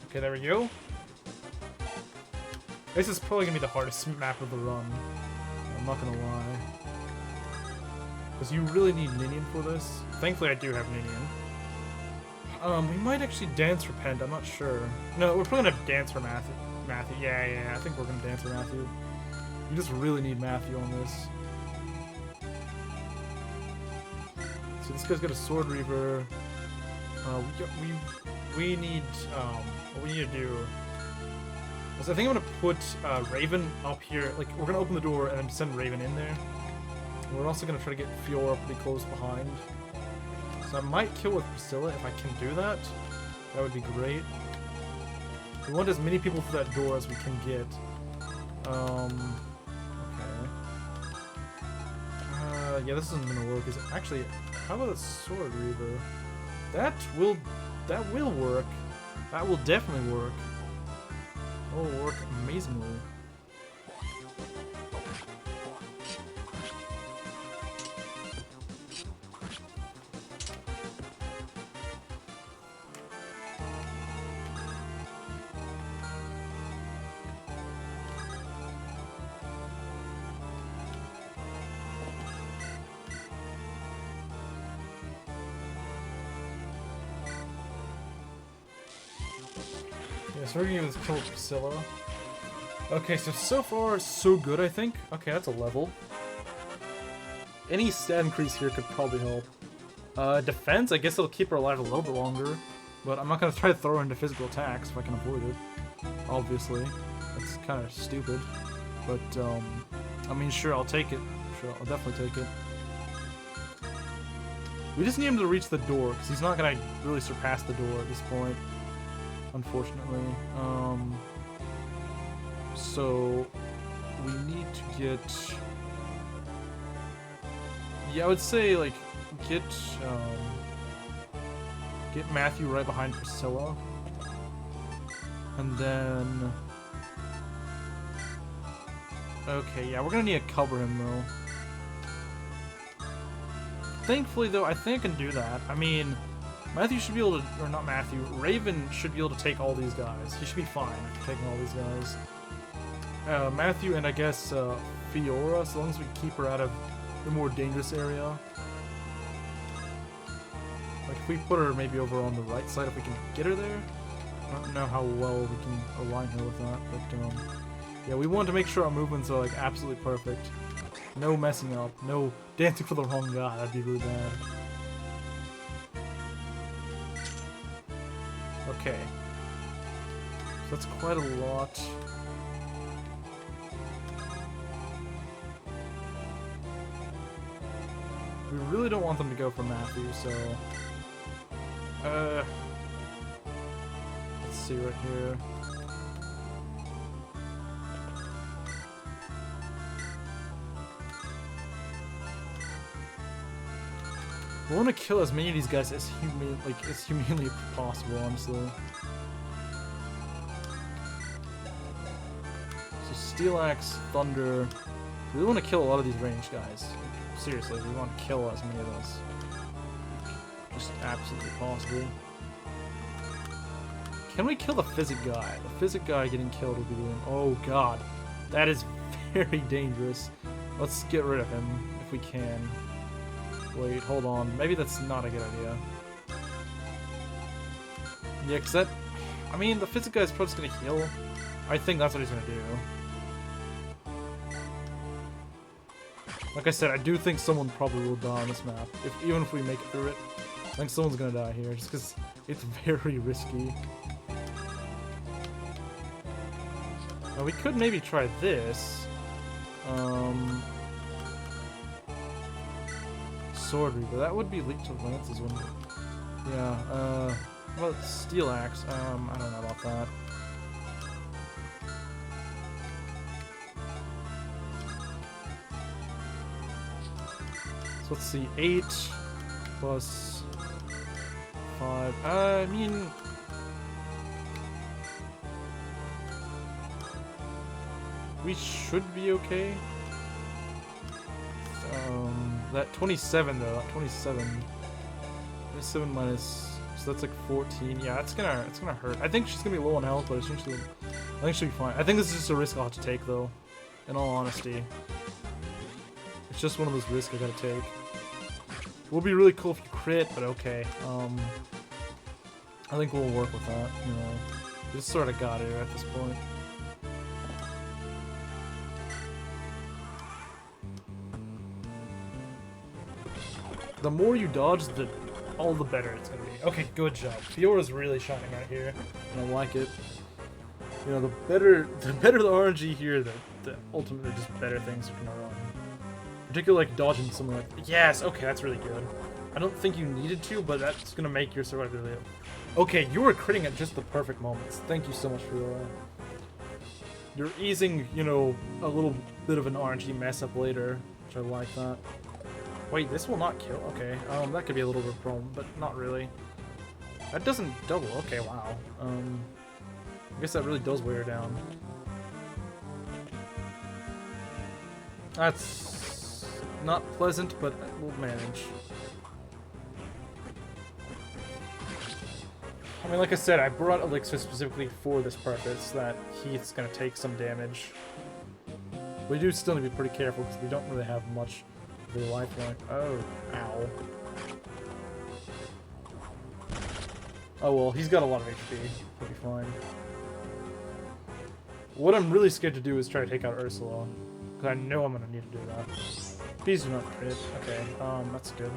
Okay, there we go. This is probably gonna be the hardest map of the run. I'm not gonna lie. Because you really need Ninian for this. Thankfully I do have Ninian. We might actually dance for Pent, I'm not sure. No, we're probably gonna dance for Matthew. Yeah, I think we're gonna dance for Matthew. You just really need Matthew on this. So this guy's got a Sword Reaver. We need, what we need to do is I think I'm gonna put Raven up here. Like, we're gonna open the door and then send Raven in there. And we're also gonna try to get Fiora pretty close behind. So I might kill with Priscilla if I can do that. That would be great. We want as many people through that door as we can get. Okay. Yeah, this isn't gonna work. Is it? Actually, how about a sword reaver? That will work. That will definitely work. That will work amazingly. Yeah, so we're gonna give this kill Priscilla. Okay, so far, so good, I think. Okay, that's a level. Any stat increase here could probably help. Defense, I guess it'll keep her alive a little bit longer. But I'm not gonna try to throw her into physical attacks if I can avoid it. Obviously. That's kind of stupid. But, I mean, sure, I'll take it. Sure, I'll definitely take it. We just need him to reach the door, because he's not gonna really surpass the door at this point. Unfortunately. So we need to get, yeah, I would say like get Matthew right behind Priscilla, and then okay, yeah, we're gonna need to cover him though. Thankfully though, I think I can do that. I mean, Matthew should be able to, or not Matthew, Raven should be able to take all these guys. He should be fine for taking all these guys. Matthew and I guess Fiora, so long as we keep her out of the more dangerous area. Like if we put her maybe over on the right side, if we can get her there. I don't know how well we can align her with that, but yeah, we want to make sure our movements are like absolutely perfect. No messing up, no dancing for the wrong guy, that'd be really bad. Okay. So that's quite a lot. We really don't want them to go for Matthew, so... let's see right here. We want to kill as many of these guys as humanly possible, honestly. So Steel Axe, Thunder. We want to kill a lot of these ranged guys. Seriously, we want to kill as many of those. Just absolutely possible. Can we kill the Physic guy? The Physic guy getting killed would be doing. Oh god. That is very dangerous. Let's get rid of him if we can. Wait, hold on. Maybe that's not a good idea. Yeah, because that... I mean, the Physic guy is probably just going to heal. I think that's what he's going to do. Like I said, I do think someone probably will die on this map. Even if we make it through it. I think someone's going to die here, just because it's very risky. Now, we could maybe try this. Sword Reaver. That would be Leech of Lances, wouldn't it? Yeah, how about Steel Axe? I don't know about that. So let's see, 8 plus 5. I mean... we should be okay. That 27 though, that 27 minus, so that's like 14. Yeah, it's gonna hurt. I think she's gonna be low on health, but I think she'll be fine. I think this is just a risk I'll have to take though, in all honesty. It's just one of those risks I gotta take. Will be really cool if you crit, but okay. I think we'll work with that, you know. We just sort of got it at this point. The more you dodge, all the better it's gonna be. Okay, good job. Fiora's really shining right here, and I like it. You know, the better the RNG here, the ultimately just better things are gonna run. Particularly like dodging someone like, yes, okay, that's really good. I don't think you needed to, but that's gonna make your survivability. Okay, you were critting at just the perfect moments. Thank you so much for that. You're easing, you know, a little bit of an RNG mess up later, which I like that. Wait, this will not kill? Okay, that could be a little bit of a problem, but not really. That doesn't double, okay, wow. I guess that really does wear her down. That's not pleasant, but we'll manage. I mean, like I said, I brought Elixir specifically for this purpose, that Heath's gonna take some damage. We do still need to be pretty careful, because we don't really have much of a lifeline. Oh, ow. Oh well, he's got a lot of HP. He'll be fine. What I'm really scared to do is try to take out Ursula, because I know I'm gonna need to do that. Please do not crit. Okay, that's good.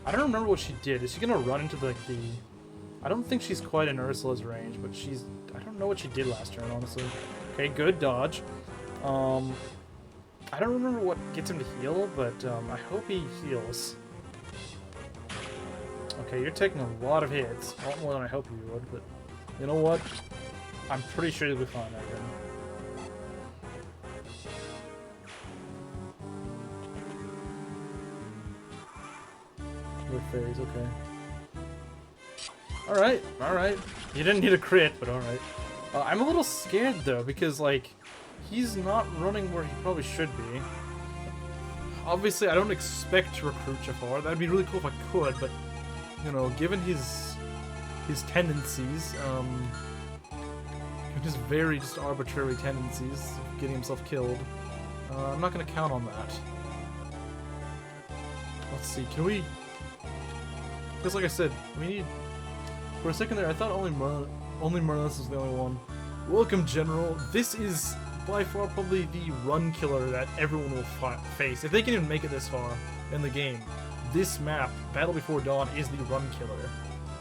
I don't remember what she did. Is she gonna run into the... I don't think she's quite in Ursula's range, but she's... I don't know what she did last turn, honestly. Okay, good dodge. I don't remember what gets him to heal, but I hope he heals. Okay, you're taking a lot of hits. A lot more than I hoped you would, but... You know what? I'm pretty sure you'll be fine again. Your fairies, okay. Alright, alright. You didn't need a crit, but alright. I'm a little scared, though, because, like, he's not running where he probably should be. Obviously, I don't expect to recruit Jafar. That'd be really cool if I could, but, you know, given his tendencies, his very just arbitrary tendencies of getting himself killed, I'm not going to count on that. Let's see, can we... Because like I said, we need... For a second there, I thought only Merlis was the only one. Welcome, General. This is by far probably the run killer that everyone will face. If they can even make it this far in the game, this map, Battle Before Dawn, is the run killer.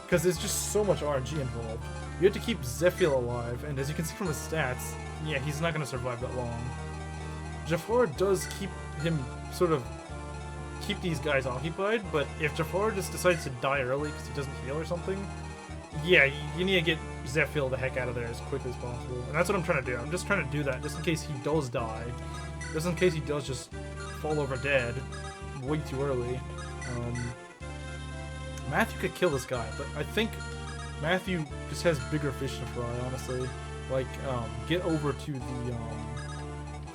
Because there's just so much RNG involved. You have to keep Zephyr alive, and as you can see from his stats, yeah, he's not going to survive that long. Jafar does keep him sort of... keep these guys occupied, but if Jafar just decides to die early because he doesn't heal or something, yeah, you need to get Zephyr the heck out of there as quickly as possible. And that's what I'm trying to do. I'm just trying to do that just in case he does die. Just in case he does just fall over dead way too early. Matthew could kill this guy, but I think Matthew just has bigger fish to fry, honestly. Like, get over to the,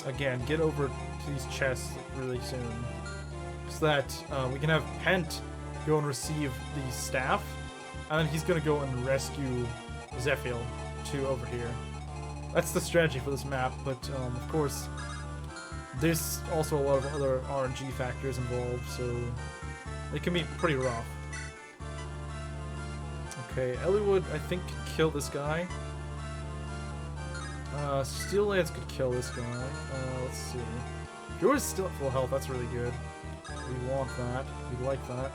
again, get over to these chests really soon. So that we can have Pent go and receive the staff, and then he's going to go and rescue Zephyr to over here. That's the strategy for this map, but of course, there's also a lot of other RNG factors involved, so it can be pretty rough. Okay, Elliewood, I think, could kill this guy. Steel Lance could kill this guy. Let's see. Yours is still at full health, that's really good. We want that. We like that.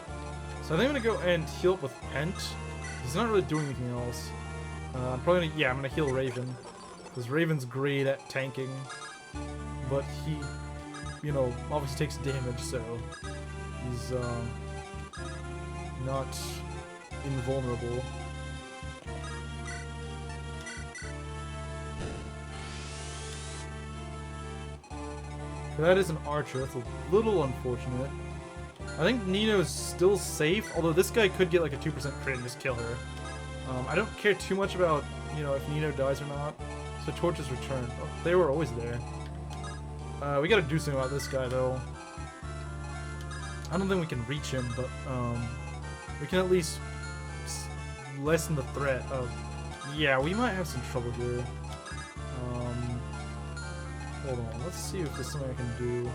So I think I'm gonna go and heal up with Pent. He's not really doing anything else. I'm probably gonna, yeah, I'm gonna heal Raven. Because Raven's great at tanking. But he, you know, obviously takes damage, so he's, not invulnerable. That is an archer, that's a little unfortunate. I think Nino's still safe, although this guy could get like a 2% crit and just kill her. I don't care too much about, you know, if Nino dies or not. So torches return. Oh, they were always there. We gotta do something about this guy though. I don't think we can reach him, but we can at least lessen the threat of... Yeah, we might have some trouble here. Hold on, let's see if there's something I can do.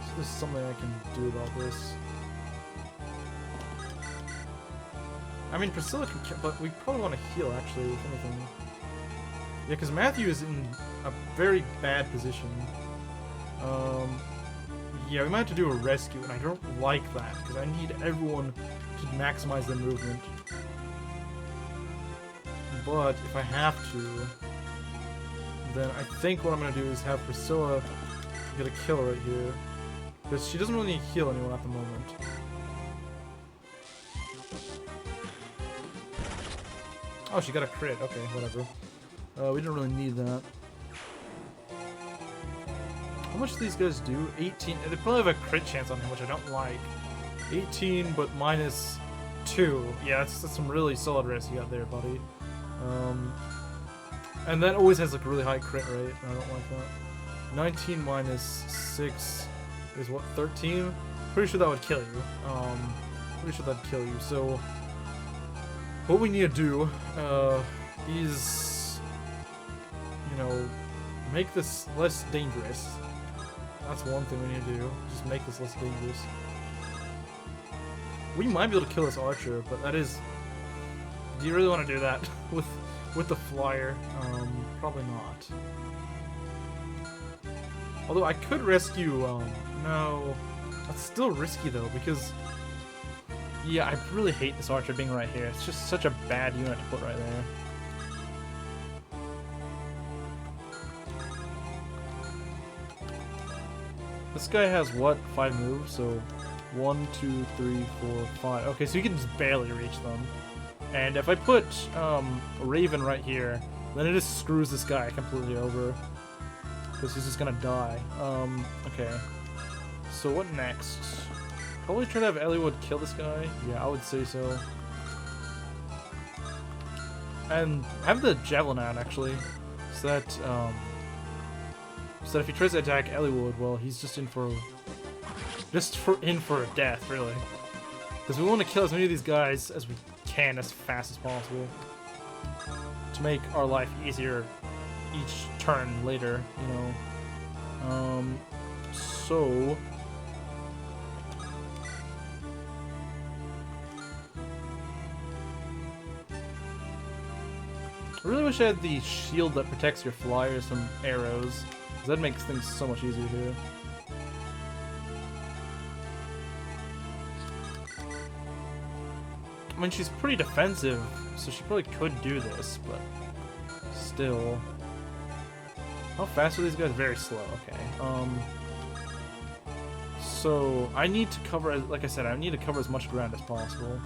If there's something I can do about this. I mean, Priscilla can kill, but we probably want to heal, actually, if anything. Yeah, because Matthew is in a very bad position. Yeah, we might have to do a rescue, and I don't like that, because I need everyone to maximize their movement. But if I have to, then I think what I'm going to do is have Priscilla get a kill right here. Because she doesn't really need to heal anyone at the moment. Oh, she got a crit. Okay, whatever. We didn't really need that. How much do these guys do? 18. They probably have a crit chance on him, which I don't like. 18, but minus 2. Yeah, that's some really solid risk you got there, buddy. And that always has like a really high crit rate, and I don't like that. 19 minus 6 is what, 13? Pretty sure that would kill you. Pretty sure that'd kill you. So what we need to do is, you know, make this less dangerous. That's one thing we need to do. Just make this less dangerous. We might be able to kill this archer, but that is... Do you really want to do that with the flyer? Probably not. Although I could rescue... no... That's still risky though, because... Yeah, I really hate this archer being right here. It's just such a bad unit to put right there. This guy has what? 5 moves, so 1, 2, 3, 4, 5. Okay, so you can just barely reach them. And if I put Raven right here, then it just screws this guy completely over. Because he's just gonna die. Okay. So what next? Probably try to have Eliwood kill this guy. Yeah, I would say so. And have the Javelin out, actually. So that if he tries to attack Eliwood, well, he's just in for a death, really. Because we want to kill as many of these guys as we can as fast as possible to make our life easier each turn later, you know. So I really wish I had the shield that protects your flyers from arrows. That makes things so much easier here. I mean, she's pretty defensive, so she probably could do this, but still. How fast are these guys? Very slow, okay. So, I need to cover, like I said, I need to cover as much ground as possible.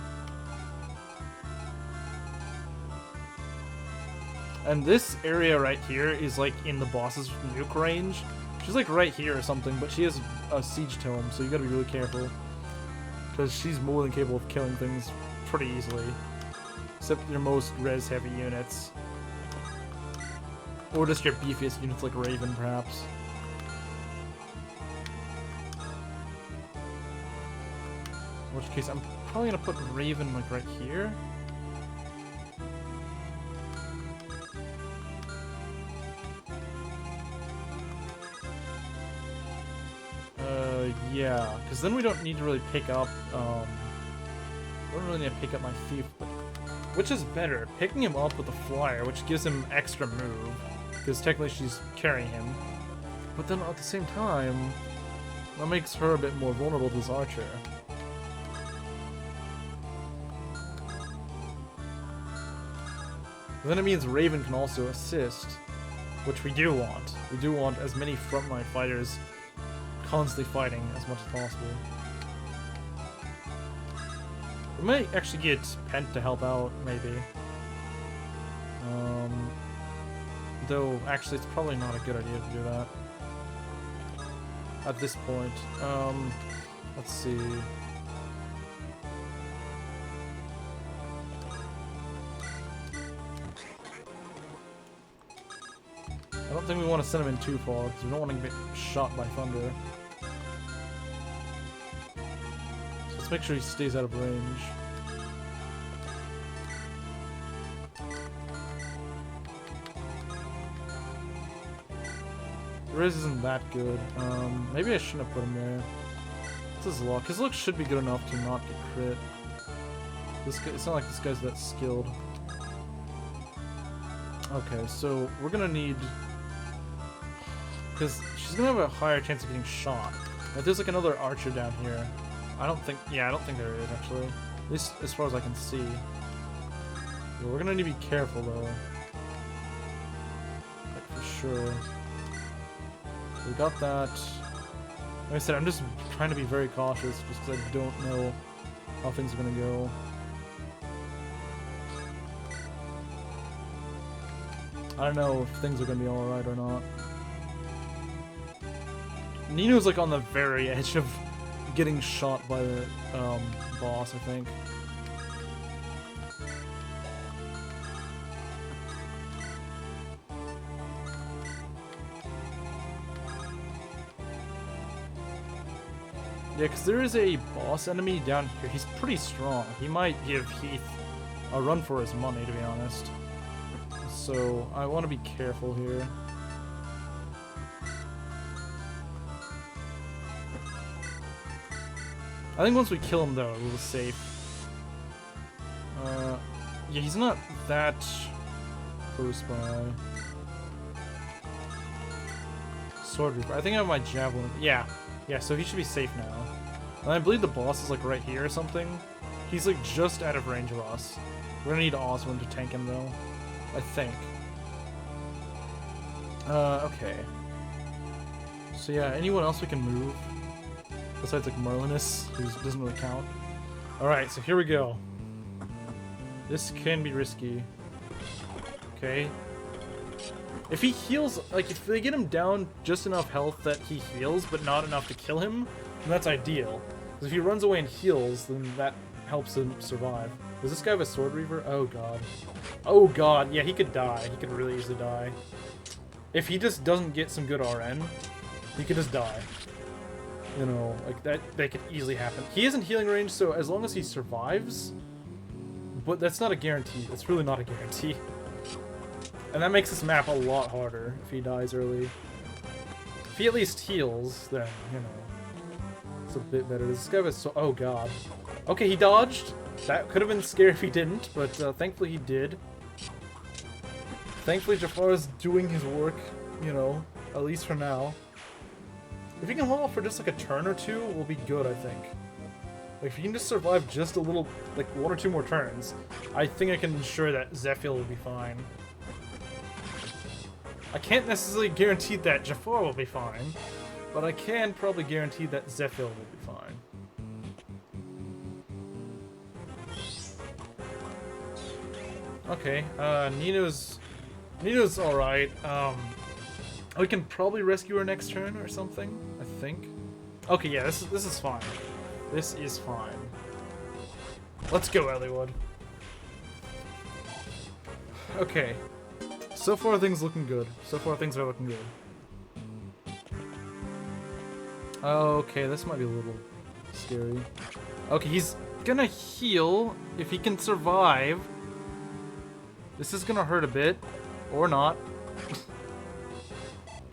And this area right here is like in the boss's nuke range. She's like right here or something, but she has a siege tome, so you gotta be really careful. Because she's more than capable of killing things pretty easily. Except your most res heavy units. Or just your beefiest units like Raven, perhaps. In which case, I'm probably gonna put Raven like right here. Yeah, because then we don't need to really pick up, we don't really need to pick up my thief, but which is better, picking him up with a flyer, which gives him extra move, because technically she's carrying him, but then at the same time, that makes her a bit more vulnerable to this archer. And then it means Raven can also assist, which we do want. We do want as many frontline fighters constantly fighting as much as possible. We might actually get Pent to help out, maybe. Though, actually, it's probably not a good idea to do that. At this point. Let's see. I don't think we want to send him in too far, because we don't want to get shot by thunder. So let's make sure he stays out of range. The res isn't that good. Maybe I shouldn't have put him there. What's his luck? His luck should be good enough to not get crit. This guy, it's not like this guy's that skilled. Okay, so we're gonna need... Because she's gonna have a higher chance of getting shot. If there's like another archer down here, I don't think there is actually. At least as far as I can see. Yeah, we're gonna need to be careful though. Like for sure. We got that. Like I said, I'm just trying to be very cautious just because I don't know how things are gonna go. I don't know if things are gonna be alright or not. Nino's like on the very edge of getting shot by the boss, I think. Yeah, because there is a boss enemy down here. He's pretty strong. He might give Heath a run for his money, to be honest. So, I want to be careful here. I think once we kill him, though, we'll be safe. Yeah, he's not that close by. Sword Reaper. I think I have my javelin. Yeah, so he should be safe now. And I believe the boss is like right here or something. He's like just out of range of us. We're gonna need Oswin to tank him though. I think. Okay. So yeah, anyone else we can move? Besides like Merlinus, who doesn't really count. Alright, so here we go. This can be risky. Okay. If he heals, like if they get him down just enough health that he heals, but not enough to kill him, then that's ideal. Because if he runs away and heals, then that helps him survive. Does this guy have a Sword Reaver? Oh god. Oh god, yeah, he could die. He could really easily die. If he just doesn't get some good RN, he could just die. You know, like that could easily happen. He isn't healing range, so as long as he survives, but that's not a guarantee. That's really not a guarantee. And that makes this map a lot harder if he dies early. If he at least heals, then, you know, it's a bit better. This guy was so... Oh, God. Okay, he dodged. That could have been scary if he didn't, but thankfully he did. Thankfully Jafar is doing his work, you know, at least for now. If he can hold off for just like a turn or two, we'll be good, I think. Like, if he can just survive just a little, like, 1 or 2 more turns, I think I can ensure that Zephyl will be fine. I can't necessarily guarantee that Jafar will be fine, but I can probably guarantee that Zephyl will be fine. Okay, Nino's alright. We can probably rescue her next turn or something, I think. Okay, yeah, this is fine. This is fine. Let's go, Elliewood. Okay. So far, things looking good. So far, things are looking good. Okay, this might be a little scary. Okay, he's gonna heal if he can survive. This is gonna hurt a bit. Or not.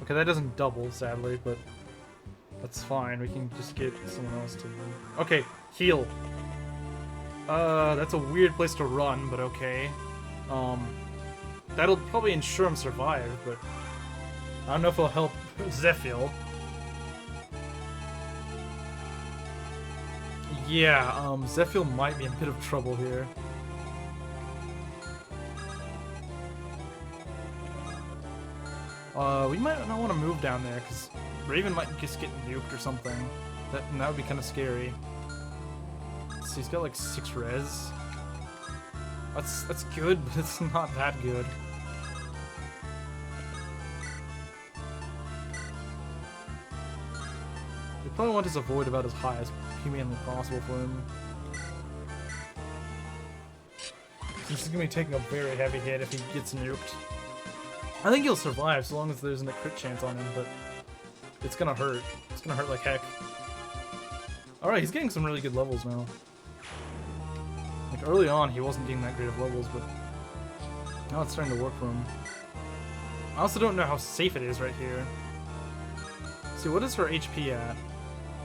Okay, that doesn't double, sadly, but that's fine. We can just get someone else to... Okay, heal. That's a weird place to run, but okay. That'll probably ensure him survive, but I don't know if it'll help Zephyl. Yeah, Zephyl might be in a bit of trouble here. We might not want to move down there, because Raven might just get nuked or something. That would be kind of scary. So he's got like 6 res. That's good, but it's not that good. We probably want his avoid about as high as humanly possible for him. Since he's gonna be taking a very heavy hit if he gets nuked. I think he'll survive so long as there isn't a crit chance on him, but it's gonna hurt. It's gonna hurt like heck. Alright, he's getting some really good levels now. Like early on, he wasn't getting that great of levels, but now it's starting to work for him. I also don't know how safe it is right here. See, what is her HP at?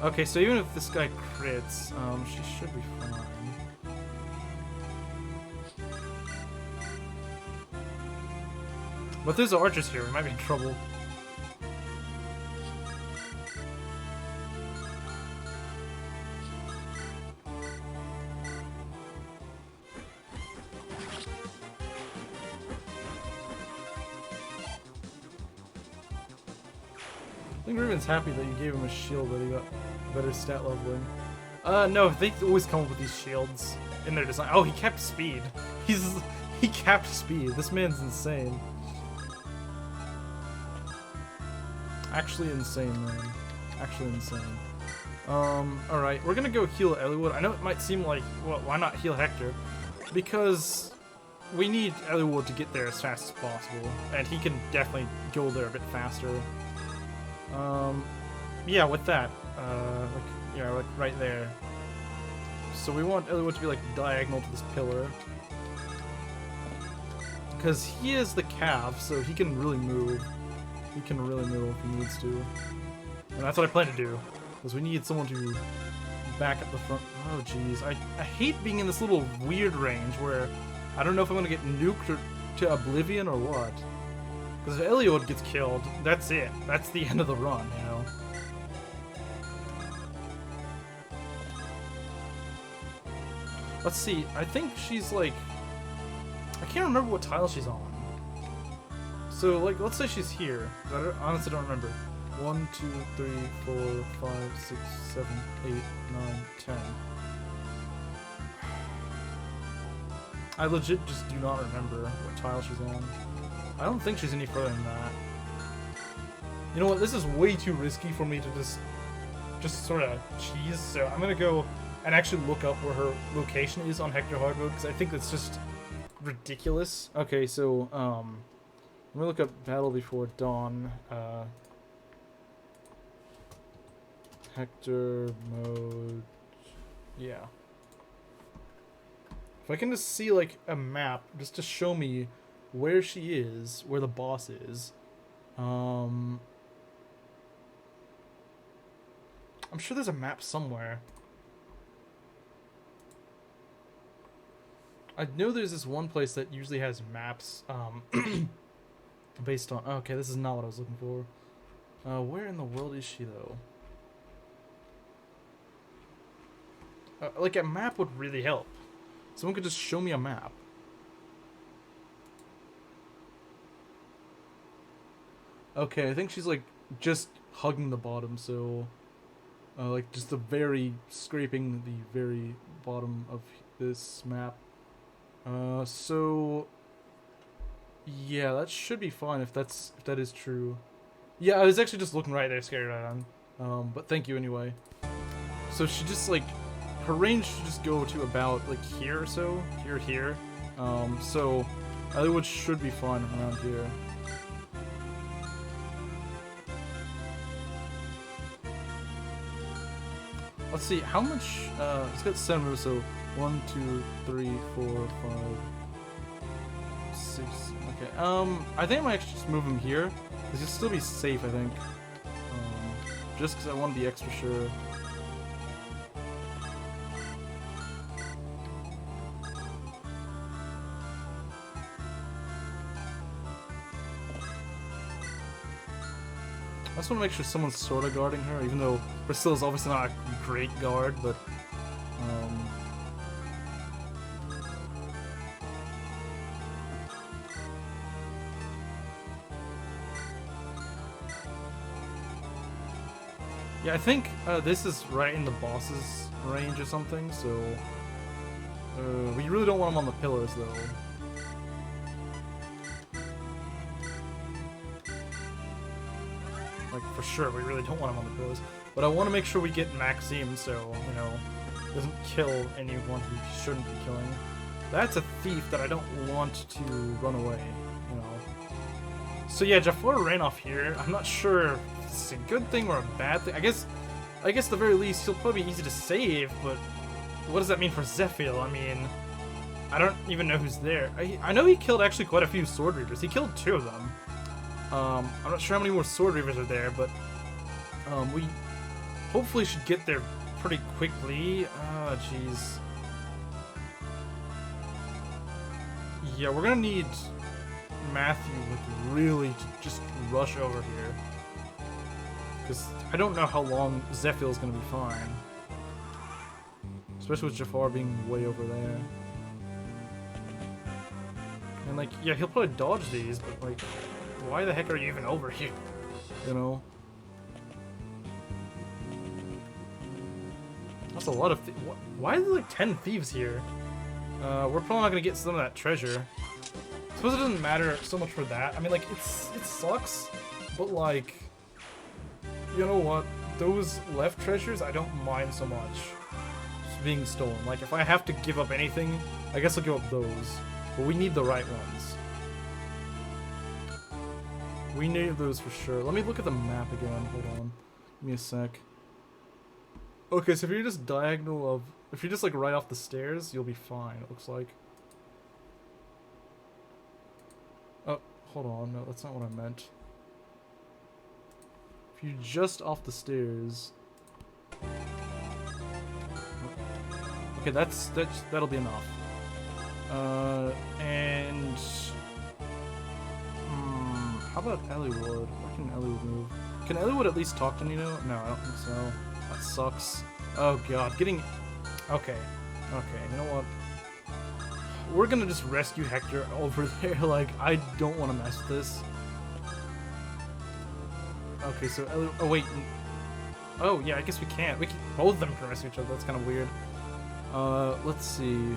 Okay, so even if this guy crits, she should be fine. But there's archers here, we might be in trouble. I think Raven's happy that you gave him a shield that he got better stat leveling. No, they always come up with these shields in their design. Oh, he kept speed. He capped speed. This man's insane. actually insane, man. Actually insane. Alright, we're gonna go heal Eliwood. I know it might seem like, well, why not heal Hector? Because we need Eliwood to get there as fast as possible, and he can definitely go there a bit faster. Yeah, with that, like right there. So we want Eliwood to be like diagonal to this pillar. Because he is the calf, so he can really move. He can really move if he needs to. And that's what I plan to do. Because we need someone to back up the front. Oh, jeez. I hate being in this little weird range where I don't know if I'm going to get nuked or to oblivion or what. Because if Eliwood gets killed, that's it. That's the end of the run, you know? Let's see. I think she's like... I can't remember what tile she's on. So, like, let's say she's here. I honestly don't remember. 1, 2, 3, 4, 5, 6, 7, 8, 9, 10. I legit just do not remember what tile she's on. I don't think she's any further than that. You know what? This is way too risky for me to just sort of cheese. So I'm gonna go and actually look up where her location is on Hector Hard Mode because I think that's just ridiculous. Okay, so let me look up Battle Before Dawn. Hector mode. Yeah. If I can just see like a map just to show me where she is, where the boss is. I'm sure there's a map somewhere. I know there's this one place that usually has maps based on... Okay, this is not what I was looking for. Where in the world is she, though? Like, a map would really help. Someone could just show me a map. Okay, I think she's, like, just hugging the bottom, so... like, just the very... scraping the very bottom of this map. So... Yeah, that should be fine if that is true. Yeah, I was actually just looking right there, scared right on. But thank you anyway. So she just, like... Her range should just go to about, like, here or so. Here. So... Eliwood should be fine around here. Let's see, how much... it's got 7 moves, so... 1, 2, 3, 4, 5... 6... Okay, I think I might actually just move him here. Because he'll still be safe, I think. Just because I want to be extra sure. I just want to make sure someone's sort of guarding her, even though Priscilla's obviously not a great guard, but... Yeah, I think this is right in the boss's range or something, so... we really don't want him on the pillars, though. Like, for sure, we really don't want him on the pillars. But I want to make sure we get Maxime, so, you know, doesn't kill anyone who shouldn't be killing. That's a thief that I don't want to run away, you know. So yeah, Jafar ran off here. I'm not sure if it's a good thing or a bad thing. I guess at the very least, he'll probably be easy to save, but what does that mean for Zephyl? I mean, I don't even know who's there. I know he killed actually quite a few Sword Reavers. He killed 2 of them. I'm not sure how many more Sword Reavers are there, but we hopefully should get there pretty quickly. Ah, jeez. Yeah, we're gonna need Matthew, like, really to just rush over here. Because I don't know how long Zephyl's gonna be fine. Especially with Jafar being way over there. And, like, yeah, he'll probably dodge these, but, like, why the heck are you even over here? You know? That's a lot of why are there like 10 thieves here? We're probably not gonna get some of that treasure. I suppose it doesn't matter so much for that. I mean, like, it sucks, but like, you know what? Those left treasures, I don't mind so much being stolen. Like, if I have to give up anything, I guess I'll give up those. But we need the right ones. We need those for sure. Let me look at the map again. Hold on. Give me a sec. Okay, so if you're just diagonal of... If you're just, like, right off the stairs, you'll be fine, it looks like. Oh, hold on. No, that's not what I meant. If you're just off the stairs... Okay, that'll be enough. And... how about Elliewood? Where can Elliewood move? Can Elliewood at least talk to Nino? No, I don't think so. That sucks. Oh god, getting... Okay. Okay, you know what? We're gonna just rescue Hector over there, like, I don't want to mess with this. Okay, so Ellie... Oh, wait. Oh, yeah, I guess we can't. Both of them can rescue each other, that's kind of weird. Let's see...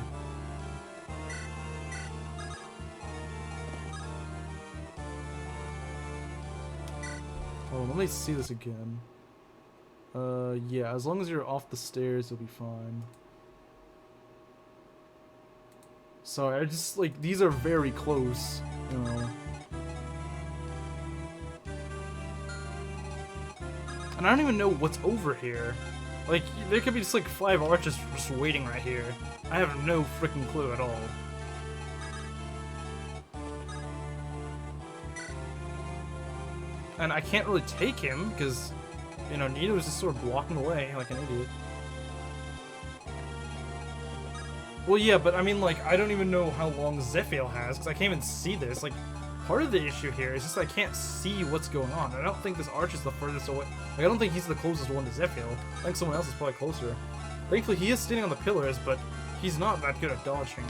Hold on, let me see this again. Yeah, as long as you're off the stairs, you'll be fine. Sorry, I just, like, these are very close, you know. And I don't even know what's over here. Like, there could be just, like, 5 archers just waiting right here. I have no freaking clue at all. And I can't really take him, because, you know, Nito's just sort of blocking away like an idiot. Well, yeah, but I mean, like, I don't even know how long Zephiel has, because I can't even see this. Like, part of the issue here is just I can't see what's going on. I don't think this arch is the furthest away. Like, I don't think he's the closest one to Zephiel. I think someone else is probably closer. Thankfully, he is standing on the pillars, but he's not that good at dodging.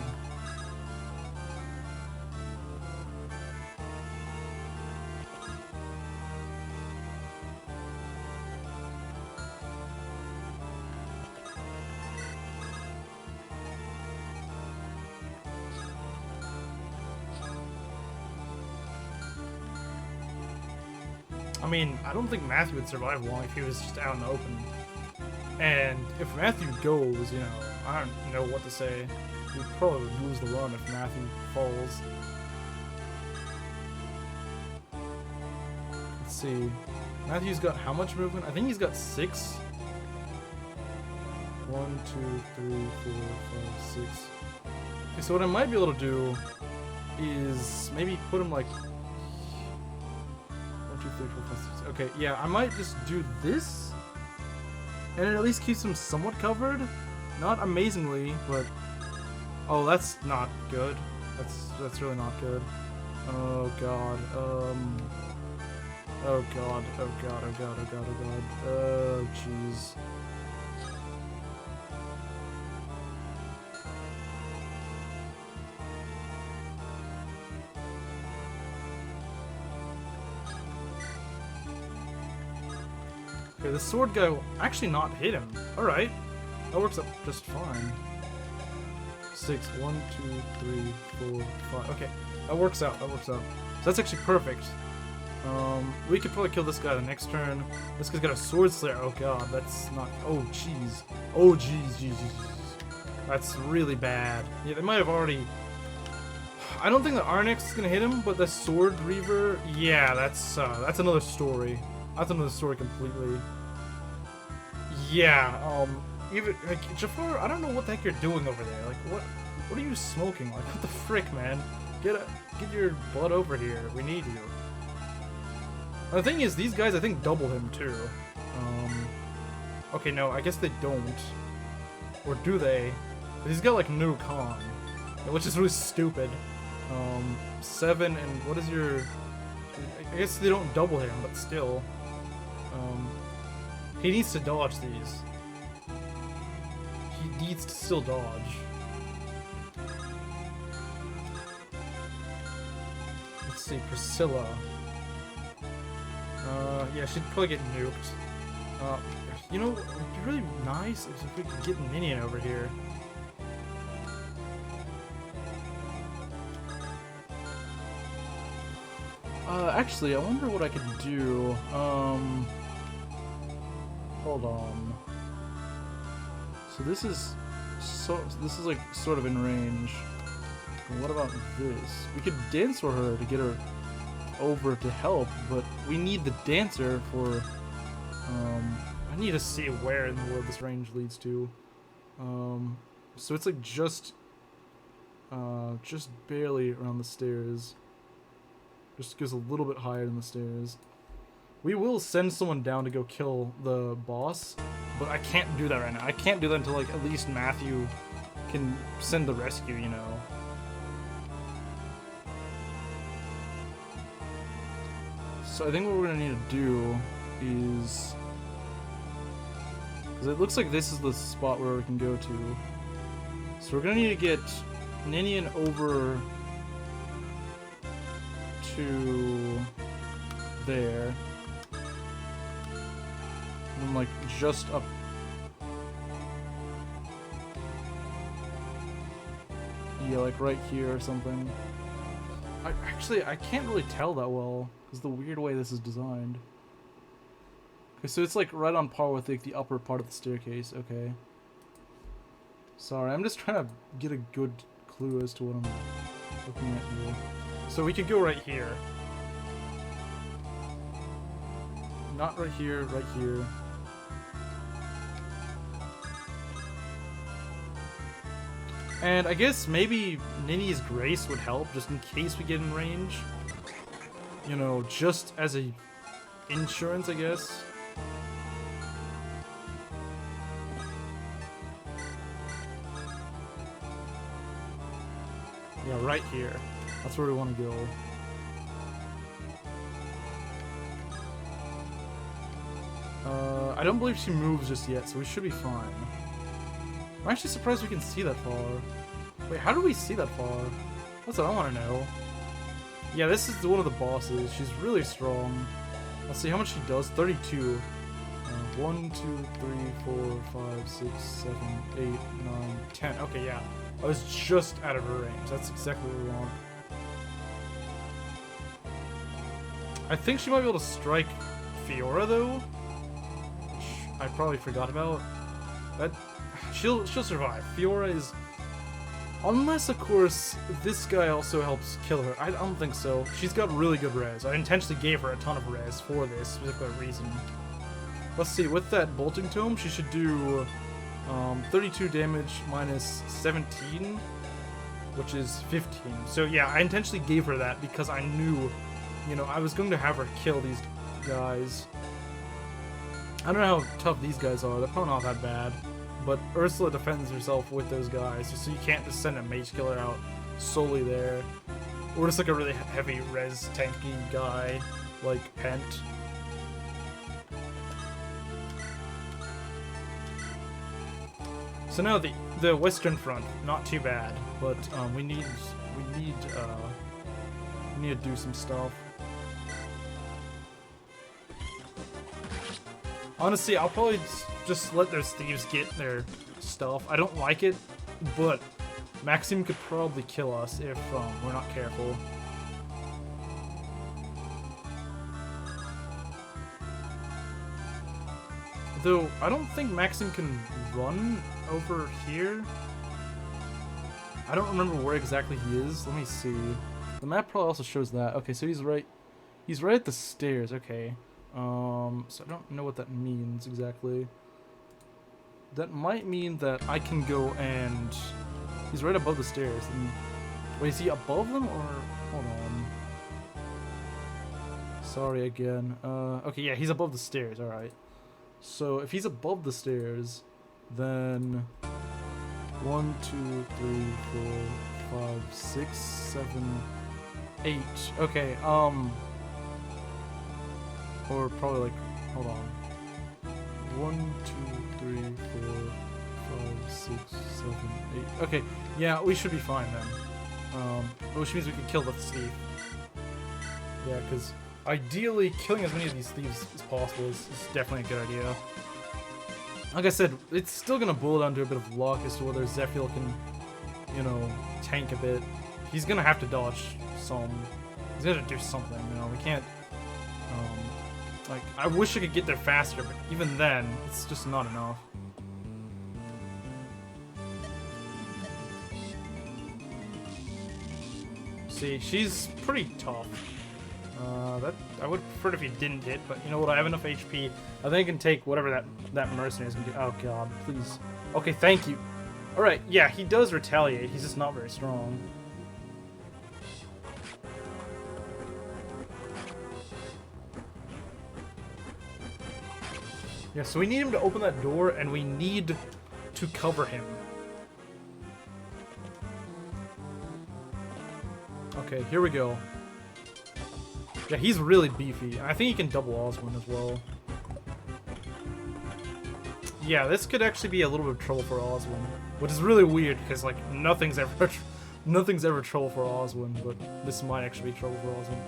I mean, I don't think Matthew would survive long if he was just out in the open. And if Matthew goes, you know, I don't know what to say. We'd probably lose the run if Matthew falls. Let's see. Matthew's got how much movement? I think he's got 6. 1, 2, 3, 4, 5, 6. Okay, so what I might be able to do is maybe put him like 1, 2, 3, 4, 5, 6. Okay, yeah, I might just do this, and it at least keeps him somewhat covered. Not amazingly, but oh, that's not good. That's really not good. Oh god. Oh god. Oh god. Oh god. Oh god. Oh god. Oh jeez. Okay, the sword guy will actually not hit him. Alright. That works out just fine. 6, 1, 2, 3, 4, 5. Okay, that works out. That works out. So that's actually perfect. We could probably kill this guy the next turn. This guy's got a sword slayer. Oh god, that's not. Oh jeez. Oh jeez, jeez, jeez. That's really bad. Yeah, they might have already. I don't think the Arnex is gonna hit him, but the sword reaver. Yeah, that's another story. That's another story completely. Yeah. Even like Jafar, I don't know what the heck you're doing over there. Like, what are you smoking? Like, what the frick, man? Get your butt over here. We need you. The thing is, these guys I think double him too. Okay, no, I guess they don't. Or do they? He's got like no con, which is really stupid. 7 and what is your? I guess they don't double him, but still. He needs to dodge these. He needs to still dodge. Let's see, Priscilla. Yeah, she'd probably get nuked. You know, it'd be really nice if we could get a minion over here. Actually, I wonder what I could do. hold on. So this is like sort of in range. And what about this? We could dance for her to get her over to help, but we need the dancer for I need to see where in the world this range leads to. So it's like just barely around the stairs. Just goes a little bit higher than the stairs. We will send someone down to go kill the boss, but I can't do that right now. I can't do that until like at least Matthew can send the rescue, you know. So I think what we're gonna need to do is, because it looks like this is the spot where we can go to. So we're gonna need to get Ninian over to there. And then like just up. Yeah, like right here or something. I can't really tell that well because the weird way this is designed. Okay, so it's like right on par with like the upper part of the staircase. Okay. Sorry, I'm just trying to get a good clue as to what I'm looking at here. So we could go right here. Not right here, right here. And I guess maybe Nini's Grace would help, just in case we get in range. You know, just as a insurance, I guess. Yeah, right here. That's where we want to go. I don't believe she moves just yet, so we should be fine. I'm actually surprised we can see that far. Wait, how do we see that far? That's what I want to know. Yeah, this is one of the bosses. She's really strong. Let's see how much she does. 32. 1, 2, 3, 4, 5, 6, 7, 8, 9, 10. Okay, yeah. I was just out of her range. That's exactly what we want. I think she might be able to strike Fiora, though. Which I probably forgot about. That... She'll survive. Fiora is... Unless, of course, this guy also helps kill her. I don't think so. She's got really good res. I intentionally gave her a ton of res for this particular reason. Let's see, with that Bolting Tome, she should do 32 damage minus 17, which is 15. So yeah, I intentionally gave her that because I knew, you know, I was going to have her kill these guys. I don't know how tough these guys are. They're probably not that bad. But Ursula defends herself with those guys, so you can't just send a mage killer out solely there. Or just like a really heavy res tanky guy, like Pent. So now the Western Front, not too bad, but we need to do some stuff. Honestly, I'll probably just let those thieves get their stuff. I don't like it, but Maxim could probably kill us if we're not careful. Though, I don't think Maxim can run over here. I don't remember where exactly he is. Let me see. The map probably also shows that. Okay, so he's right at the stairs. Okay. So I don't know what that means exactly. That might mean that I can go and... He's right above the stairs. And... Wait, is he above them or... Hold on. Sorry again. Okay, yeah, he's above the stairs, alright. So if he's above the stairs, then... 1, 2, 3, 4, 5, 6, 7, 8. Okay, or probably like, hold on. 1, 2, 3, 4, 5, 6, 7, 8. Okay, yeah, we should be fine then. Which means we can kill the thief. Yeah, because ideally killing as many of these thieves as possible is definitely a good idea. Like I said, it's still gonna boil down to a bit of luck as to whether Zephyl can, you know, tank a bit. He's gonna have to dodge some. He's gonna do something, you know. We can't. Like, I wish I could get there faster, but even then, it's just not enough. See, she's pretty tough. That I would prefer it if he didn't hit, but you know what? I have enough HP. I think I can take whatever that mercenary is gonna do. Oh god, please. Okay, thank you. All right, yeah, he does retaliate. He's just not very strong. Yeah, so we need him to open that door, and we need to cover him. Okay, here we go. Yeah, he's really beefy. I think he can double Oswin as well. Yeah, this could actually be a little bit of trouble for Oswin, which is really weird because like nothing's ever trouble for Oswin, but this might actually be trouble for Oswin.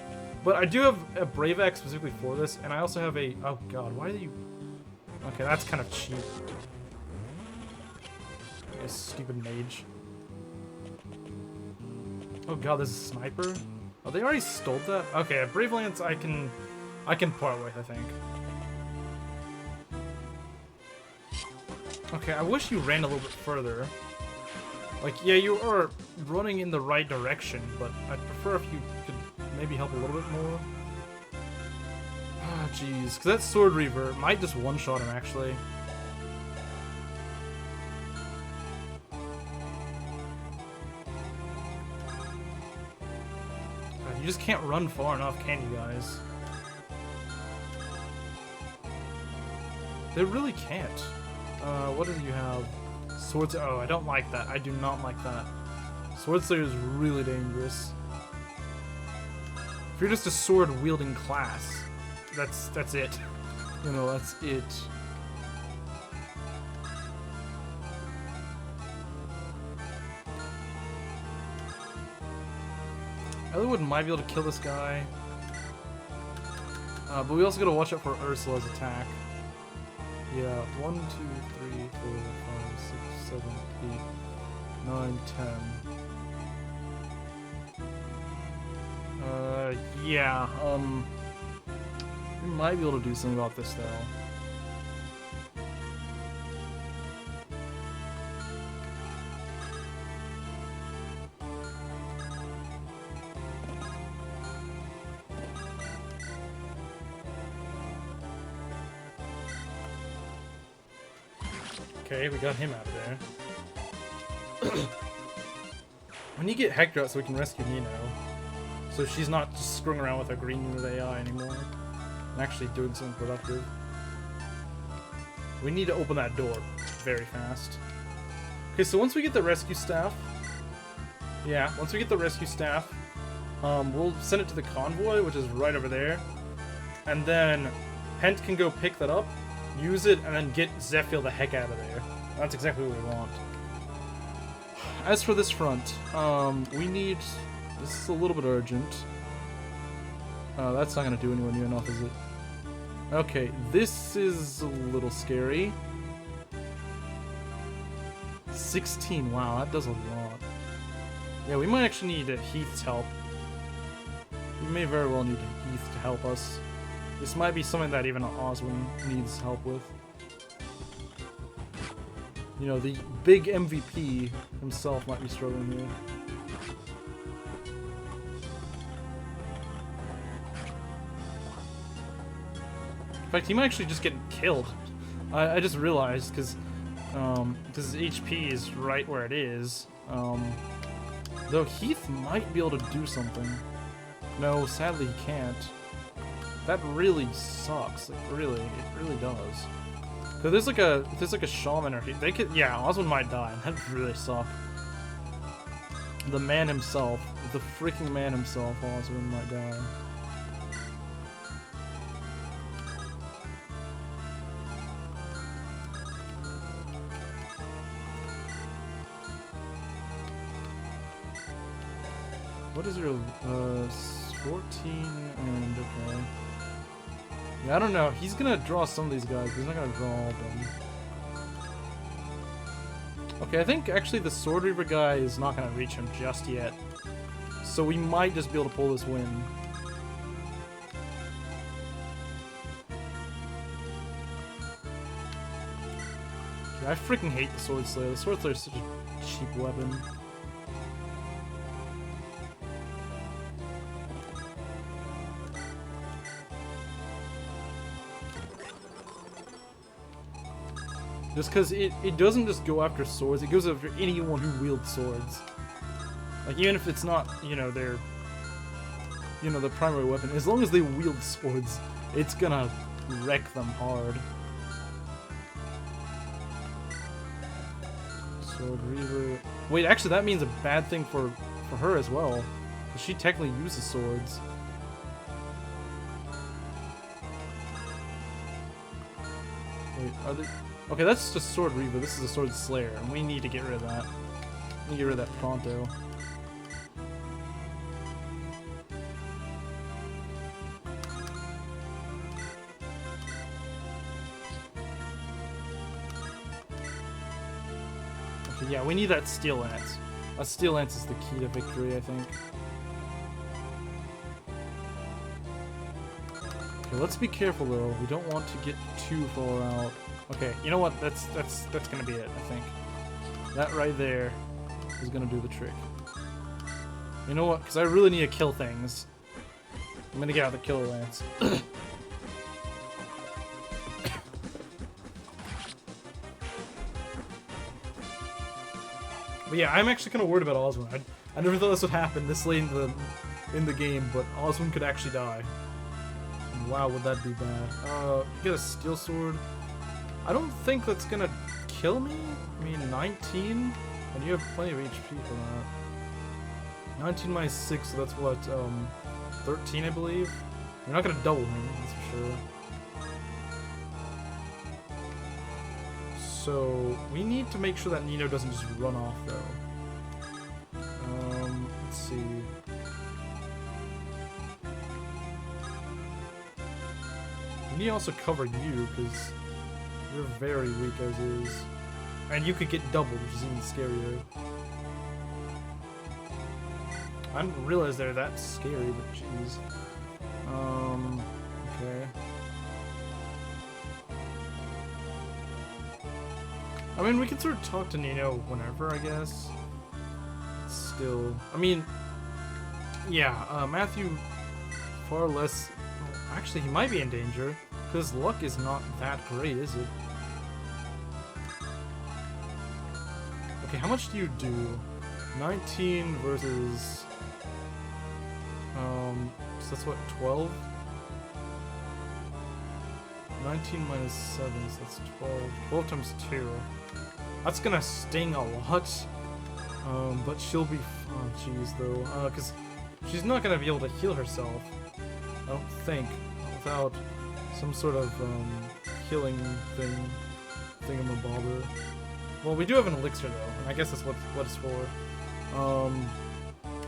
But I do have a Brave Axe specifically for this, and I also have a oh god, why do you? Okay, that's kind of cheap. A stupid mage. Oh god, there's a sniper. Oh, they already stole that? Okay, a Brave Lance I can part with, I think. Okay, I wish you ran a little bit further. Like, yeah, you are running in the right direction, but I'd prefer if you could maybe help a little bit more. Ah, jeez. Because that Sword Reaver might just one-shot him, actually. You just can't run far enough, can you guys? They really can't. What do you have? Swords. Oh, I don't like that. I do not like that. Swordslayer is really dangerous. If you're just a sword-wielding class, that's it. You know, that's it. Eliwood might be able to kill this guy. But we also gotta watch out for Ursula's attack. Yeah, 1, 2, 3, 4, 5, 6, 7, 8, 9, 10. Yeah, we might be able to do something about this though. Okay, we got him out of there. We need to get Hector out so we can rescue Nino. So she's not just screwing around with our green unit AI anymore. And actually doing something productive. We need to open that door very fast. Okay, so once we get the rescue staff... Yeah, once we get the rescue staff, we'll send it to the convoy, which is right over there. And then Hent can go pick that up, use it, and then get Zephyr the heck out of there. That's exactly what we want. As for this front, we need... This is a little bit urgent. That's not going to do anywhere near enough, is it? Okay, this is a little scary. 16, wow, that does a lot. Yeah, we might actually need Heath's help. We may very well need Heath to help us. This might be something that even Oswin needs help with. You know, the big MVP himself might be struggling here. In fact, he might actually just get killed. I just realized, because his HP is right where it is. Though Heath might be able to do something. No, sadly he can't. That really sucks. Like, really, it really does. Cause there's like a shaman or they could, yeah, Oswin might die. That'd really suck. The man himself, the freaking man himself, Oswin might die. What is your 14 and okay. Yeah, I don't know. He's gonna draw some of these guys, but he's not gonna draw all of them. Okay, I think actually the Sword Reaver guy is not gonna reach him just yet. So we might just be able to pull this win. Yeah, I freaking hate the Sword Slayer. The Sword Slayer is such a cheap weapon. Just because it doesn't just go after swords, it goes after anyone who wields swords. Like, even if it's not, you know, their, you know, the primary weapon, as long as they wield swords, it's gonna wreck them hard. Sword Reaver. Wait, actually, that means a bad thing for her as well, because she technically uses swords. Wait, are they? Okay, that's just Sword Reaver. This is a Sword Slayer, and we need to get rid of that. We need to get rid of that pronto. Okay, yeah, we need that Steel Lance. A Steel Lance is the key to victory, I think. Okay, let's be careful though. We don't want to get too far out. Okay, you know what? That's gonna be it, I think. That right there is gonna do the trick. You know what? Because I really need to kill things. I'm gonna get out the Killer Lance. But yeah, I'm actually kind of worried about Oswin. I never thought this would happen this late in the game, but Oswin could actually die. And wow, would that be bad? You get a Steel Sword. I don't think that's gonna kill me. I mean, 19? And you have plenty of HP for that. 19 minus 6, so that's what, 13, I believe? You're not gonna double him, that's for sure. So, we need to make sure that Nino doesn't just run off, though. Let's see. We need to also cover you, because you're very weak as is. And you could get doubled, which is even scarier. I didn't realize they're that scary, but jeez. Okay. I mean, we can sort of talk to Nino whenever, I guess. Still, I mean, yeah, Matthew, far less, well, actually, he might be in danger, because luck is not that great, is it? Okay, how much do you do? 19 versus, so that's what, 12? 19 minus 7, so that's 12. 12 times 2. That's gonna sting a lot. But she'll be, oh jeez though, because she's not gonna be able to heal herself, I don't think, without some sort of, healing thingamabobber. Well, we do have an elixir though, and I guess that's what it's for.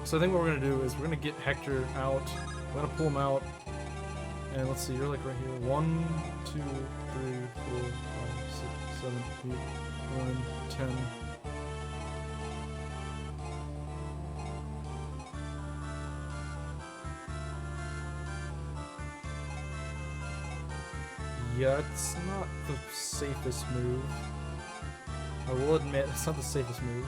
So I think what we're gonna do is we're gonna get Hector out, we're gonna pull him out, and let's see, you're like right here. 1, 2, 3, 4, 5, 6, 7, 8, 9, 10. Yeah, it's not the safest move. I will admit, it's not the safest move.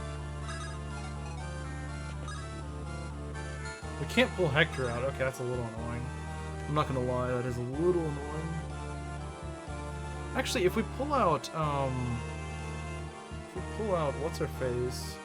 We can't pull Hector out. Okay, that's a little annoying. I'm not gonna lie, that is a little annoying. Actually, if we pull out, what's her face?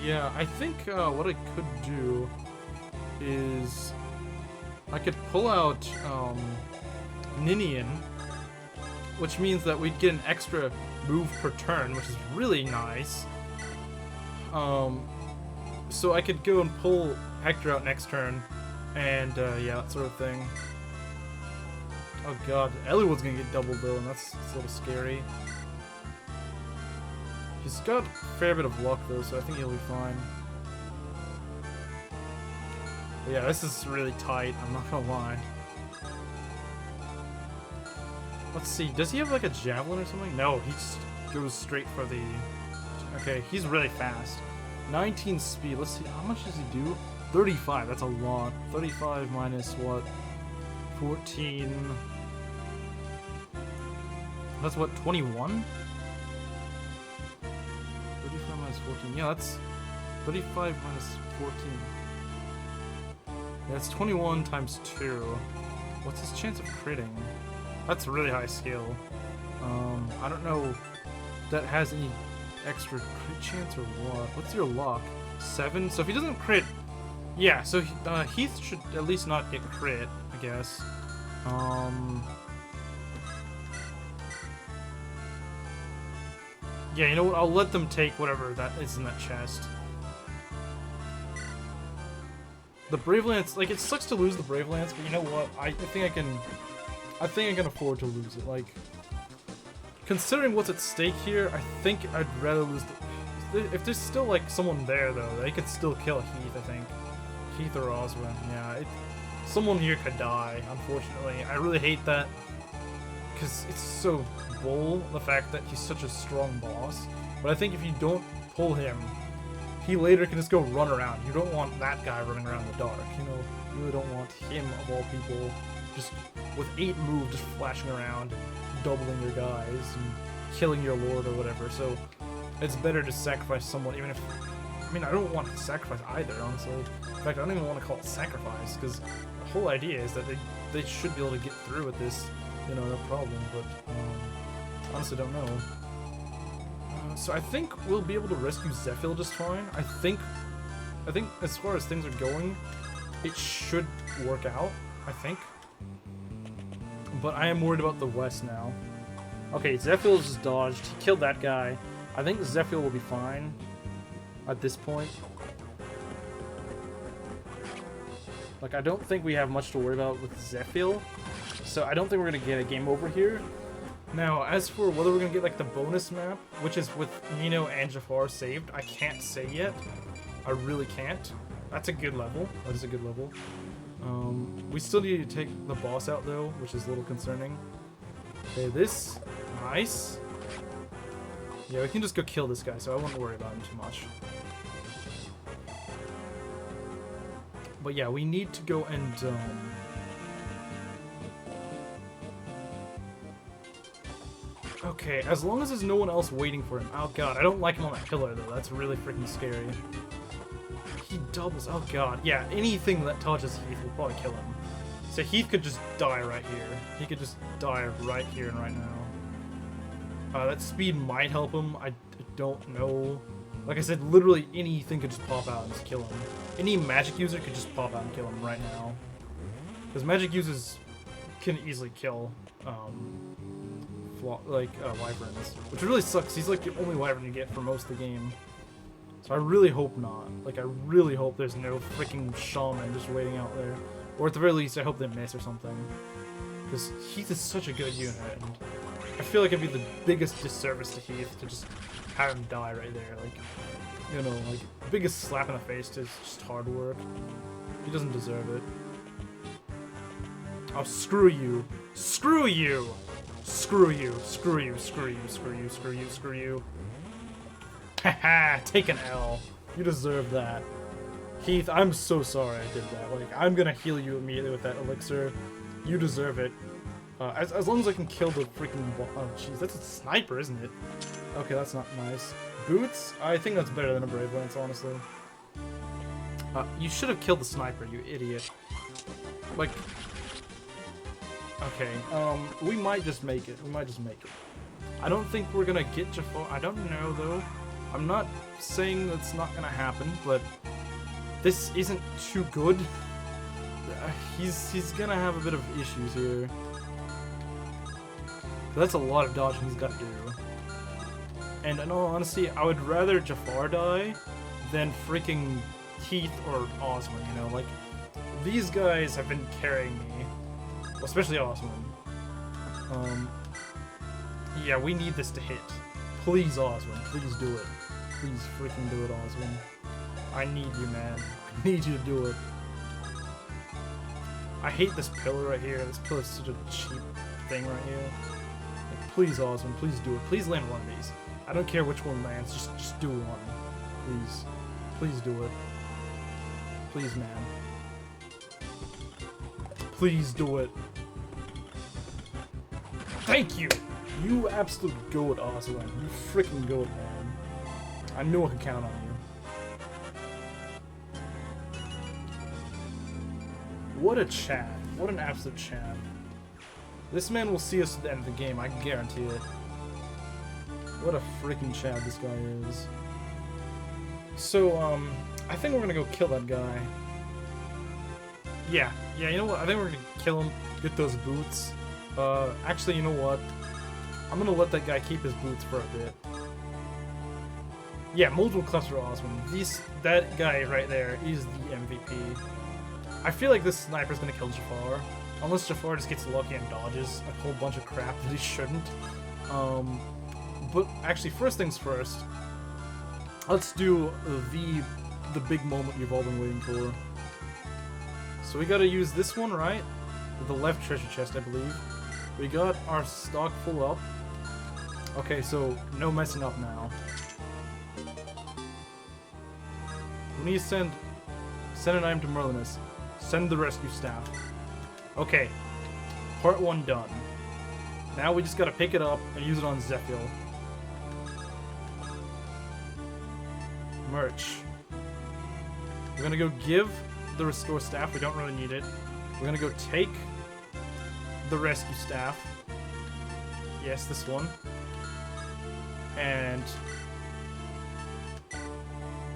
Yeah, I think what I could do is I could pull out Ninian, which means that we'd get an extra move per turn, which is really nice. So I could go and pull Hector out next turn, and yeah, that sort of thing. Oh god, Eliwood's gonna get doubled though, and that's a little scary. He's got a fair bit of luck though, so I think he'll be fine. But yeah, this is really tight, I'm not gonna lie. Let's see. Does he have like a javelin or something? No, he just goes straight for the... Okay, he's really fast. 19 speed. Let's see. How much does he do? 35. That's a lot. 35 minus what? 14. That's what? 21? 35 minus 14. Yeah, that's 35 minus 14. Yeah, that's 21 times 2. What's his chance of critting? That's really high skill. I don't know if that has any extra crit chance or what. What's your luck? 7? So if he doesn't crit... Yeah, so Heath should at least not get crit, I guess. Yeah, you know what? I'll let them take whatever that is in that chest. The Brave Lance, like, it sucks to lose the Brave Lance, but you know what? I think I can afford to lose it. Like, considering what's at stake here, I think I'd rather lose the... If there's still, like, someone there, though, they could still kill Heath, I think. Heath or Oswin, yeah. Someone here could die, unfortunately. I really hate that, because it's so bull, the fact that he's such a strong boss. But I think if you don't pull him, he later can just go run around. You don't want that guy running around in the dark, you know? You really don't want him, of all people, just with 8 moves, just flashing around, doubling your guys, and killing your lord or whatever. So it's better to sacrifice someone, even if... I mean, I don't want to sacrifice either, honestly. In fact, I don't even want to call it sacrifice, because the whole idea is that they should be able to get through with this, you know, no problem, but honestly don't know. So I think we'll be able to rescue Zephyl just fine. I think as far as things are going, it should work out, I think. But I am worried about the west now. Okay, Zephyl just dodged. He killed that guy. I think Zephyl will be fine at this point. Like, I don't think we have much to worry about with Zephyl, so I don't think we're going to get a game over here. Now, as for whether we're going to get, like, the bonus map, which is with Nino and Jafar saved, I can't say yet. I really can't. That's a good level. That is a good level. We still need to take the boss out, though, which is a little concerning. Okay, this. Nice. Yeah, we can just go kill this guy, so I won't worry about him too much. But yeah, we need to go and, okay, as long as there's no one else waiting for him. Oh god, I don't like him on that pillar, though. That's really freaking scary. He doubles. Oh god. Yeah, anything that touches Heath will probably kill him. So Heath could just die right here. He could just die right here and right now. That speed might help him. I don't know. Like I said, literally anything could just pop out and just kill him. Any magic user could just pop out and kill him right now. Because magic users can easily kill, wyverns. Which really sucks. He's like the only wyvern you get for most of the game. So I really hope not. Like, I really hope there's no freaking shaman just waiting out there. Or at the very least, I hope they miss or something. Because Heath is such a good unit, and I feel like it'd be the biggest disservice to Heath to just have him die right there. Like, you know, like, biggest slap in the face to just hard work. He doesn't deserve it. Oh, screw you. Screw you! Screw you. Screw you. Screw you. Screw you. Screw you. Screw you. Haha, take an L. You deserve that. Heath, I'm so sorry I did that. Like, I'm gonna heal you immediately with that elixir. You deserve it. As long as I can kill the freaking... Oh, jeez, that's a sniper, isn't it? Okay, that's not nice. Boots? I think that's better than a Brave Lance, honestly. You should have killed the sniper, you idiot. Like... Okay, we might just make it. We might just make it. I don't think we're gonna get Jafar. I don't know, though. I'm not saying that's not gonna happen, but... This isn't too good. He's gonna have a bit of issues here. That's a lot of dodging he's got to do. And in all honesty, I would rather Jafar die than freaking Heath or Osman, you know? Like, these guys have been carrying me. Well, especially Osman. Yeah, we need this to hit. Please, Osman. Please do it. Please freaking do it, Osman. I need you, man. I need you to do it. I hate this pillar right here. This pillar is such a cheap thing right here. Like, please, Osmond, please do it. Please land one of these. I don't care which one lands, just do one. Please. Please do it. Please, man. Please do it. Thank you! You absolute goat, Osmond. You freaking goat, man. I knew I could count on you. What a Chad. What an absolute Chad. This man will see us at the end of the game, I can guarantee it. What a freaking Chad this guy is. So, I think we're gonna go kill that guy. Yeah, you know what? I think we're gonna kill him, get those boots. Actually, you know what? I'm gonna let that guy keep his boots for a bit. Yeah, multiple cluster Osmond. That guy right there is the MVP. I feel like this sniper's gonna kill Jafar. Unless Jafar just gets lucky and dodges a whole bunch of crap that he shouldn't. But actually, first things first, let's do the big moment you've all been waiting for. So we gotta use this one, right? The left treasure chest, I believe. We got our stock full up. Okay, so no messing up now. We need to send an item to Merlinus. Send the rescue staff. Okay, part 1 done. Now we just gotta pick it up and use it on Zephyl. Merch. We're gonna go give the restore staff. We don't really need it. We're gonna go take the rescue staff. Yes, this one. And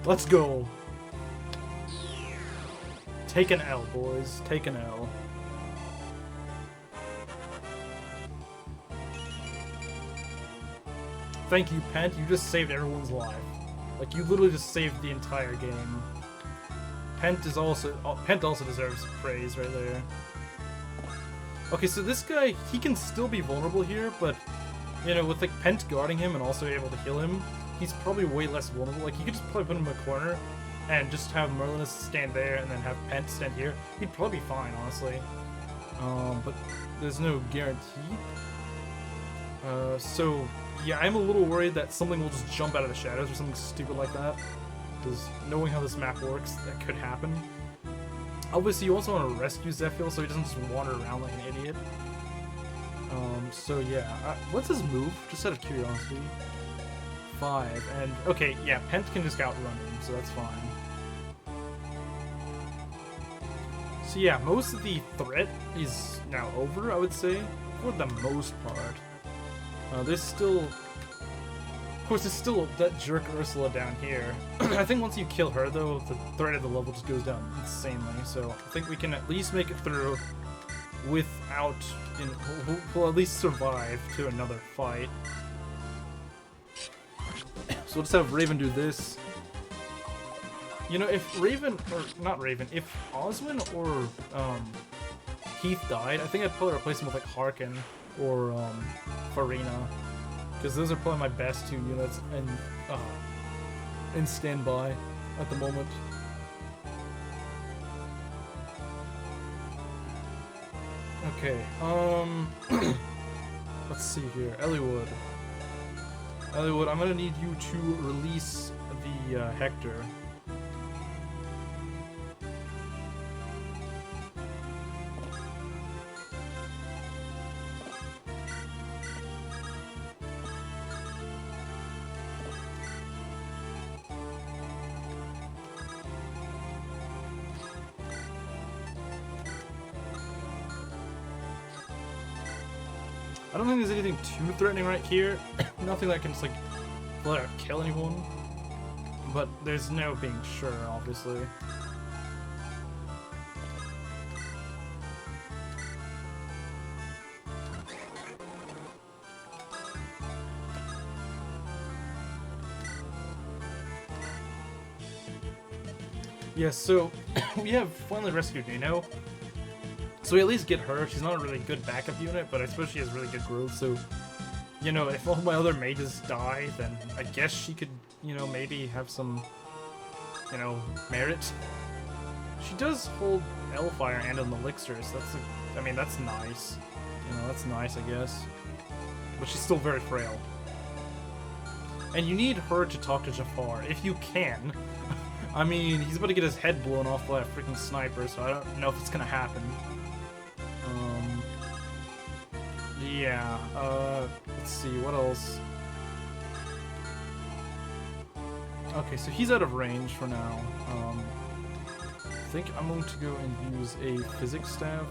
let's go. Take an L, boys. Take an L. Thank you, Pent. You just saved everyone's life. Like, you literally just saved the entire game. Pent also deserves praise right there. Okay, so this guy, he can still be vulnerable here, but, you know, with, like, Pent guarding him and also able to heal him, he's probably way less vulnerable. Like, you could just probably put him in a corner and just have Merlinus stand there and then have Pent stand here. He'd probably be fine, honestly. But there's no guarantee. So, yeah, I'm a little worried that something will just jump out of the shadows or something stupid like that. Because knowing how this map works, that could happen. Obviously, you also want to rescue Zephyl so he doesn't just wander around like an idiot. So yeah, what's his move? Just out of curiosity. 5, and okay, yeah, Pent can just outrun him, so that's fine. So yeah, most of the threat is now over, I would say, for the most part. There's still, of course, there's still that jerk Ursula down here. I think once you kill her, though, the threat of the level just goes down insanely. So I think we can at least make it through without, we'll at least survive to another fight. So we'll just have Raven do this. You know, if Raven, or not Raven, if Oswin or Heath died, I think I'd probably replace him with like Harkin or Farina, because those are probably my best 2 units in standby at the moment. Okay, let's see here. Elliewood, I'm gonna need you to release the Hector. I don't think there's anything too threatening right here. Nothing that can just like flat out kill anyone. But there's no being sure, obviously. Yeah, so we have finally rescued Nino. So we at least get her. She's not a really good backup unit, but I suppose she has really good growth, so, you know, if all my other mages die, then I guess she could, you know, maybe have some, you know, merit. She does hold Hellfire and an elixir, so that's, I mean, that's nice. You know, that's nice, I guess. but she's still very frail. And you need her to talk to Jafar, if you can. I mean, he's about to get his head blown off by a freaking sniper, so I don't know if it's gonna happen. Yeah, let's see, what else? Okay, so he's out of range for now. I think I'm going to go and use a physics staff.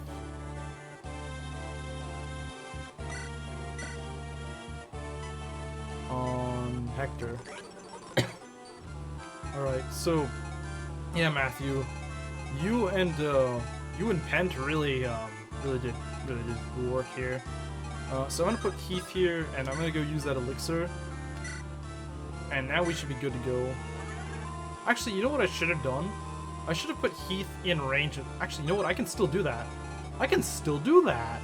On Hector. Alright, so yeah, Matthew, you and Pent really did good work here. So I'm gonna put Heath here, and I'm gonna go use that elixir, and now we should be good to go. Actually, you know what I should have done? I should have put Heath in range. Actually, you know what? I can still do that. I can still do that.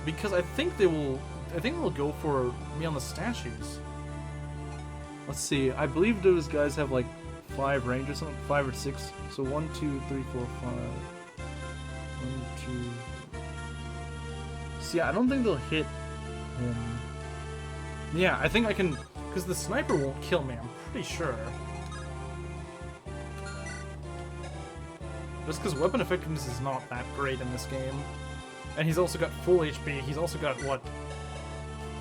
Because I think they'll go for me on the statues. Let's see. I believe those guys have like 5 range or something, 5 or 6. So 1, 2, 3, 4, 5. 1, 2. See, I don't think they'll hit him. Yeah, I think I can, because the sniper won't kill me. I'm pretty sure. Just because weapon effectiveness is not that great in this game. And he's also got full HP. He's also got, what,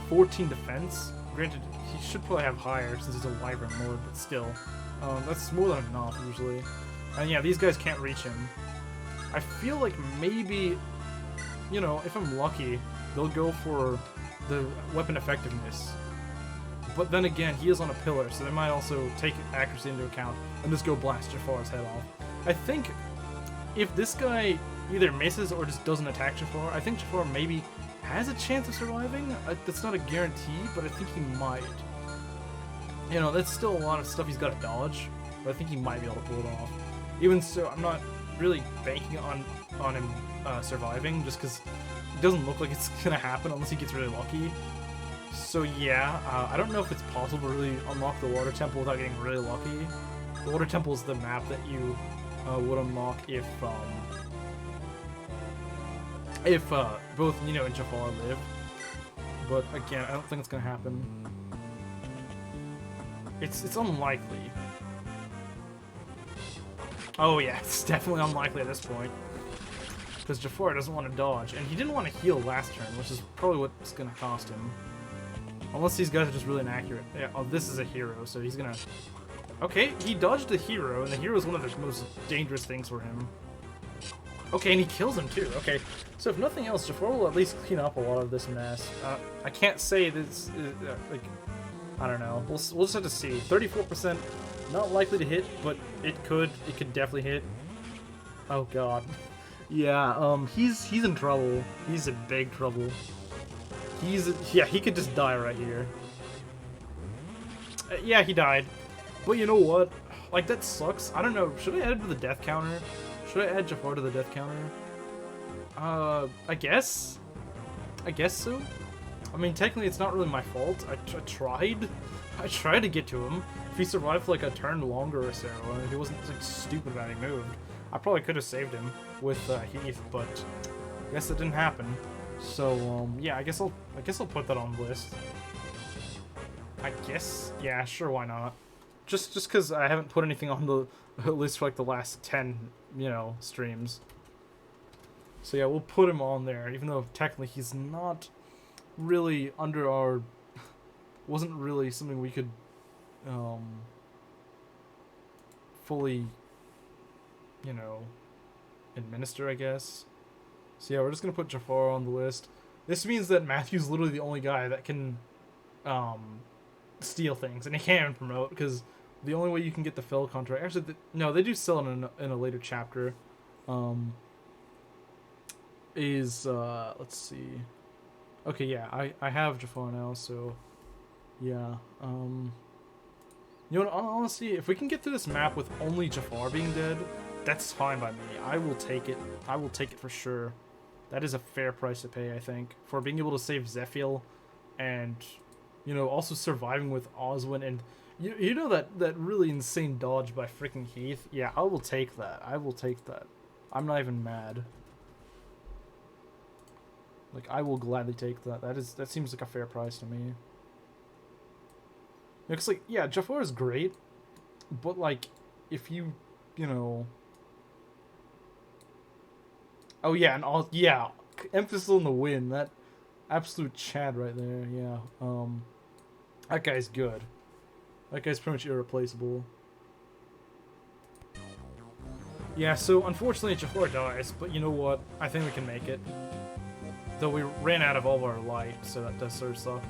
14 defense? Granted, he should probably have higher since he's a Wyvern Lord, but still. That's more than enough, usually. And yeah, these guys can't reach him. I feel like maybe, you know, if I'm lucky, they'll go for the weapon effectiveness. But then again, he is on a pillar, so they might also take accuracy into account and just go blast Jafar's head off. I think if this guy either misses or just doesn't attack Jafar, I think Jafar maybe has a chance of surviving. That's not a guarantee, but I think he might. You know, that's still a lot of stuff he's got to dodge, but I think he might be able to pull it off. Even so, I'm not really banking on him surviving, just because it doesn't look like it's gonna happen unless he gets really lucky. So yeah, I don't know if it's possible to really unlock the Water Temple without getting really lucky. The Water Temple is the map that you would unlock if both Nino and Jafar live. But again, I don't think it's gonna happen. It's unlikely. Oh yeah, it's definitely unlikely at this point. Because Jafar doesn't want to dodge, and he didn't want to heal last turn, which is probably what's gonna cost him. Unless these guys are just really inaccurate. Yeah, oh, this is a hero, so he's gonna... Okay, he dodged the hero, and the hero is one of the most dangerous things for him. Okay, and he kills him too. Okay, so if nothing else, Jafar will at least clean up a lot of this mess. I can't say this, like, I don't know. We'll just have to see. 34%, not likely to hit, but it could definitely hit. Oh god. Yeah, he's in trouble. He's in big trouble. Yeah, he could just die right here. Yeah, he died. But you know what? Like, that sucks. I don't know. Should I add it to the death counter? Should I add Jafar to the death counter? I guess? I guess so? I mean, technically, it's not really my fault. I tried. I tried to get to him. If he survived for like a turn longer or so, and if he wasn't like stupid about he moved, I probably could have saved him with Heath, but I guess it didn't happen. So yeah, I guess I'll put that on the list. I guess, yeah, sure, why not? Just because I haven't put anything on the list for like the last 10, you know, streams. So yeah, we'll put him on there, even though technically he's not really under our, wasn't really something we could fully, you know, administer, I guess. So yeah, we're just gonna put Jafar on the list. This means that Matthew's literally the only guy that can steal things, and he can't even promote, because the only way you can get the Fell contract, actually, no, they do sell it in a later chapter, is, let's see, okay, yeah, I have Jafar now, so, yeah, you know what, honestly, if we can get through this map with only Jafar being dead, that's fine by me. I will take it. I will take it for sure. That is a fair price to pay, I think, for being able to save Zephiel, and, you know, also surviving with Oswin, and you know that really insane dodge by freaking Heath. Yeah, I will take that. I will take that. I'm not even mad. Like, I will gladly take that. That seems like a fair price to me. It's like, yeah, Jafar is great, but like, if you know. Oh yeah, and all yeah, emphasis on the win. That absolute Chad right there. Yeah. That guy's good. That guy's pretty much irreplaceable. Yeah, so unfortunately Jafar dies, but you know what? I think we can make it. Though we ran out of all of our light, so that does sort of suck.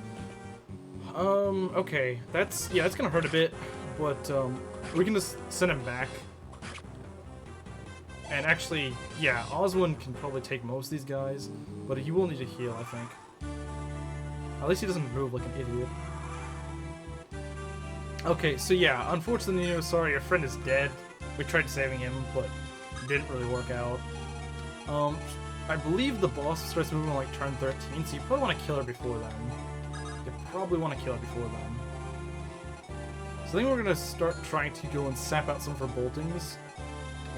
Okay. That's gonna hurt a bit, but we can just send him back. And actually, yeah, Oswin can probably take most of these guys, but he will need to heal, I think. At least he doesn't move like an idiot. Okay, so yeah, unfortunately, you know, sorry, your friend is dead. We tried saving him, but it didn't really work out. I believe the boss starts moving on like turn 13, so you probably want to kill her before then. You probably want to kill her before then. So I think we're gonna start trying to go and sap out some of her boltings.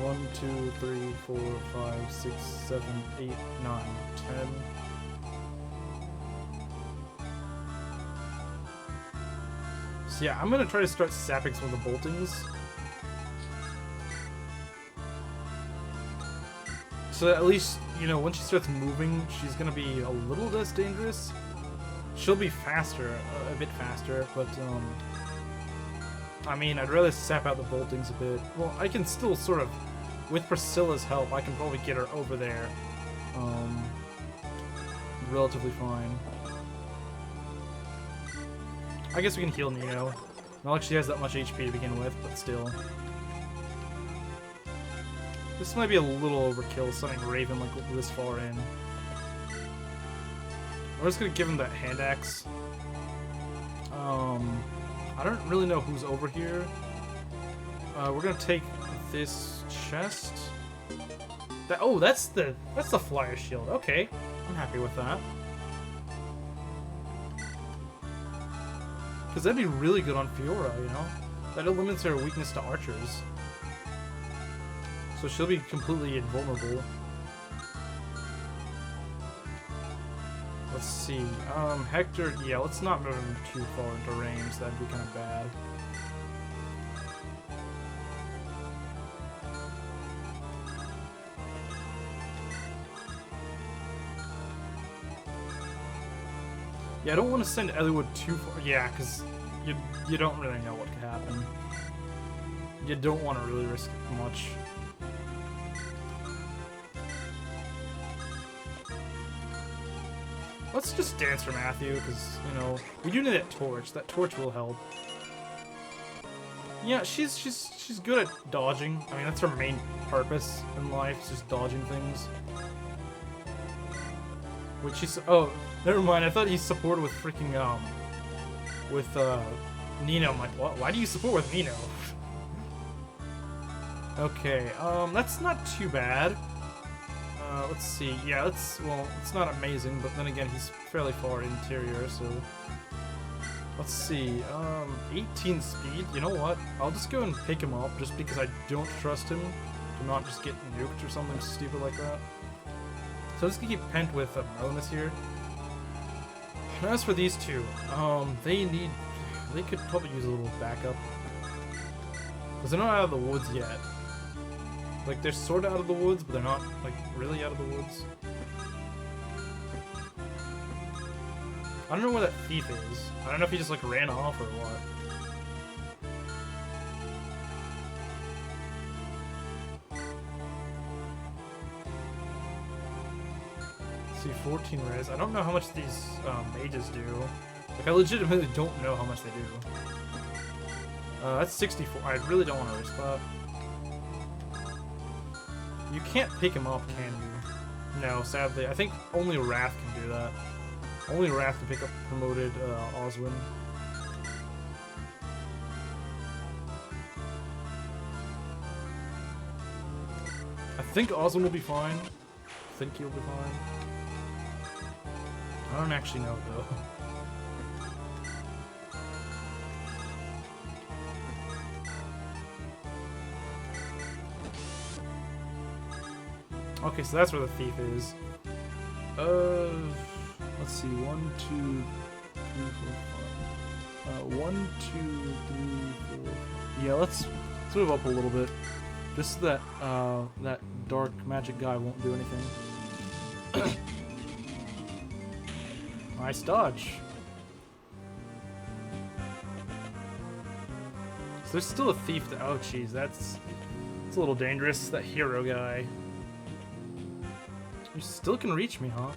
1, 2, 3, 4, 5, 6, 7, 8, 9, 10. So yeah, I'm gonna try to start sapping some of the boltings. So at least, you know, when she starts moving, she's gonna be a little less dangerous. She'll be faster, a bit faster, but I mean, I'd rather sap out the boltings a bit. Well, I can still sort of, with Priscilla's help, I can probably get her over there. Relatively fine. I guess we can heal Nino. Not like she has that much HP to begin with, but still. This might be a little overkill, sending Raven like this far in. We're just gonna give him that hand axe. I don't really know who's over here. We're gonna take this chest. That's the flyer shield. Okay, I'm happy with that. Because that'd be really good on Fiora, you know? That eliminates her weakness to archers. So she'll be completely invulnerable. Let's see. Hector, yeah, let's not move him too far into range. That'd be kind of bad. Yeah, I don't want to send Eliwood too far. Yeah, because you don't really know what could happen. You don't want to really risk much. Let's just dance for Matthew, because, you know, we do need that torch. That torch will help. Yeah, she's good at dodging. I mean, that's her main purpose in life, is just dodging things. Which she's... Oh, never mind. I thought he supported with freaking, with, Nino. I'm like, what? Why do you support with Nino? Okay, that's not too bad. Let's see. Yeah, well, it's not amazing, but then again, he's fairly far interior, so... Let's see, 18 speed, you know what? I'll just go and pick him up, just because I don't trust him to not just get nuked or something stupid like that. So I'm just gonna keep Pent with Melonus here. And as for these two, they could probably use a little backup. Because they're not out of the woods yet. Like, they're sort of out of the woods, but they're not, like, really out of the woods. I don't know where that thief is. I don't know if he just, like, ran off or what. Let's see, 14 res. I don't know how much these mages do. Like, I legitimately don't know how much they do. That's 64. I really don't want to risk that. You can't pick him up, can you? No, sadly. I think only Wrath can do that. Only Wrath can pick up promoted Oswin. I think Oswin will be fine. I think he'll be fine. I don't actually know, though. Okay, so that's where the thief is. Let's see, 1, 2, 3, 4, 5. 1, 2, 3, 4. Yeah, let's move up a little bit. Just so that that dark magic guy won't do anything. Nice dodge. So there's still a thief. Oh, jeez, that's a little dangerous. That hero guy. You still can reach me, huh?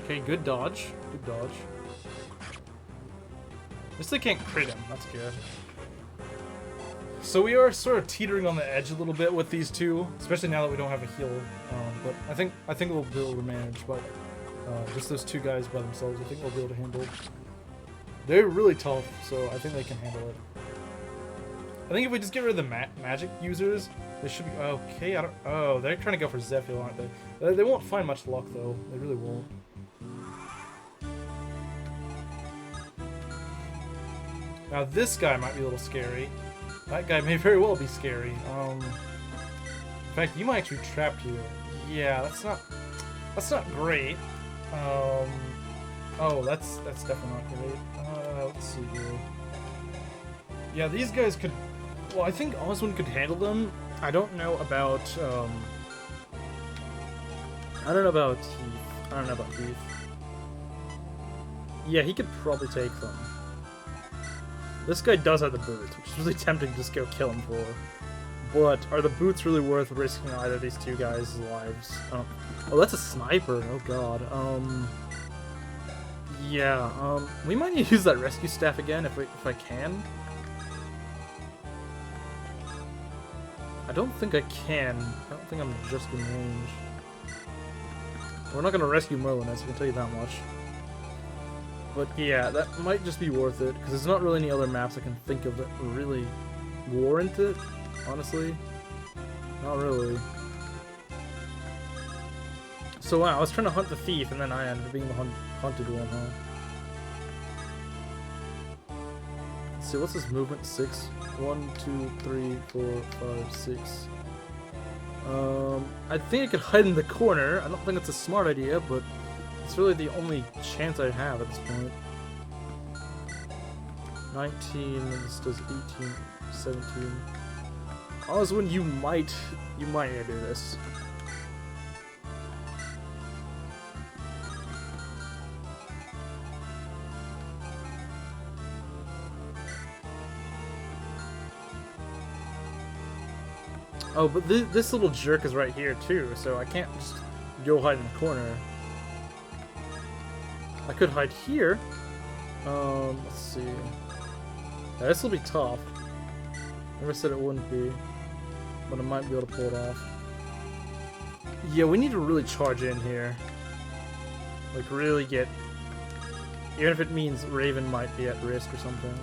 Okay, good dodge. Good dodge. At least I can't crit him. That's good. So we are sort of teetering on the edge a little bit with these two, especially now that we don't have a heal. But I think we'll be able to manage. But just those two guys by themselves, I think we'll be able to handle. They're really tough, so I think they can handle it. I think if we just get rid of the magic users, they should be okay. Oh, they're trying to go for Zephyr, aren't they? They won't find much luck though. They really won't. Now this guy might be a little scary. That guy may very well be scary. In fact, you might actually be trapped here. Yeah, that's not great. Oh, that's definitely not great. Let's see here. Yeah, these guys could. Well, I think Oswin could handle them. I don't know about. I don't know about Heath. Yeah, he could probably take them. This guy does have the boots, which is really tempting to just go kill him for. But are the boots really worth risking either of these two guys' lives? Oh, that's a sniper. Oh god. Yeah. We might need to use that rescue staff again if I can. I don't think I can. I don't think I'm just in range. We're not gonna rescue Merlin, I can tell you that much. But yeah, that might just be worth it, because there's not really any other maps I can think of that really warrant it, honestly. Not really. So wow, I was trying to hunt the thief, and then I ended up being the hunted one, huh? Let's see, what's this movement? 6? 1, 2, 3, 4, 5, 6. I think I could hide in the corner. I don't think it's a smart idea, but it's really the only chance I have at this point. 19, this does 18, 17. Oswin, you might need to do this. Oh, but this little jerk is right here too, so I can't just go hide in the corner. I could hide here. Let's see. Yeah, this will be tough. Never said it wouldn't be, but I might be able to pull it off. Yeah, we need to really charge in here. Like, really get... Even if it means Raven might be at risk or something.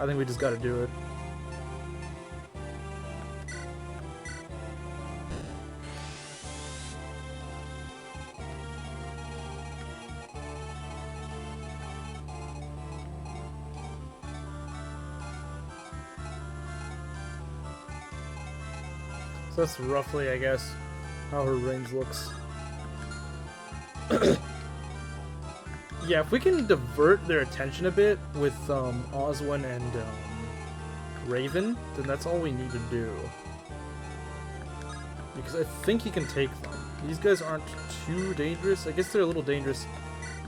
I think we just gotta do it. So that's roughly, I guess, how her range looks. Yeah, if we can divert their attention a bit with Oswin and Raven, then that's all we need to do. Because I think he can take them. These guys aren't too dangerous. I guess they're a little dangerous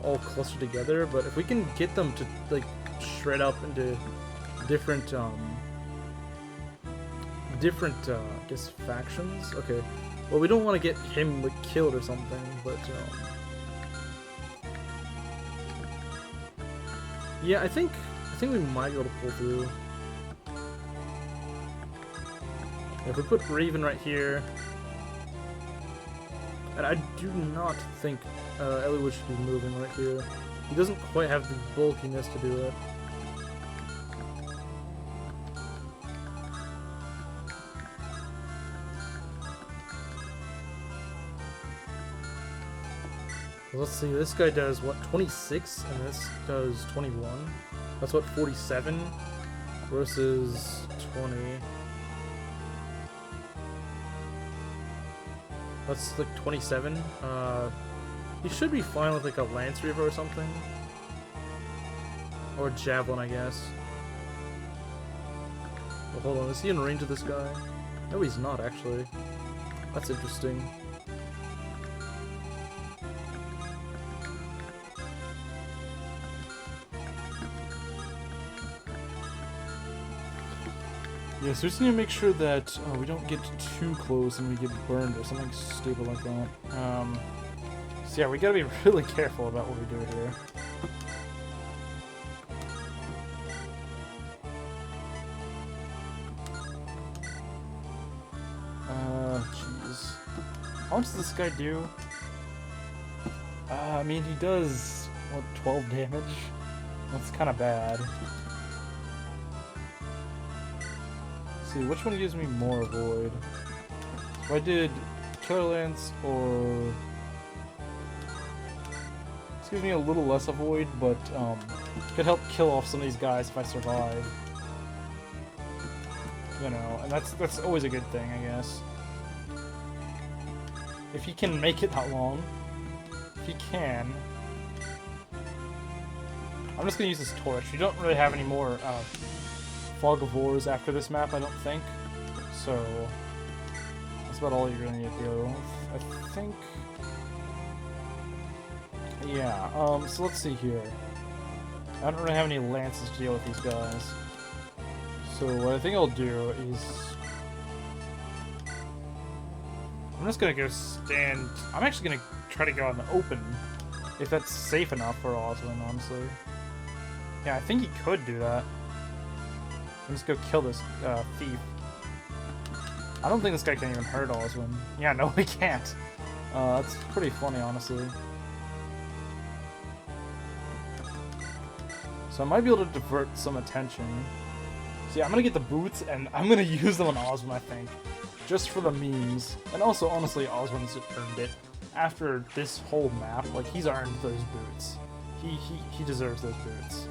all clustered together, but if we can get them to like shred up into different I guess factions. Okay. Well, we don't want to get him like killed or something, but yeah, I think we might be able to pull through. If we put Raven right here, and I do not think Eliwood should be moving right here. He doesn't quite have the bulkiness to do it. Let's see, this guy does, what, 26? And this does 21. That's what, 47? Versus 20. That's like 27. He should be fine with like a Lance Reaver or something. Or Javelin, I guess. Well, hold on, is he in range of this guy? No, he's not, actually. That's interesting. Yeah, so we just need to make sure that we don't get too close and we get burned or something stupid like that. So yeah, we gotta be really careful about what we do here. Jeez. How much does this guy do? I mean, he does, what, 12 damage? That's kind of bad. Let's see, which one gives me more avoid? If I did Killer Lance or... This gives me a little less avoid, but could help kill off some of these guys if I survive. You know, and that's always a good thing, I guess. If he can make it that long. If he can. I'm just gonna use this torch. We don't really have any more Fog of Wars after this map, I don't think. So that's about all you're gonna need to deal with, I think. Yeah, so let's see here. I don't really have any lances to deal with these guys. So what I think I'll do is... I'm just gonna go stand... I'm actually gonna try to go out in the open, if that's safe enough for Oswin, honestly. Yeah, I think he could do that. Let's go kill this thief. I don't think this guy can even hurt Oswin. Yeah, no, he can't. That's pretty funny, honestly. So I might be able to divert some attention. So yeah, I'm gonna get the boots, and I'm gonna use them on Oswin, I think. Just for the memes. And also, honestly, Oswin's earned it. After this whole map, like, he's earned those boots. He deserves those boots.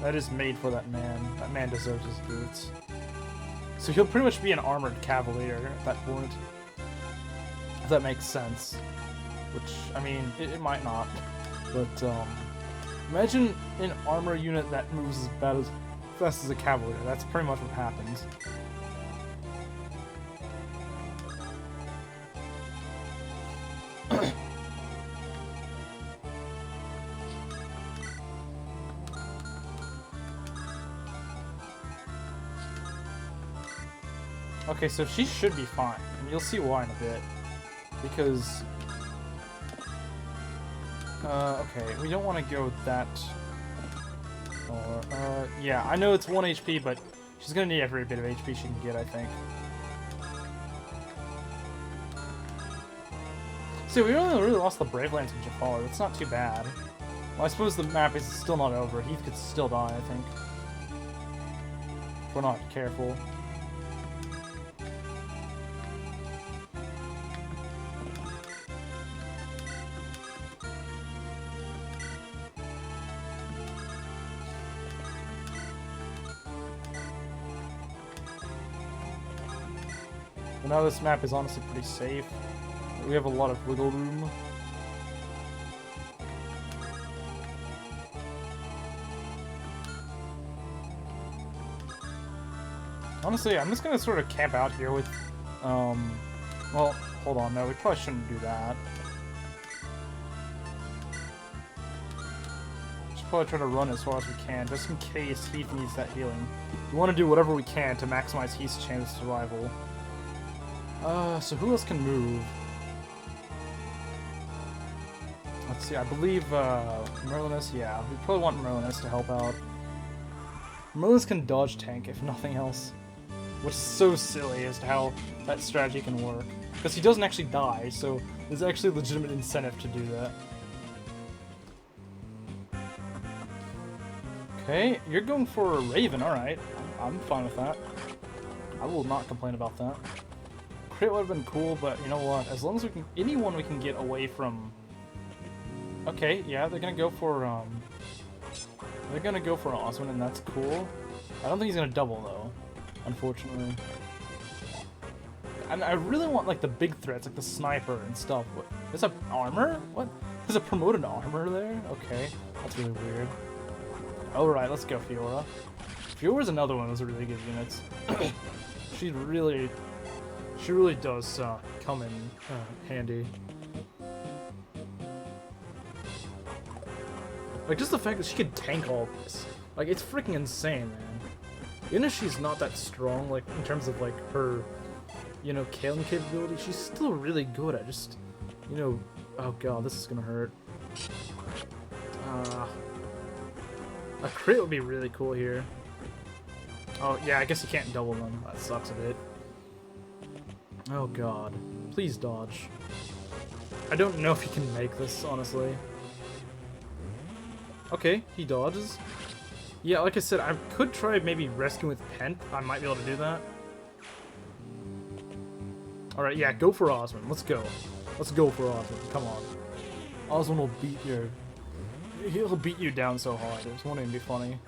That is made for that man. That man deserves his boots. So he'll pretty much be an armored cavalier at that point. If that makes sense. Which, I mean, it might not. But, imagine an armor unit that moves as fast as a cavalier. That's pretty much what happens. Okay, so she should be fine, and you'll see why in a bit. Because... okay, we don't want to go that... far. Yeah, I know it's 1 HP, but she's gonna need every bit of HP she can get, I think. See, we only really lost the Brave Lance and Jafar. That's not too bad. Well, I suppose the map is still not over. Heath could still die, I think. If we're not careful. But now this map is honestly pretty safe. We have a lot of wiggle room. Honestly, I'm just gonna sort of camp out here with, well, hold on, no, we probably shouldn't do that. Should probably try to run as far as we can, just in case Heath needs that healing. We want to do whatever we can to maximize Heath's chance of survival. So who else can move? Let's see, I believe, Merlinus, yeah, we probably want Merlinus to help out. Merlinus can dodge tank, if nothing else. Which is so silly as to how that strategy can work. Because he doesn't actually die, so there's actually a legitimate incentive to do that. Okay, you're going for a Raven, alright. I'm fine with that. I will not complain about that. Crit would have been cool, but you know what? As long as we can... anyone we can get away from... Okay, yeah, they're gonna go for, they're gonna go for Oswin, and that's cool. I don't think he's gonna double, though. Unfortunately. And I really want like the big threats, like the sniper and stuff. What? There's a armor? What? There's a promoted armor there? Okay, that's really weird. Alright, let's go, Fiora. Fiora's another one of those really good units. She really does come in handy. Like, just the fact that she can tank all this. Like, it's freaking insane, man. Even if she's not that strong, like, in terms of, like, her, you know, killing capability, she's still really good at just, you know... Oh god, this is gonna hurt. A crit would be really cool here. Oh, yeah, I guess you can't double them. That sucks a bit. Oh god. Please dodge. I don't know if he can make this, honestly. Okay, he dodges. Yeah, like I said, I could try maybe rescuing with Pent. I might be able to do that. Alright, yeah, go for Osmond. Let's go. Let's go for Osmond. Come on. Osmond will beat your... He'll beat you down so hard. It won't even be funny.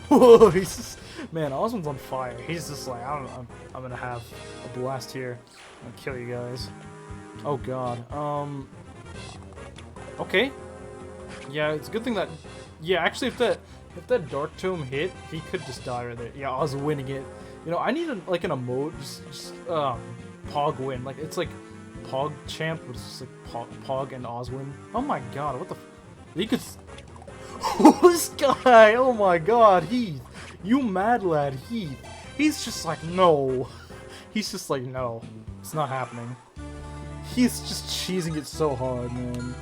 Whoa, he's just... Man, Osmond's on fire. He's just like, I'm gonna have a blast here. I'm gonna kill you guys. Oh god. Okay. Yeah, it's a good thing that... Yeah, actually, if that Dark Tome hit, he could just die right there. Yeah, I was winning it. You know, I need like an emote, just Pog win. Like, it's like Pog Champ, but it's just like Pog and Oswin. Oh my god, what the... He could... This guy! Oh my god, Heath! You mad lad, Heath! He's just like, no! He's just like, no. It's not happening. He's just cheesing it so hard, man.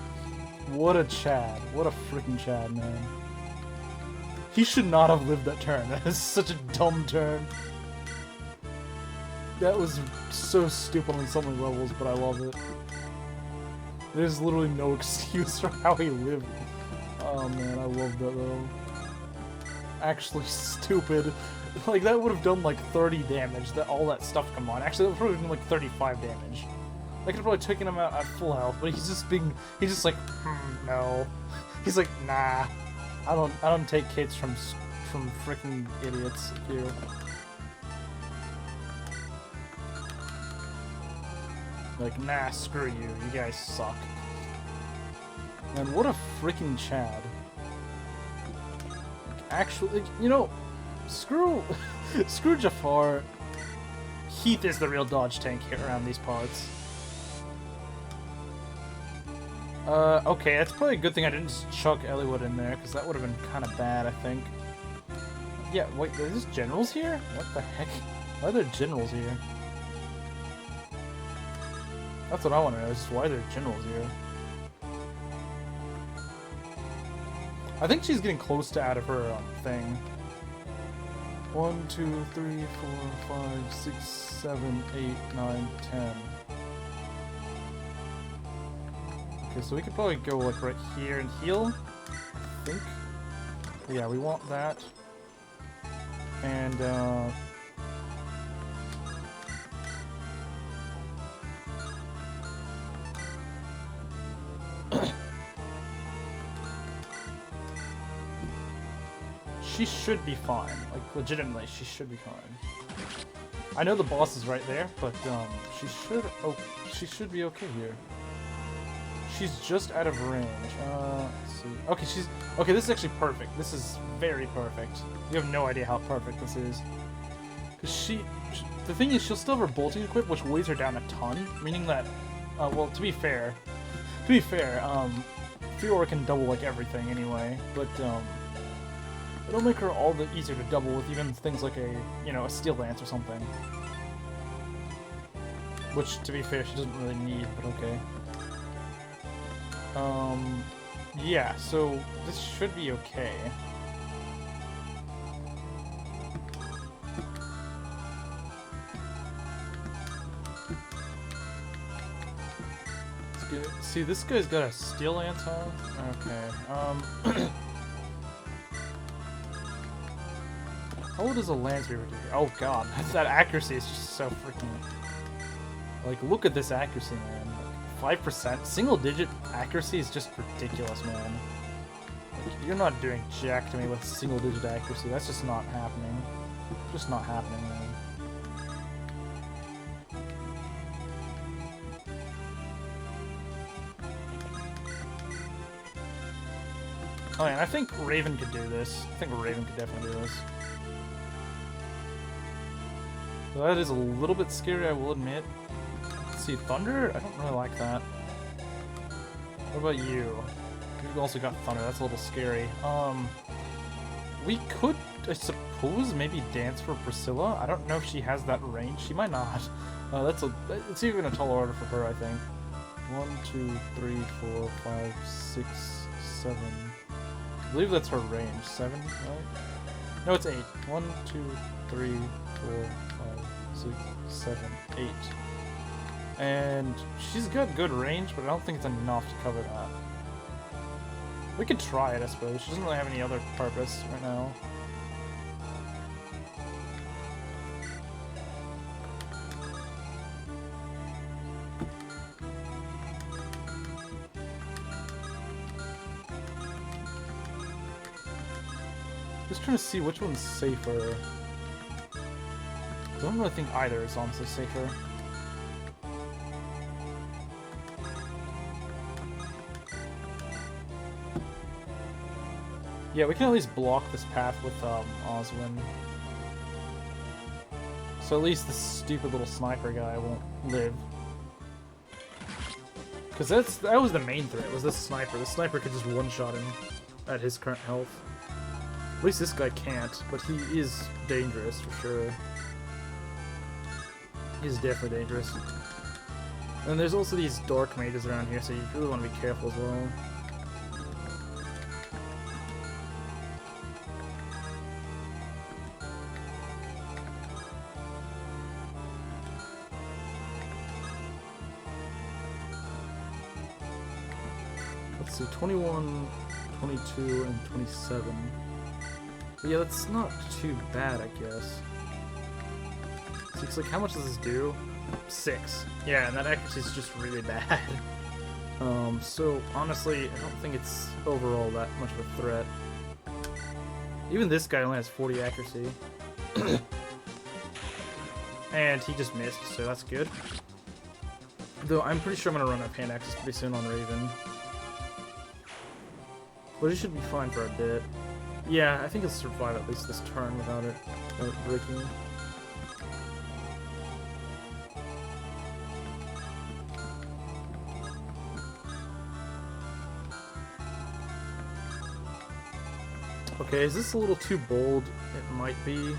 What a Chad. What a freaking Chad, man. He should not have lived that turn. That is such a dumb turn. That was so stupid on so many levels, but I love it. There's literally no excuse for how he lived. Oh man, I love that though. Actually stupid. Like, that would have done like 30 damage, all that stuff combined. Actually, that would probably have done like 35 damage. I could have probably taken him out at full health, but he's just like, no. He's like, nah. I don't take hits from freaking idiots here. Like, nah, screw you. You guys suck. Man, what a freaking Chad. Actually, you know, screw Jafar. Heath is the real dodge tank here around these parts. Okay, that's probably a good thing I didn't just chuck Eliwood in there, because that would have been kind of bad, I think. Yeah, wait, are these generals here? What the heck? Why are there generals here? That's what I want to know, is why are there generals here? I think she's getting close to out of her thing. 1, 2, 3, 4, 5, 6, 7, 8, 9, 10. Okay, so we could probably go like right here and heal, I think. Yeah, we want that. And she should be fine. Like, legitimately, she should be fine. I know the boss is right there, but she should be okay here. She's just out of range. Let's see. Okay, this is actually perfect. This is very perfect. You have no idea how perfect this is. Cause the thing is, she'll still have her bolting equipped, which weighs her down a ton. Meaning that, well, to be fair, Fiora can double like everything anyway. But it'll make her all the easier to double with even things like a Steel Lance or something. Which, to be fair, she doesn't really need, but okay. Yeah, so this should be okay. Let's get, see, this guy's got a Steel Lance, huh? Okay, how old is a Lance Weaver do? Oh god, that accuracy is just so freaking... Like, look at this accuracy, man. 5%. Single digit accuracy is just ridiculous, man. Like, you're not doing jack to me with single digit accuracy. That's just not happening. Just not happening, man. Oh, man, I think Raven could do this. I think Raven could definitely do this. So that is a little bit scary, I will admit. Let's see, Thunder? I don't really like that. What about you? You've also got Thunder, that's a little scary. We could, I suppose, maybe dance for Priscilla. I don't know if she has that range. She might not. It's even a tall order for her, I think. 1, 2, 3, 4, 5, 6, 7. I believe that's her range. 7, right? No, it's 8. 1, 2, 3, 4, 5, 6, 7, 8. And she's got good range, but I don't think it's enough to cover that. We could try it, I suppose. She doesn't really have any other purpose right now. Just trying to see which one's safer. I don't really think either is honestly safer. Yeah, we can at least block this path with Oswin. So at least this stupid little sniper guy won't live. Because that was the main threat, was this sniper. The sniper could just one-shot him at his current health. At least this guy can't, but he is dangerous for sure. He's definitely dangerous. And there's also these dark mages around here, so you really want to be careful as well. Let's see, 21, 22, and 27. But yeah, that's not too bad, I guess. So it's like, how much does this do? 6. Yeah, and that accuracy is just really bad. So honestly, I don't think it's overall that much of a threat. Even this guy only has 40 accuracy. And he just missed, so that's good. Though I'm pretty sure I'm gonna run out of hand access pretty soon on Raven. But he should be fine for a bit. Yeah, I think he'll survive at least this turn without it breaking. Okay, is this a little too bold? It might be.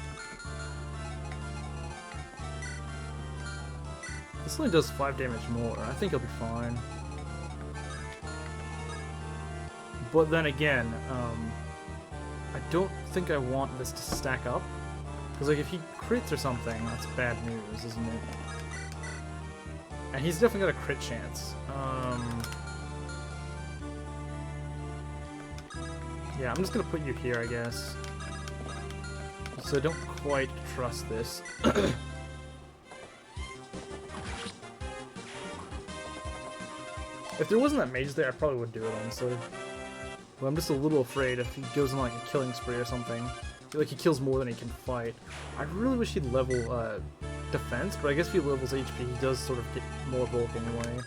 This only does 5 damage more. I think he'll be fine. But then again, I don't think I want this to stack up. Because like, if he crits or something, that's bad news, isn't it? And he's definitely got a crit chance. Yeah, I'm just gonna put you here, I guess. So I don't quite trust this. If there wasn't that mage there, I probably would do it, honestly. But I'm just a little afraid if he goes on like a killing spree or something. Like he kills more than he can fight. I really wish he'd level defense, but I guess if he levels HP, he does sort of get more bulk anyway.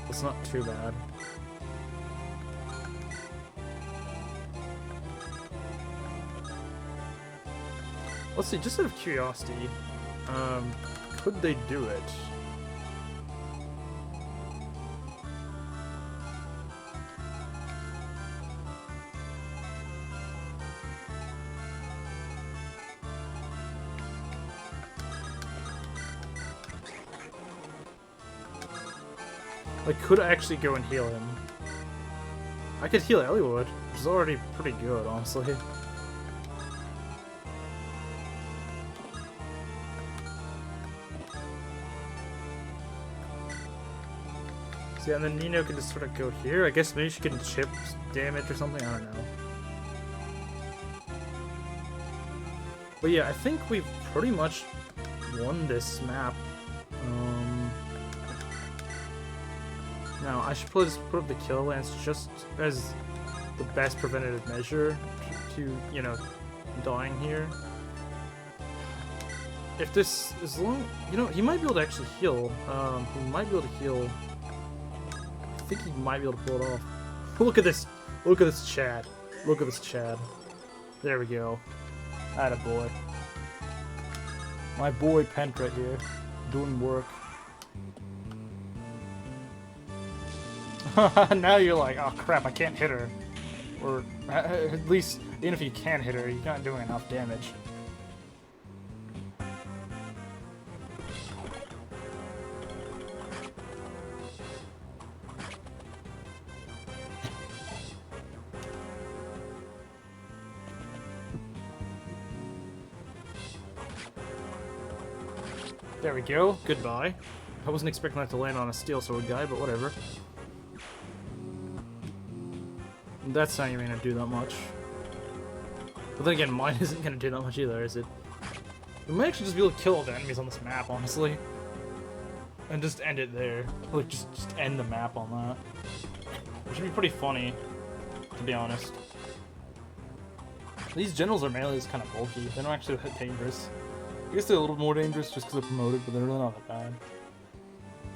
It's not too bad. Let's see, just out of curiosity, could they do it? Like, could I actually go and heal him? I could heal Eliwood, which is already pretty good, honestly. So yeah, and then Nino can just sort of go here. I guess maybe she can chip damage or something, I don't know. But yeah, I think we've pretty much won this map. Now, I should probably just put up the kill lance just as the best preventative measure to, you know, dying here. If this, as long, you know, he might be able to actually heal. He might be able to heal. I think he might be able to pull it off. Look at this. Look at this Chad. Look at this Chad. There we go. Attaboy. My boy Pent right here. Doing work. Now you're like, oh crap, I can't hit her. Or at least, even if you can hit her, you're not doing enough damage. There we go. Goodbye. I wasn't expecting that to land on a steel sword guy, but whatever. That's not even gonna do that much. But then again, mine isn't gonna do that much either, is it? We might actually just be able to kill all the enemies on this map, honestly. And just end it there. Like, just end the map on that. Which would be pretty funny, to be honest. These generals are mainly just kind of bulky. They don't actually that dangerous. I guess they're a little more dangerous just because they're promoted, but they're really not that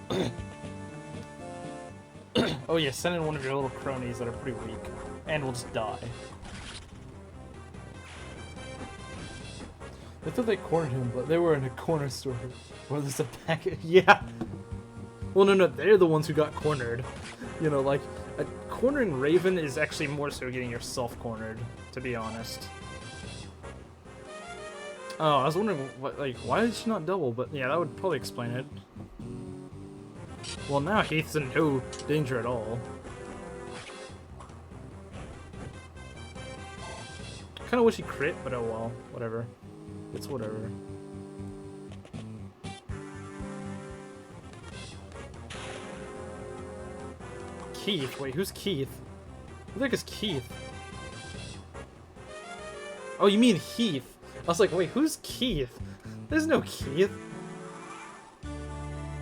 bad. Oh yeah, send in one of your little cronies that are pretty weak. And we'll just die. They thought they cornered him, but they were in a corner store where there's a packet. Yeah! Well, no, they're the ones who got cornered. You know, like, a cornering Raven is actually more so getting yourself cornered, to be honest. Oh, I was wondering, what, like, why did she not double? But yeah, that would probably explain it. Well, now Heath's in no danger at all. Kind of wish he crit, but oh well, whatever. It's whatever. Keith? Wait, who's Keith? Who the heck is Keith? Oh, you mean Heath? I was like, wait, who's Keith? There's no Keith.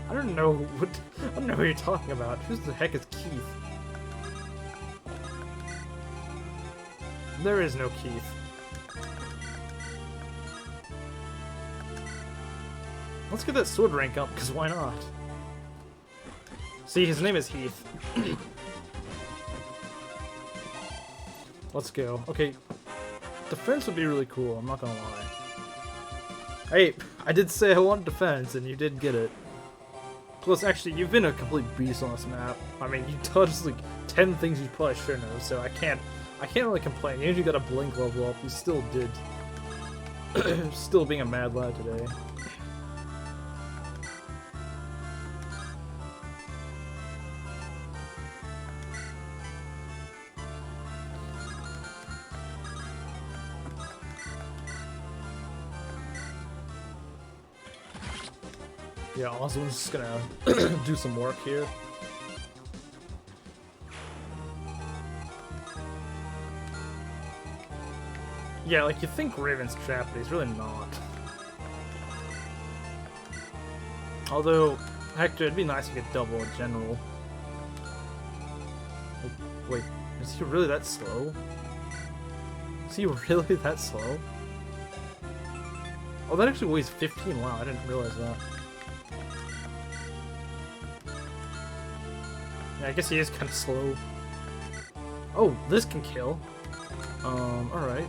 I don't know who you're talking about. Who the heck is Keith? There is no Keith. Let's get that sword rank up, because why not? See, his name is Heath. Let's go. Okay, defense would be really cool, I'm not gonna lie. Hey, I did say I wanted defense, and you did get it. Plus, actually, you've been a complete beast on this map. I mean, you touched like 10 things you probably shouldn't have, so I can't really complain. Even if you got a blink level up, you still did. Still being a mad lad today. Yeah, Oswald's just gonna do some work here. Yeah, like, you think Raven's trapped, but he's really not. Although, Hector, it'd be nice if you could double a general. Like, wait, is he really that slow? Is he really that slow? Oh, that actually weighs 15. Wow, I didn't realize that. Yeah, I guess he is kind of slow. Oh, this can kill. Alright.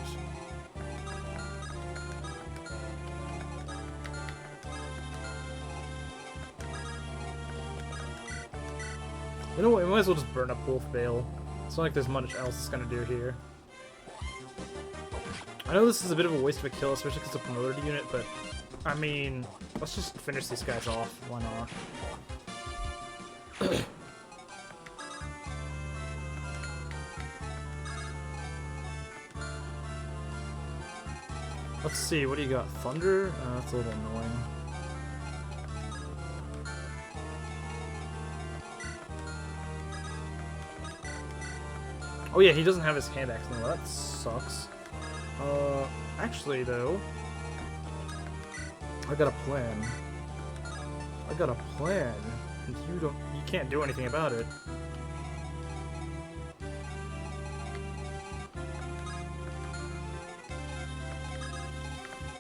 You know what, we might as well just burn up Wolf Bale. It's not like there's much else it's gonna do here. I know this is a bit of a waste of a kill, especially because it's a promoted unit, but I mean, let's just finish these guys off. Why not? Let's see, what do you got? Thunder? That's a little annoying. Oh yeah, he doesn't have his hand axe anymore. That sucks. Actually though, I got a plan. And you can't do anything about it.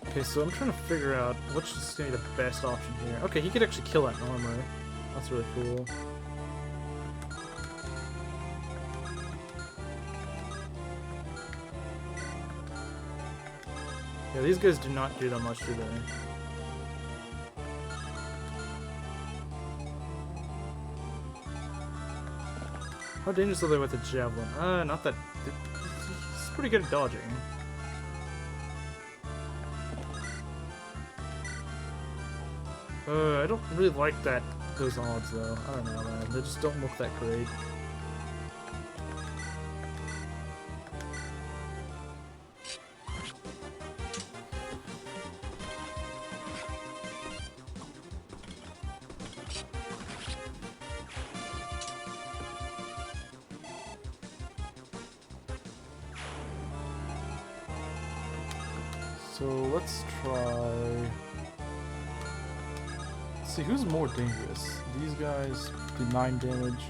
Okay, so I'm trying to figure out which is going to be the best option here. Okay, he could actually kill that armor. That's really cool. Yeah, these guys do not do that much, do they? How dangerous are they with the javelin? Not that... He's pretty good at dodging. I don't really like those odds though. I don't know, man. They just don't look that great. So let's try... See, who's more dangerous? These guys do 9 damage.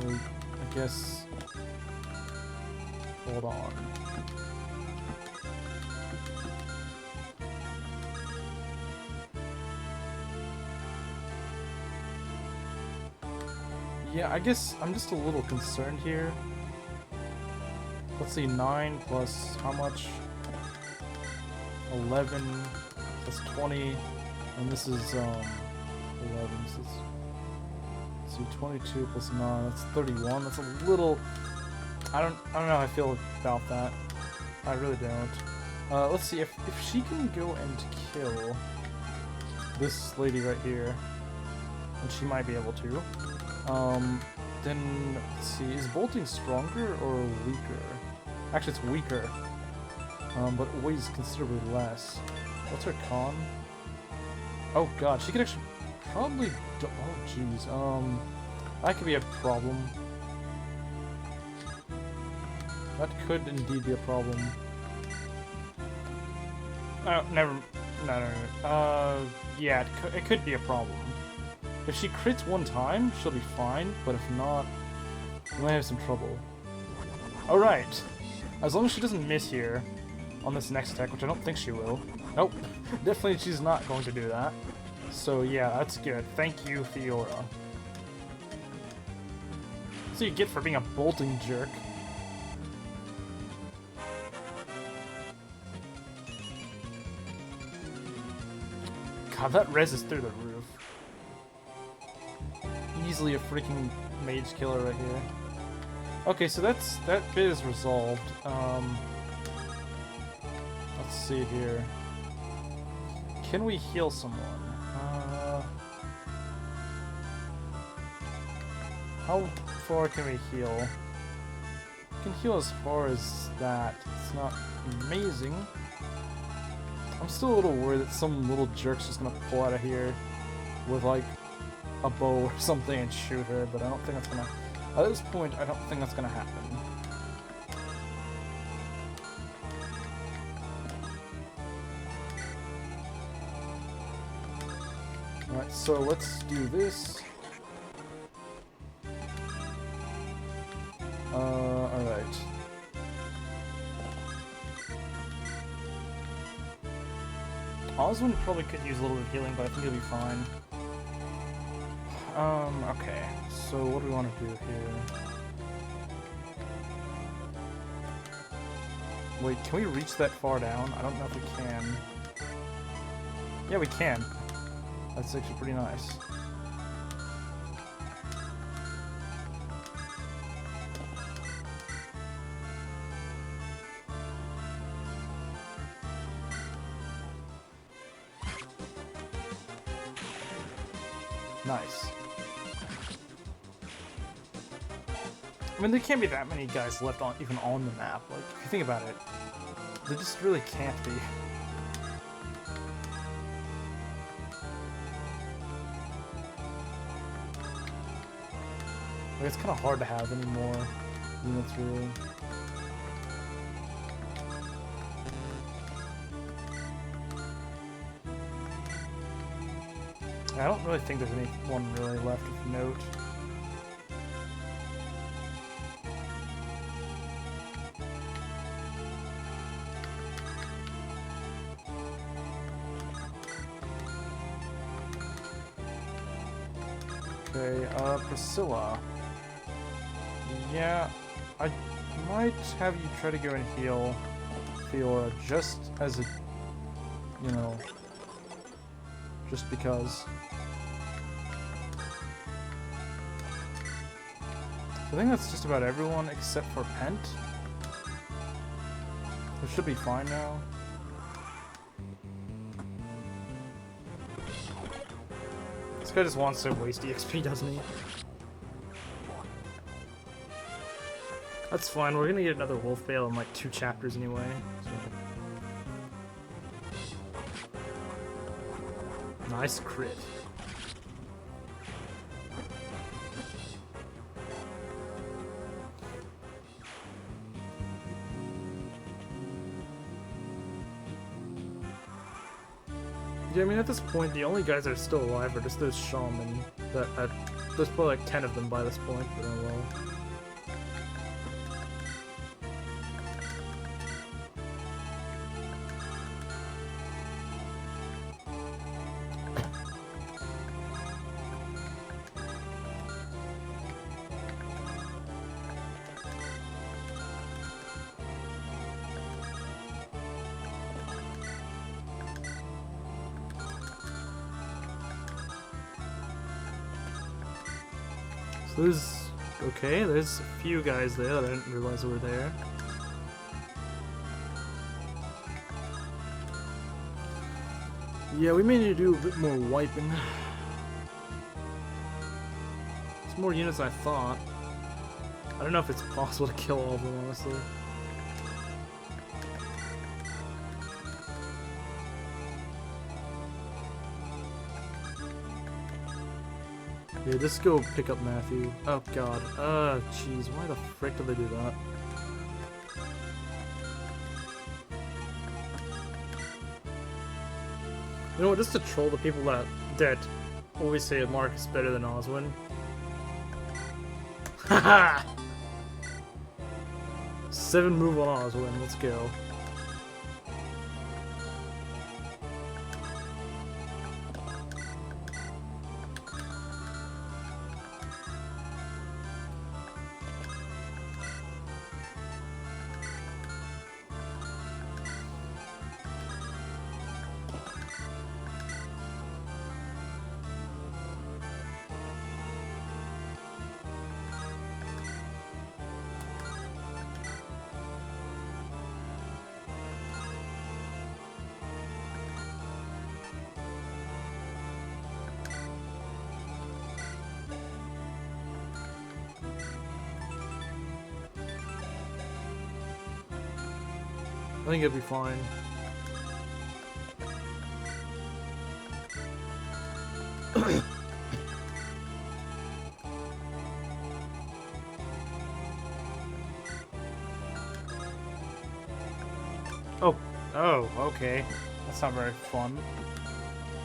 Or, I guess... Hold on. Yeah, I guess I'm just a little concerned here. Let's see, 9 plus how much? 11 plus 20. And this is 11, so let's see, 22 plus 9, that's 31. That's a little, I don't know how I feel about that. I really don't. Let's see, if she can go and kill this lady right here, and she might be able to, then, let's see, is bolting stronger or weaker? Actually, it's weaker, but it weighs considerably less. What's her con? Oh god, she could actually probably... Oh jeez, that could be a problem. That could indeed be a problem. Oh, no. Yeah, it could be a problem. If she crits one time, she'll be fine, but if not, we might have some trouble. Alright, as long as she doesn't miss here on this next attack, which I don't think she will. Nope, definitely she's not going to do that. So yeah, that's good. Thank you, Fiora. That's what you get for being a bolting jerk. God, that res is through the roof. Easily a freaking mage killer right here. Okay, so that bit is resolved. Let's see here. Can we heal someone? How far can we heal? We can heal as far as that. It's not amazing. I'm still a little worried that some little jerk's just gonna pull out of here with like a bow or something and shoot her, but I don't think that's gonna... At this point, I don't think that's gonna happen. Alright, so let's do this. Alright. Oswin probably could use a little bit of healing, but I think he'll be fine. Okay. So what do we want to do here? Wait, can we reach that far down? I don't know if we can. Yeah, we can. That's actually pretty nice. Nice. I mean, there can't be that many guys left on even on the map. Like, if you think about it, there just really can't be. Like, it's kind of hard to have any more units, really. I don't really think there's anyone really left of note. Okay, Priscilla. Yeah, I might have you try to go and heal Fiora just as a, you know, just because. I think that's just about everyone except for Pent. It should be fine now. This guy just wants to waste EXP, doesn't he? That's fine, we're gonna get another Wolf Veil in like 2 chapters anyway. So. Nice crit. Yeah, I mean, at this point, the only guys that are still alive are just those shaman. There's probably like 10 of them by this point, but oh well. There's a few guys there that I didn't realize were there. Yeah, we may need to do a bit more wiping. It's more units than I thought. I don't know if it's possible to kill all of them, honestly. Yeah, just go pick up Matthew. Oh god. Jeez, why the frick did they do that? You know what, just to troll the people that always say Mark is better than Oswin. Haha! 7 move on Oswin, let's go. I think it'll be fine. Oh, okay. That's not very fun.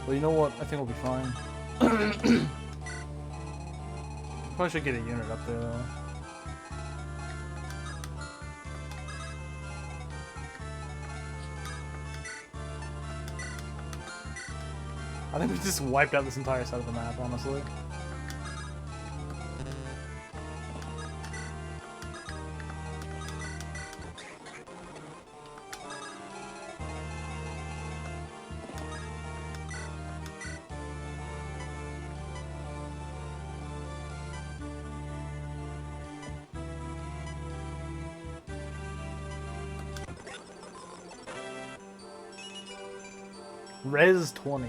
Well, you know what? I think we'll be fine. Probably should get a unit up there, though. I think we just wiped out this entire side of the map, honestly. Res 20.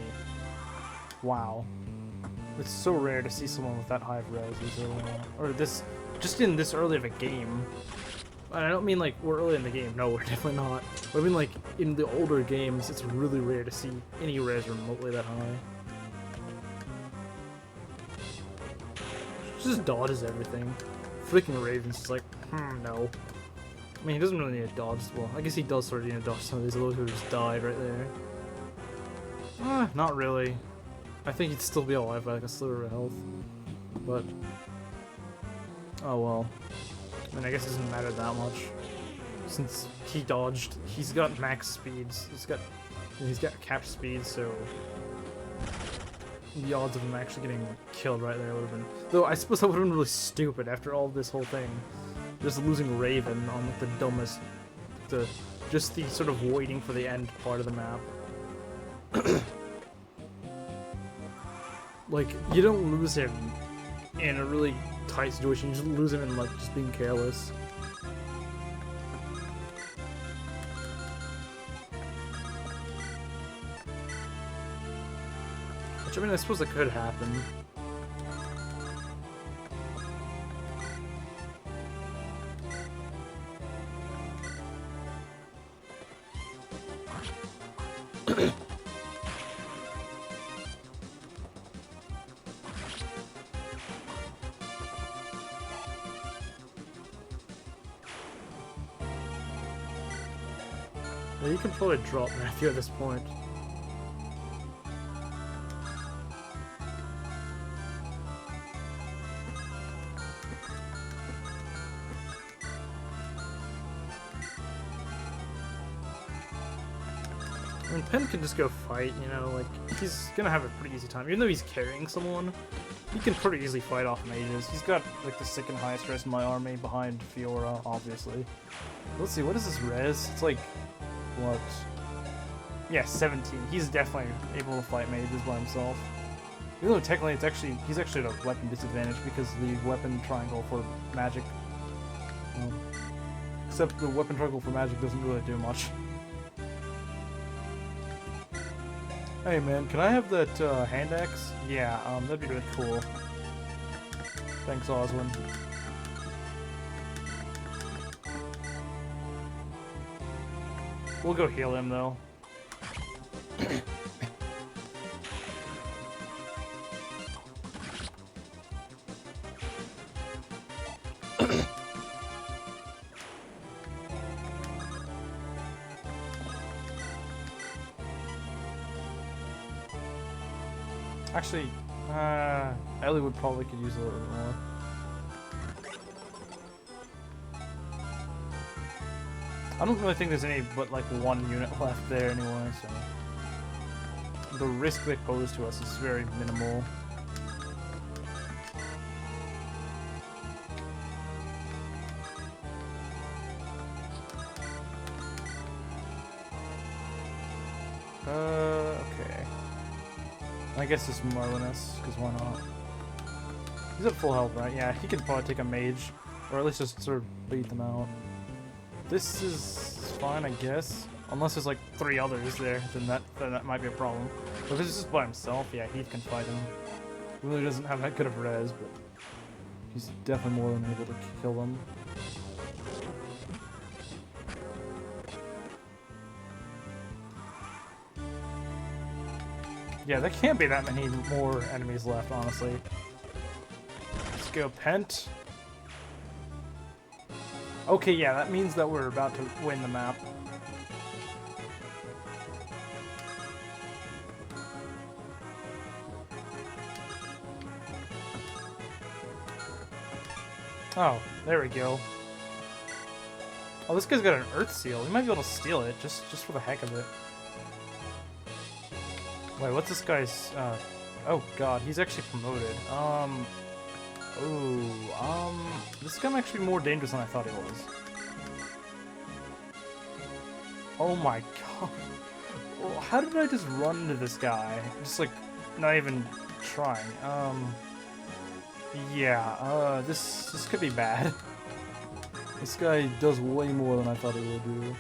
Wow. It's so rare to see someone with that high of res this early on. Or this, just in this early of a game. And I don't mean like we're early in the game, no, we're definitely not. But I mean like in the older games, it's really rare to see any res remotely that high. Just dodges everything. Freaking Raven's just like, no. I mean, he doesn't really need a dodge. Well, I guess he does sort of need a dodge some of these. Those who just died right there. Not really. I think he'd still be alive by like a sliver of health. But oh well. I mean, I guess it doesn't matter that much since he dodged. He's got max speeds. He's got cap speed, so the odds of him actually getting killed right there would have been. Though I suppose that would have been really stupid after all this whole thing, just losing Raven on like the dumbest, just the sort of waiting for the end part of the map. Like, you don't lose him in a really tight situation, you just lose him in like just being careless. Which, I mean, I suppose that could happen. Yeah, you can probably drop Matthew at this point. I mean, Penn can just go fight, you know, like, he's gonna have a pretty easy time. Even though he's carrying someone, he can pretty easily fight off mages. He's got, like, the second highest res in my army behind Fiora, obviously. Let's see, what is this res? It's like, what? Yeah, 17. He's definitely able to fight mages by himself. Even though technically he's actually at a weapon disadvantage because the weapon triangle for magic. Except the weapon triangle for magic doesn't really do much. Hey man, can I have that hand axe? Yeah, that'd be really cool. Thanks, Oswin. We'll go heal him though. Actually, Ellie would probably could use a little bit more. I don't really think there's any but like one unit left there anyway, so the risk they pose to us is very minimal. Okay. I guess it's Marlinus, because why not? He's at full health, right? Yeah, he can probably take a mage, or at least just sort of beat them out. This is fine, I guess. Unless there's like 3 others there, then that might be a problem. But if it's just by himself, yeah, he can fight him. He really doesn't have that good of res, but he's definitely more than able to kill them. Yeah, there can't be that many more enemies left, honestly. Let's go Pent. Okay, yeah, that means that we're about to win the map. Oh, there we go. Oh, this guy's got an Earth Seal. We might be able to steal it, just for the heck of it. Wait, what's this guy's, oh god, he's actually promoted. This guy's actually more dangerous than I thought he was. Oh my god. Well, how did I just run into this guy? Just, like, not even trying. Yeah, this could be bad. This guy does way more than I thought he would do.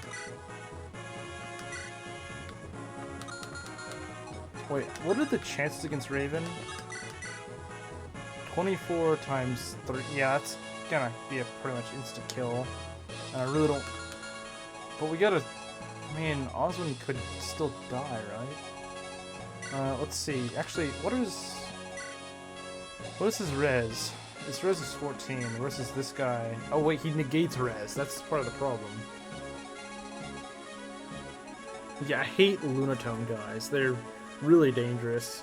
Wait, what are the chances against Raven? 24 times 3. Yeah, that's gonna be a pretty much instant kill. And I really don't. But we gotta. I mean, Oswin could still die, right? Let's see. Actually, what is his res? His res is 14 versus this guy. Oh wait, he negates res. That's part of the problem. Yeah, I hate Lunatone guys. They're really dangerous.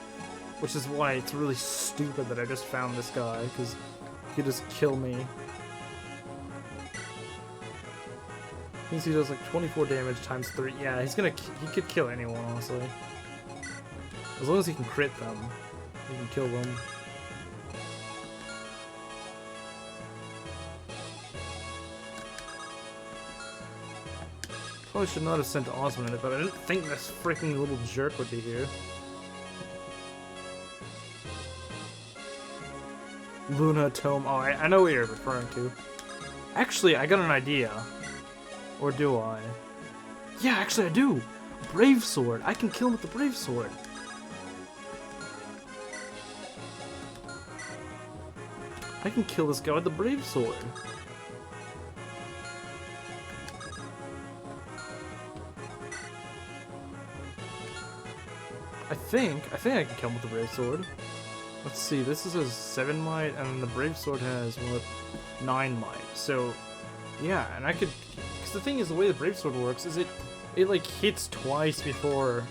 Which is why it's really stupid that I just found this guy, because he could just kill me. Means he does like 24 damage times 3. Yeah, he could kill anyone, honestly. As long as he can crit them, he can kill them. Probably should not have sent Osmond in it, but I didn't think this freaking little jerk would be here. Luna Tome. Oh, I know what you're referring to. Actually, I got an idea. Or do I? Yeah, actually I do! Brave Sword! I can kill him with the Brave Sword! I can kill this guy with the Brave Sword! I think I can kill him with the Brave Sword. Let's see, this is a 7 might, and the Brave Sword has, what, 9 might. So, yeah, and I could... Because the thing is, the way the Brave Sword works is it like, hits twice before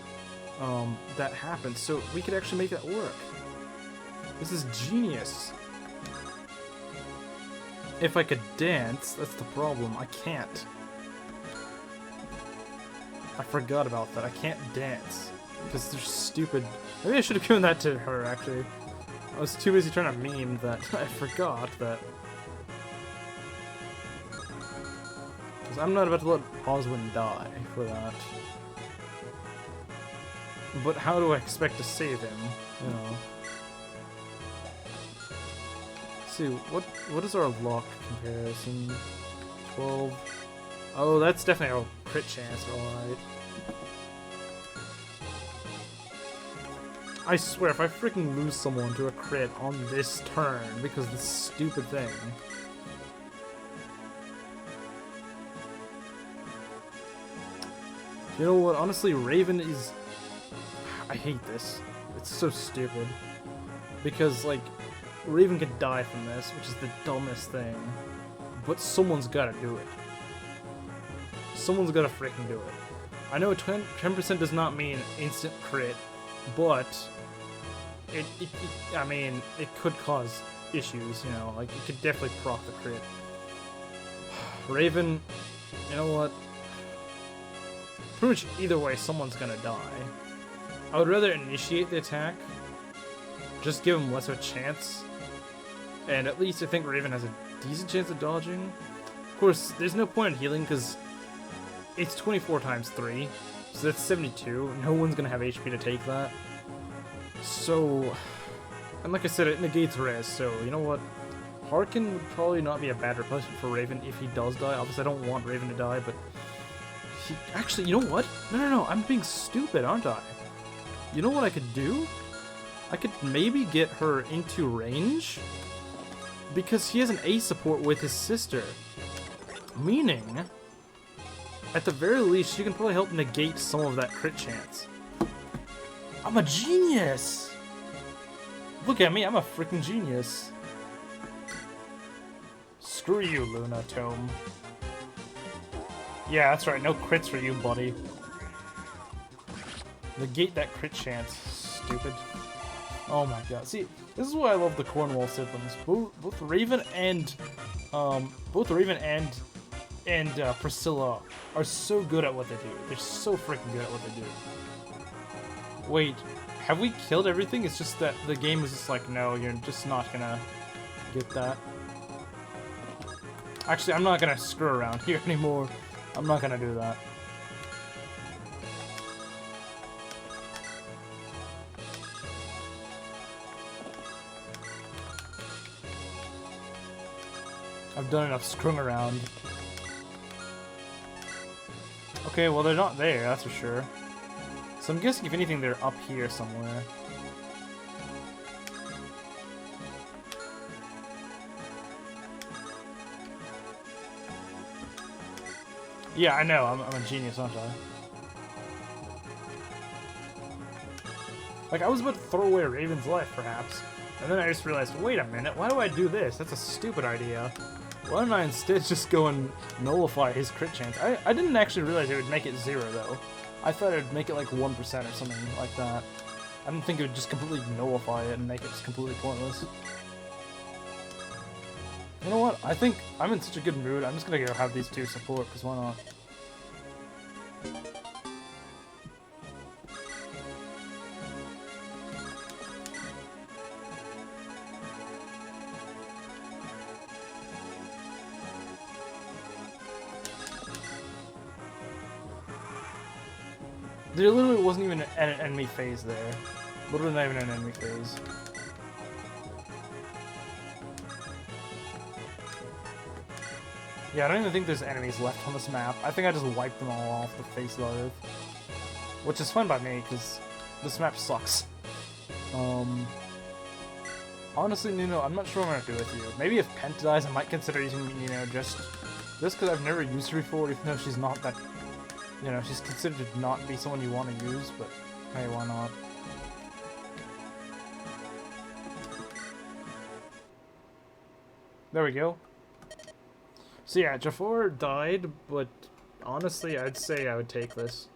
that happens. So, we could actually make that work. This is genius. If I could dance, that's the problem. I can't. I forgot about that. I can't dance. Because they're stupid. Maybe I should have given that to her, actually. I was too busy trying to meme that I forgot that. Because I'm not about to let Oswin die for that. But how do I expect to save him? You know. Let's see, what is our lock comparison? 12. Oh, that's definitely a crit chance, alright. I swear, if I freaking lose someone to a crit on this turn because of this stupid thing. You know what? Honestly, Raven is... I hate this. It's so stupid. Because, like, Raven could die from this, which is the dumbest thing. But someone's gotta do it. Someone's gotta freaking do it. I know 10% does not mean instant crit, but I mean, it could cause issues, you know, like, it could definitely proc the crit. Raven, you know what? Pretty much either way, someone's gonna die. I would rather initiate the attack, just give him less of a chance, and at least I think Raven has a decent chance of dodging. Of course, there's no point in healing, because it's 24 times 3, so that's 72. No one's gonna have HP to take that. So, and like I said, it negates res, so you know what? Harkin would probably not be a bad replacement for Raven if he does die. Obviously, I don't want Raven to die, but he... Actually, you know what? No, I'm being stupid, aren't I? You know what I could do? I could maybe get her into range, because he has an A support with his sister. Meaning, at the very least, she can probably help negate some of that crit chance. I'm a genius! Look at me, I'm a freaking genius. Screw you, Luna Tome. Yeah, that's right, no crits for you, buddy. Negate that crit chance, stupid. Oh my god. See, this is why I love the Cornwall siblings. Both Raven and Priscilla are so good at what they do. They're so freaking good at what they do. Wait, have we killed everything? It's just that the game is just like, no, you're just not gonna get that. Actually, I'm not gonna screw around here anymore. I'm not gonna do that. I've done enough screwing around. Okay, well, they're not there, that's for sure. So I'm guessing, if anything, they're up here somewhere. Yeah, I know. I'm a genius, aren't I? Like, I was about to throw away Raven's life, perhaps. And then I just realized, wait a minute, why do I do this? That's a stupid idea. Why don't I instead just go and nullify his crit chance? I didn't actually realize it would make it 0, though. I thought it would make it like 1% or something like that. I don't think it would just completely nullify it and make it just completely pointless. You know what? I think I'm in such a good mood. I'm just gonna go have these two support, because why not? There literally wasn't even an enemy phase there. Literally not even an enemy phase. Yeah, I don't even think there's enemies left on this map. I think I just wiped them all off the face of the earth. Which is fine by me, because this map sucks. Honestly, Nuno, I'm not sure what I'm gonna do with you. Maybe if Penta dies, I might consider using Nuno just because I've never used her before, even though she's not that... You know, she's considered to not be someone you want to use, but hey, why not? There we go. So yeah, Jafar died, but honestly, I'd say I would take this.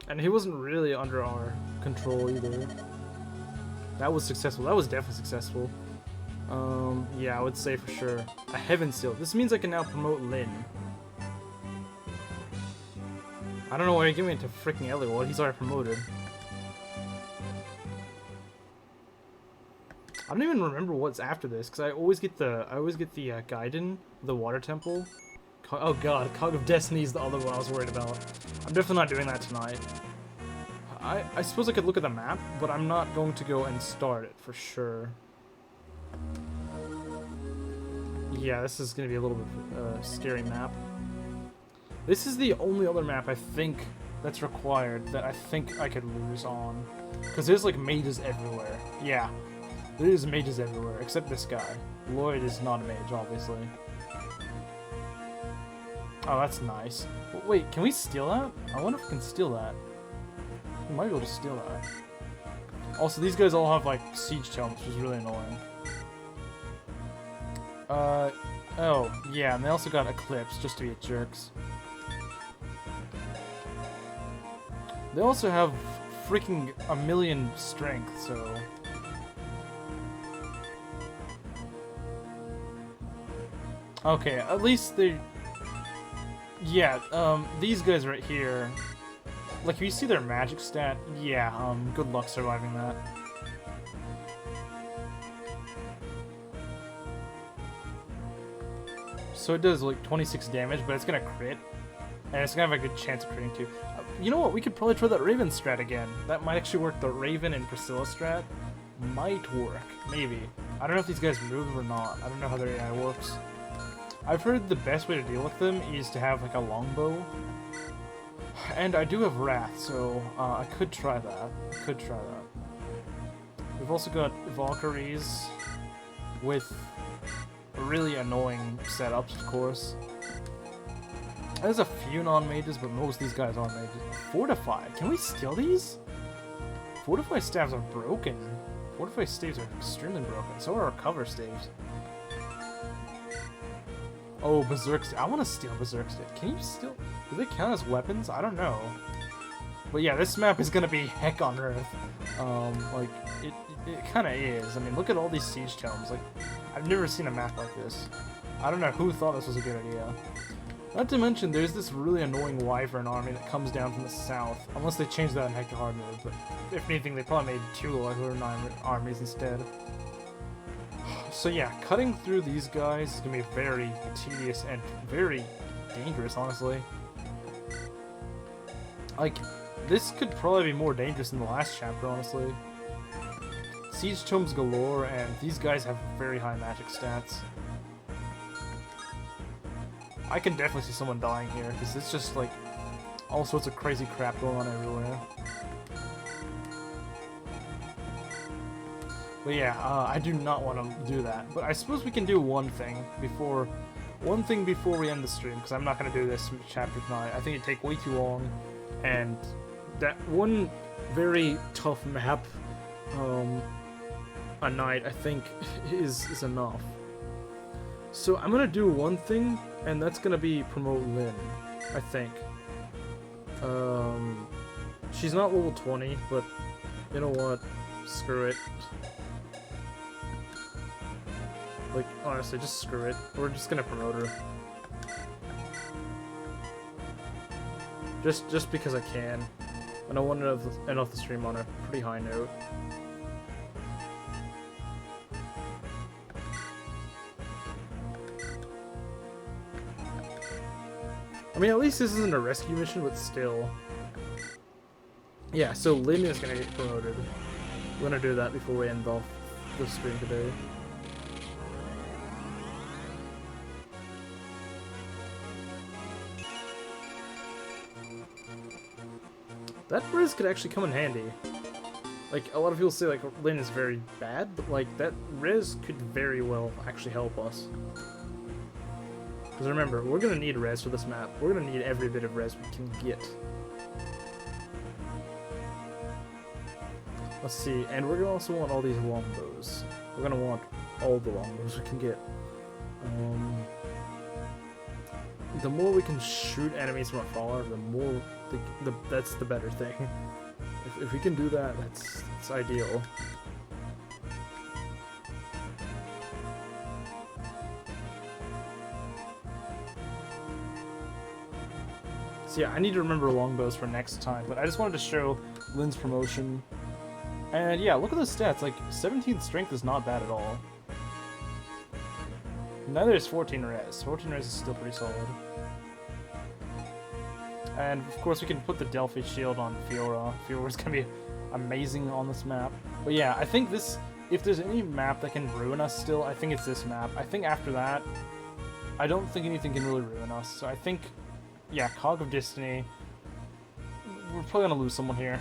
And he wasn't really under our control either. That was successful. That was definitely successful. Yeah, I would say for sure. A Heaven Seal. This means I can now promote Lin. I don't know why you're giving it to freaking Eliwell. He's already promoted. I don't even remember what's after this, because I always get the Gaiden, the Water Temple. Oh god, Cog of Destiny is the other one I was worried about. I'm definitely not doing that tonight. I suppose I could look at the map, but I'm not going to go and start it for sure. Yeah, this is going to be a little bit scary map. This is the only other map I think that's required that I think I could lose on. Because there's like mages everywhere. Yeah, there's mages everywhere, except this guy. Lloyd is not a mage, obviously. Oh, that's nice. But wait, can we steal that? I wonder if we can steal that. We might be able to steal that. Also, these guys all have like siege tomes, which is really annoying. Oh, yeah, and they also got Eclipse, just to be jerks. They also have freaking 1,000,000 strength, so... Okay, at least they... Yeah, these guys right here... Like, if you see their magic stat, yeah, good luck surviving that. So it does like 26 damage, but it's gonna crit, and it's gonna have a good chance of critting too. You know what? We could probably try that Raven strat again. That might actually work. The Raven and Priscilla strat might work, maybe. I don't know if these guys move or not. I don't know how their AI works. I've heard the best way to deal with them is to have like a longbow, and I do have Wrath, so I could try that. We've also got Valkyries with really annoying setups, of course. There's a few non-mages, but most of these guys aren't mages. Fortify. Can we steal these? Fortify staves are broken. Fortify staves are extremely broken. So are our cover staves. Oh, Berserk. I want to steal Berserk stave. Can you steal? Do they count as weapons? I don't know. But yeah, this map is gonna be heck on earth. Like it kind of is. I mean, look at all these siege tomes. Like, I've never seen a map like this. I don't know who thought this was a good idea. Not to mention, there's this really annoying Wyvern army that comes down from the south. Unless they changed that in Hector Hard mode, but if anything, they probably made 2 Wyvern armies instead. So yeah, cutting through these guys is gonna be very tedious and very dangerous, honestly. Like, this could probably be more dangerous than the last chapter, honestly. Siege tomes galore, and these guys have very high magic stats. I can definitely see someone dying here, because it's just like all sorts of crazy crap going on everywhere. But yeah, I do not want to do that. But I suppose we can do one thing before we end the stream, because I'm not going to do this chapter tonight. I think it'd take way too long, and that one very tough map a night, I think, is enough. So I'm gonna do one thing, and that's gonna be promote Lynn, I think. She's not level 20, but you know what? Screw it. Like, honestly, just screw it. We're just gonna promote her. Just because I can. And I want to end off the stream on a pretty high note. I mean, at least this isn't a rescue mission, but still. Yeah, so Lynn is gonna get promoted. We're gonna do that before we end off the stream today. That Riz could actually come in handy. Like, a lot of people say, like, Lynn is very bad, but, like, that Riz could very well actually help us. Because remember, we're gonna need res for this map. We're gonna need every bit of res we can get. Let's see, and we're gonna also want all these longbows. We're gonna want all the longbows we can get. The more we can shoot enemies from afar, the more that's the better thing. If we can do that, that's ideal. So yeah, I need to remember longbows for next time, but I just wanted to show Lynn's promotion. And yeah, look at the stats, like 17th strength is not bad at all. Neither is 14 res. 14 res is still pretty solid. And of course we can put the Delphi shield on Fiora. Fiora's gonna be amazing on this map. But yeah, I think this, if there's any map that can ruin us still, I think it's this map. I think after that, I don't think anything can really ruin us. So I think, yeah, Cog of Destiny, we're probably gonna lose someone here.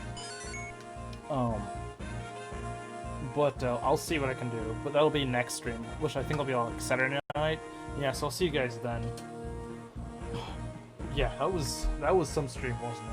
But I'll see what I can do. But that'll be next stream, which I think will be on like Saturday night. Yeah, so I'll see you guys then. Yeah, that was some stream, wasn't it?